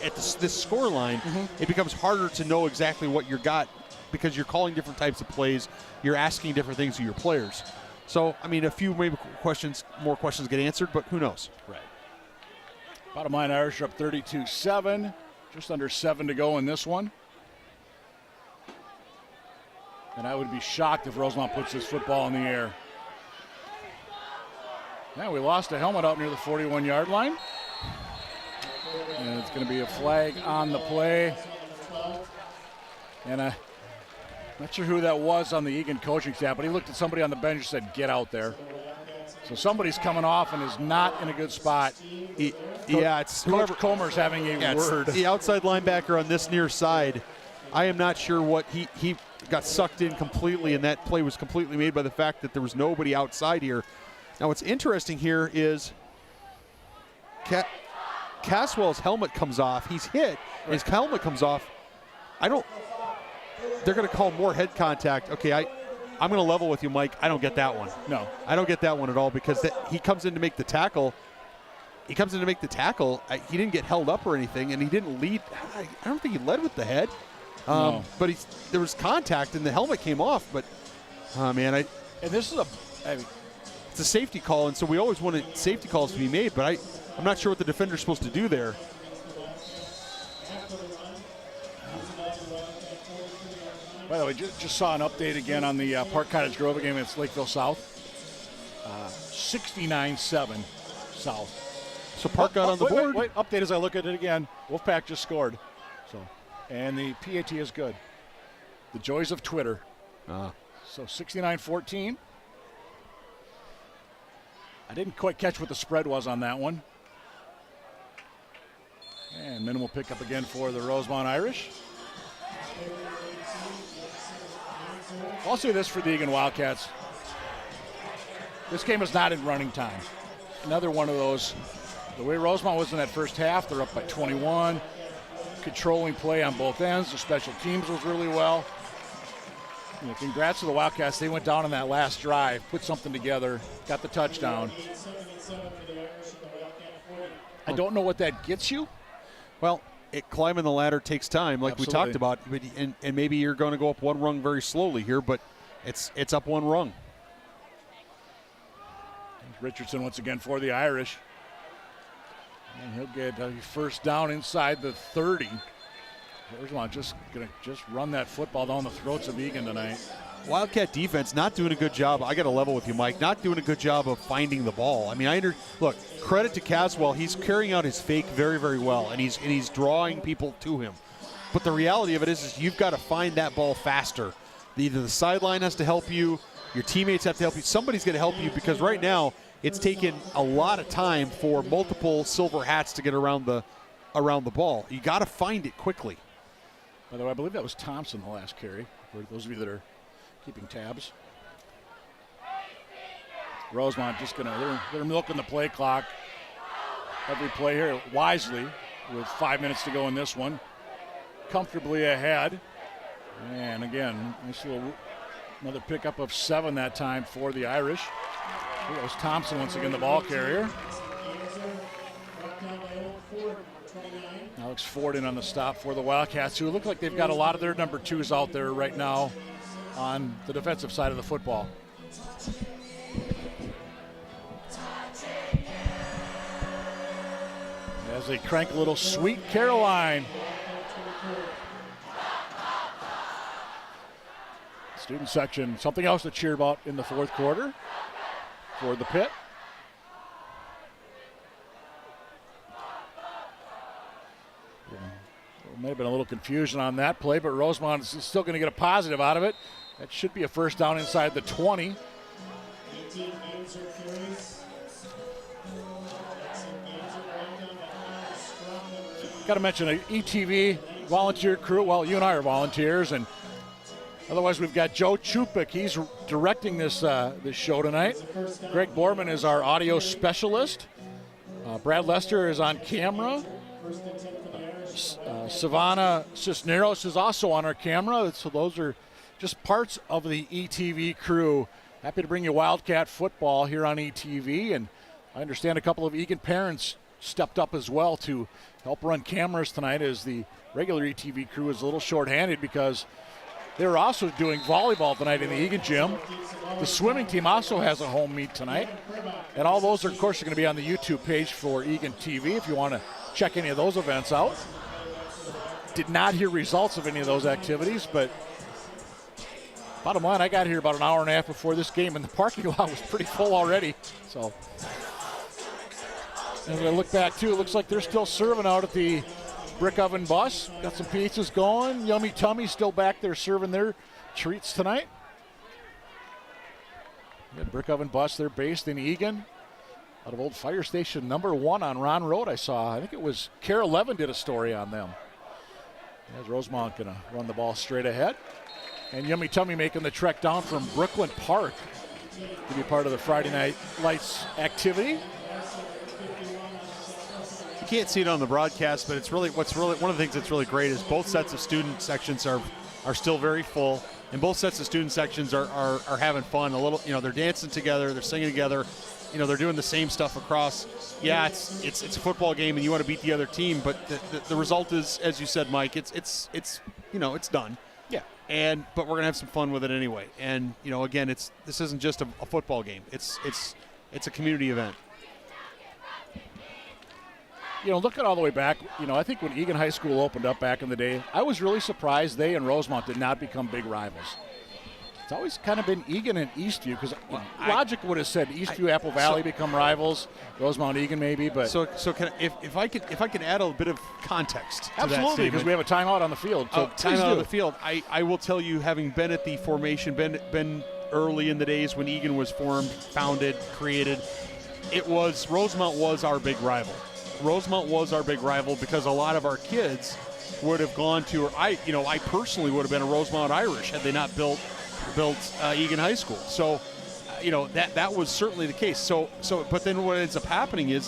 at this score line, it becomes harder to know exactly what you got because you're calling different types of plays. You're asking different things of your players. So, a few more questions get answered, but who knows? Right. Bottom line, Irish are up 32-7. Just under 7 to go in this one. And I would be shocked if Rosemount puts this football in the air. Yeah, we lost a helmet out near the 41-yard line. And it's going to be a flag on the play. And I'm not sure who that was on the Eagan coaching staff, but he looked at somebody on the bench and said, "Get out there." So somebody's coming off and is not in a good spot. It's Coach Comer's having a word. The outside linebacker on this near side. I am not sure what he got sucked in completely, and that play was completely made by the fact that there was nobody outside here. Now, what's interesting here is Caswell's helmet comes off. He's hit. His helmet comes off. They're going to call more head contact. Okay, I'm going to level with you, Mike. I don't get that one. No. I don't get that one at all because he comes in to make the tackle. He didn't get held up or anything, and he didn't lead. I don't think he led with the head. No. But there was contact, and the helmet came off. But, man, And this is it's a safety call, and so we always wanted safety calls to be made, but I'm not sure what the defender's supposed to do there. By the way, just saw an update again on the Park Cottage Grove game against Lakeville South. 69-7 South. So Park got on the board. Wait, update as I look at it again. Wolfpack just scored. And the PAT is good. The joys of Twitter. So 69-14. I didn't quite catch what the spread was on that one. And minimal pickup again for the Rosemount Irish. I'll say this for the Eagan Wildcats. This game is not in running time. Another one of those, the way Rosemount was in that first half, they're up by 21. Controlling play on both ends. The special teams was really well. Congrats to the Wildcats. They went down on that last drive, put something together, got the touchdown. I don't know what that gets you. Well, climbing the ladder takes time, like Absolutely. we talked about, and maybe you're going to go up one rung very slowly here, but it's up one rung. Richardson once again for the Irish. And he'll get a first down inside the 30. Rosemount just going to run that football down the throats of Eagan tonight. Wildcat defense not doing a good job. I got to level with you, Mike. Not doing a good job of finding the ball. I mean, look, credit to Caswell. He's carrying out his fake very, very well, and he's drawing people to him. But the reality of it is you've got to find that ball faster. Either the sideline has to help you, your teammates have to help you. Somebody's going to help you because right now it's taken a lot of time for multiple silver hats to get around the ball. You got to find it quickly. By the way, I believe that was Thompson the last carry, for those of you that are keeping tabs. Rosemount just they're milking the play clock. Every play here wisely with 5 minutes to go in this one. Comfortably ahead. And again, nice little, another pickup of 7 that time for the Irish. It was Thompson once again, the ball carrier. Alex Ford in on the stop for the Wildcats, who look like they've got a lot of their number 2s out there right now on the defensive side of the football. As they crank a little Sweet Caroline. Student section, something else to cheer about in the fourth quarter for the Pit. There may have been a little confusion on that play, but Rosemount is still going to get a positive out of it. That should be a first down inside the 20. Got to mention an ETV volunteer crew. Well, you and I are volunteers, and otherwise we've got Joe Chupik. He's directing this show tonight. Greg Borman is our audio specialist. Brad Lester is on camera. Savannah Cisneros is also on our camera. So those are just parts of the ETV crew. Happy to bring you Wildcat football here on ETV. And I understand a couple of Eagan parents stepped up as well to help run cameras tonight, as the regular ETV crew is a little short-handed because they're also doing volleyball tonight in the Eagan gym. The swimming team also has a home meet tonight. And all those, are, of course, are going to be on the YouTube page for Eagan TV if you want to check any of those events out. Did not hear results of any of those activities, but bottom line, I got here about an hour and a half before this game, and the parking lot was pretty full already. So, as I look back, too, it looks like they're still serving out at the Brick Oven Bus. Got some pizzas going. Yummy Tummy still back there serving their treats tonight. Yeah, Brick Oven Bus, they're based in Eagan, out of old fire station number 1 on Ron Road. I think it was Care 11 did a story on them. As Rosemount going to run the ball straight ahead. And Yummy Tummy making the trek down from Brooklyn Park to be part of the Friday Night Lights activity. can't see it on the broadcast, but it's really one of the things that's really great is both sets of student sections are still very full, and both sets of student sections are having fun. They're dancing together, they're singing together, they're doing the same stuff across. Yeah, it's a football game, and you want to beat the other team, but the result is, as you said, Mike, it's done. Yeah. But we're gonna have some fun with it anyway. And again, this isn't just a football game. It's a community event. Looking all the way back, I think when Eagan High School opened up back in the day, I was really surprised they and Rosemount did not become big rivals. It's always kind of been Eagan and Eastview, because logic would have said Eastview, Apple Valley become rivals, Rosemount, Eagan maybe, but so if I could add a bit of context to absolutely, because we have a timeout on the field. So timeout on the field. I will tell you, having been at the formation, been early in the days when Eagan was formed, founded, created, Rosemount was our big rival. Rosemount was our big rival because a lot of our kids would have gone to, or I personally would have been a Rosemount Irish had they not built Eagan High School. So, that was certainly the case. But then what ends up happening is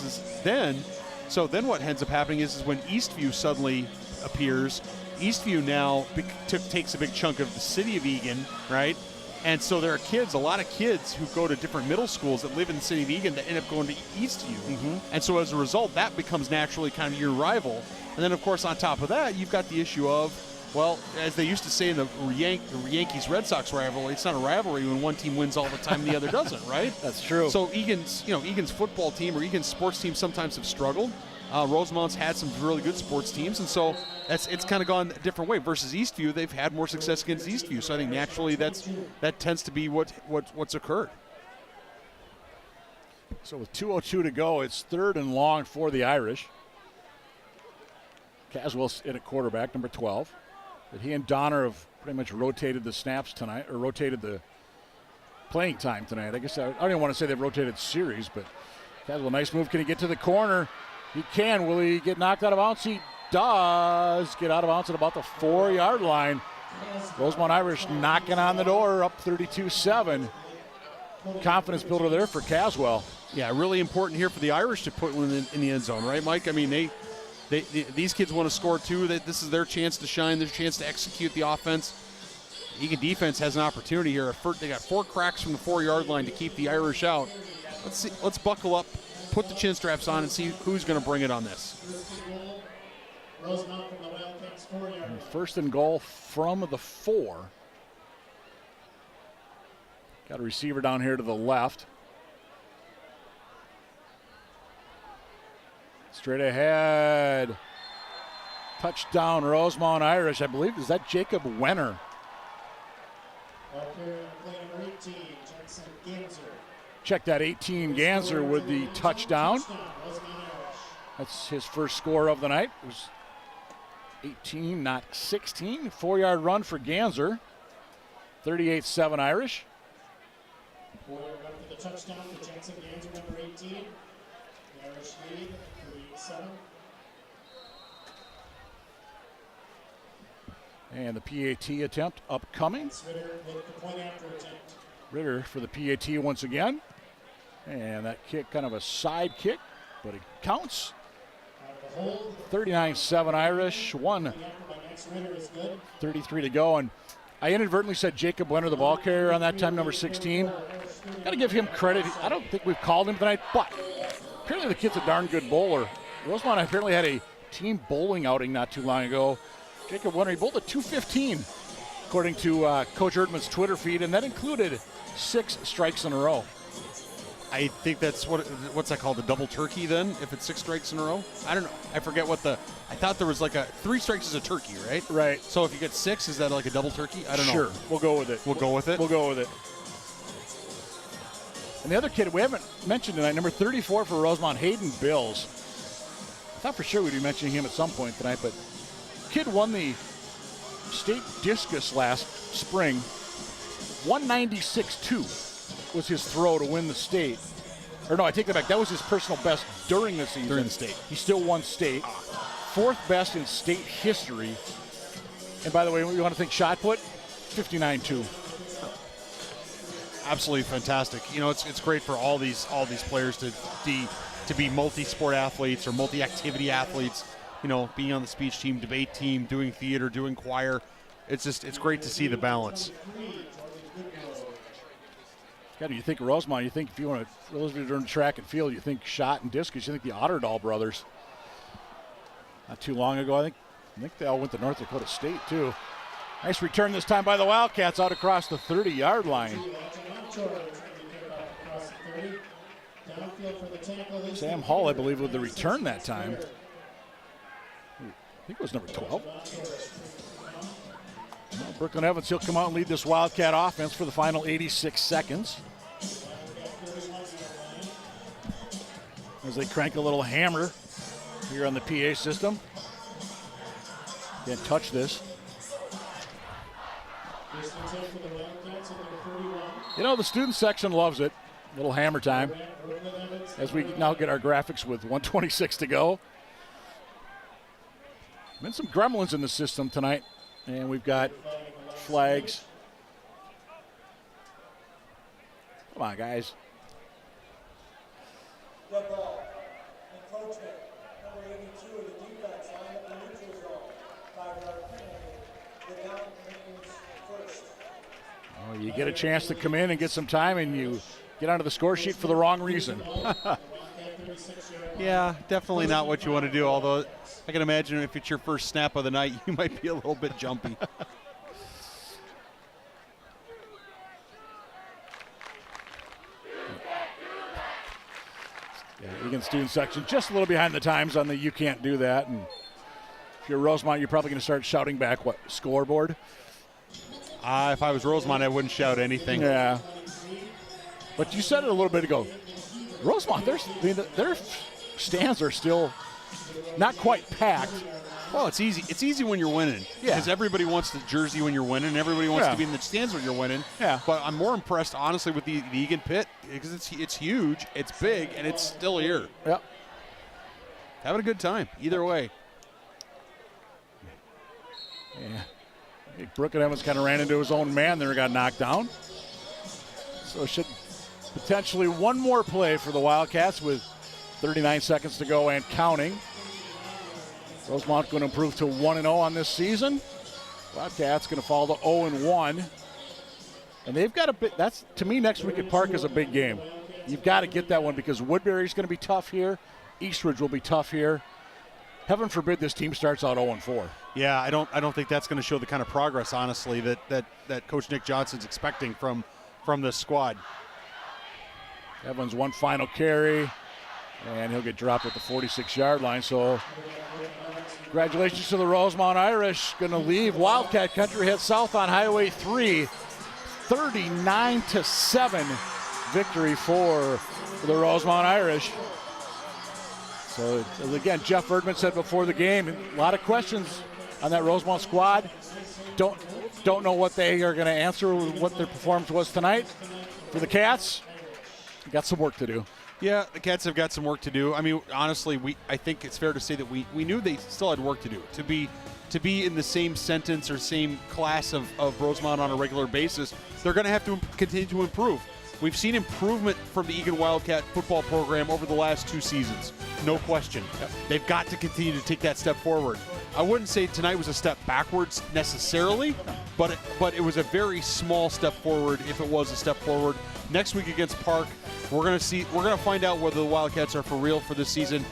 when Eastview suddenly appears, Eastview now takes a big chunk of the city of Eagan, right? And so there are a lot of kids who go to different middle schools that live in the city of Eagan that end up going to Eastview. Mm-hmm. And so as a result, that becomes naturally kind of your rival. And then, of course, on top of that, you've got the issue of, well, as they used to say in the Yankees-Red Sox rivalry, it's not a rivalry when one team wins all the time and the other doesn't, right? That's true. So Eagan's football team or Eagan's sports team sometimes have struggled. Rosemount's had some really good sports teams, and so it's kind of gone a different way. Versus Eastview, they've had more success against Eastview. So I think naturally that tends to be what's occurred. So with 2:02 to go, it's 3rd and long for the Irish. Caswell's in at quarterback, number 12. But he and Donner have pretty much rotated the snaps tonight, or rotated the playing time tonight. I guess I don't even want to say they've rotated series, but Caswell, nice move. Can he get to the corner? He can. Will he get knocked out of bounds? He does get out of bounds at about the 4-yard line. Rosemount Irish knocking on the door, up 32-7. Confidence builder there for Caswell. Yeah, really important here for the Irish to put one in the end zone, right, Mike? I mean, these kids want to score too. This is their chance to shine, their chance to execute the offense. Eagan defense has an opportunity here. They got 4 cracks from the 4-yard line to keep the Irish out. Let's buckle up, put the chin straps on, and see who's going to bring it on this. Rosemount from the Wildcats 4-yard. 1st and goal from the 4. Got a receiver down here to the left. Straight ahead. Touchdown, Rosemount Irish. I believe, is that Jacob Wenner? Up here, play number 18, Jackson Ganser. Check that, 18 Ganser with the touchdown. Rosemount Irish. That's his first score of the night. It was 18, not 16. 4-yard run for Ganser. 38-7 Irish. 4-yard run for the touchdown for Jackson Ganser, number 18. The Irish lead, 38-7. And the PAT attempt upcoming. Ritter with the point after attempt. Ritter for the PAT once again. And that kick, kind of a side kick, but it counts. 39-7 Irish, 1:33 to go. And I inadvertently said Jacob Wenner, the ball carrier on that time, number 16. Got to give him credit. I don't think we've called him tonight, but apparently the kid's a darn good bowler. Rosemount apparently had a team bowling outing not too long ago. Jacob Wenner, he bowled a 215, according to Coach Erdman's Twitter feed, and that included 6 strikes in a row. I think that's what's that called, the double turkey then, if it's 6 strikes in a row? I don't know. I forget I thought there was like 3 strikes is a turkey, right? Right. So if you get 6, is that like a double turkey? I don't know. Sure, we'll go with it. We'll go with it? We'll go with it. And the other kid we haven't mentioned tonight, number 34 for Rosemount, Hayden Bills. I thought for sure we'd be mentioning him at some point tonight, but kid won the state discus last spring. 196.2 was his throw to win the state. Or no, I take that back. That was his personal best during the season. During the state. He still won state. 4th best in state history. And by the way, we want to think shot put, 59.2. Absolutely fantastic. You know, it's great for all these players to to be multi-sport athletes or multi-activity athletes, you know, being on the speech team, debate team, doing theater, doing choir. It's great to see the balance. God, you think Rosemount, you think if you want to, those of you doing track and field, you think shot and discus, you think the Otterdahl brothers. Not too long ago, I think they all went to North Dakota State too. Nice return this time by the Wildcats out across the 30-yard line. Sam Hall, I believe, with the return that time. I think it was number 12. Well, Brooklyn Evans, he'll come out and lead this Wildcat offense for the final 86 seconds. As they crank a little hammer here on the PA system. Can't touch this. You know, the student section loves it. Little hammer time. As we now get our graphics with 1:26 to go. Been some gremlins in the system tonight. And we've got flags. Come on, guys. Good ball. Encroachment. Number 82 of the defense line up the neutral zone. 5-yard penalty. The down remains first. Oh, you get a chance to come in and get some time, and you get onto the score sheet for the wrong reason. Yeah, definitely not what you want to do, although I can imagine if it's your first snap of the night, you might be a little bit jumpy. Yeah, Eagan student section just a little behind the times on the you can't do that. And if you're Rosemount, you're probably going to start shouting back, what, scoreboard? If I was Rosemount, I wouldn't shout anything. Yeah. But you said it a little bit ago. Rosemount, their stands are still not quite packed. Well, it's easy. It's easy when you're winning. Yeah. Because everybody wants the jersey when you're winning, and everybody wants to be in the stands when you're winning. Yeah. But I'm more impressed, honestly, with the Eagan pit because it's huge, it's big, and it's still here. Yep. Having a good time, either way. Yeah. Hey, Brooklyn Evans kind of ran into his own man there and got knocked down. So it should potentially one more play for the Wildcats with 39 seconds to go and counting. Rosemount going to improve to 1-0 on this season. Wildcats going to fall to 0-1. And they've got a bit, that's, to me, next week at Park is a big game. You've got to get that one because Woodbury's going to be tough here. Eastridge will be tough here. Heaven forbid this team starts out 0-4. Yeah, I don't think that's going to show the kind of progress, honestly, that Coach Nick Johnson's expecting from this squad. Evans one final carry, and he'll get dropped at the 46-yard line. So congratulations to the Rosemount Irish. Going to leave Wildcat country, head south on Highway 3. 39-7 victory for the Rosemount Irish. So again, Jeff Erdman said before the game, a lot of questions on that Rosemount squad. Don't know what they are going to answer, what their performance was tonight. For the Cats, got some work to do. Yeah, the Cats have got some work to do. I mean, honestly, I think it's fair to say that we knew they still had work to do. To be in the same sentence or same class of Rosemount on a regular basis, they're going to have to continue to improve. We've seen improvement from the Eagan Wildcat football program over the last 2 seasons. No question. Yep. They've got to continue to take that step forward. I wouldn't say tonight was a step backwards necessarily, but it was a very small step forward if it was a step forward. Next week against Park, we're going to find out whether the Wildcats are for real for this season,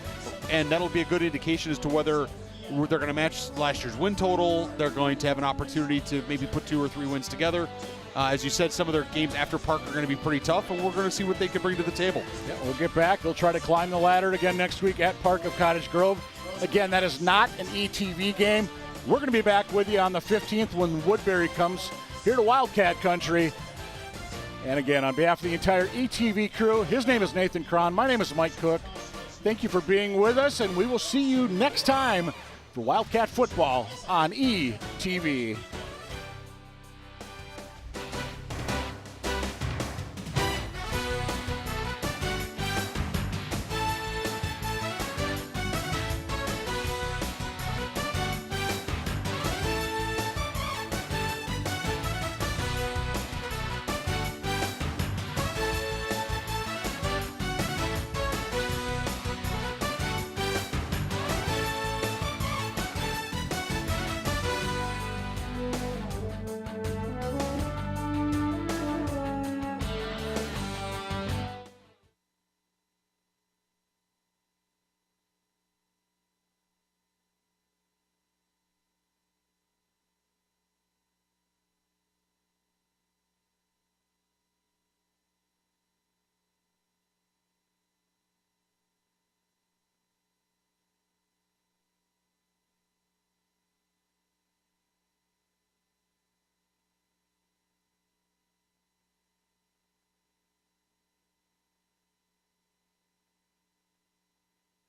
and that'll be a good indication as to whether they're going to match last year's win total. They're going to have an opportunity to maybe put 2 or 3 wins together. As you said, some of their games after Park are going to be pretty tough, and we're going to see what they can bring to the table. Yeah, we'll get back. They'll try to climb the ladder again next week at Park of Cottage Grove. Again, that is not an ETV game. We're going to be back with you on the 15th when Woodbury comes here to Wildcat Country. And again, on behalf of the entire ETV crew, his name is Nathan Cron. My name is Mike Cook. Thank you for being with us, and we will see you next time for Wildcat Football on ETV.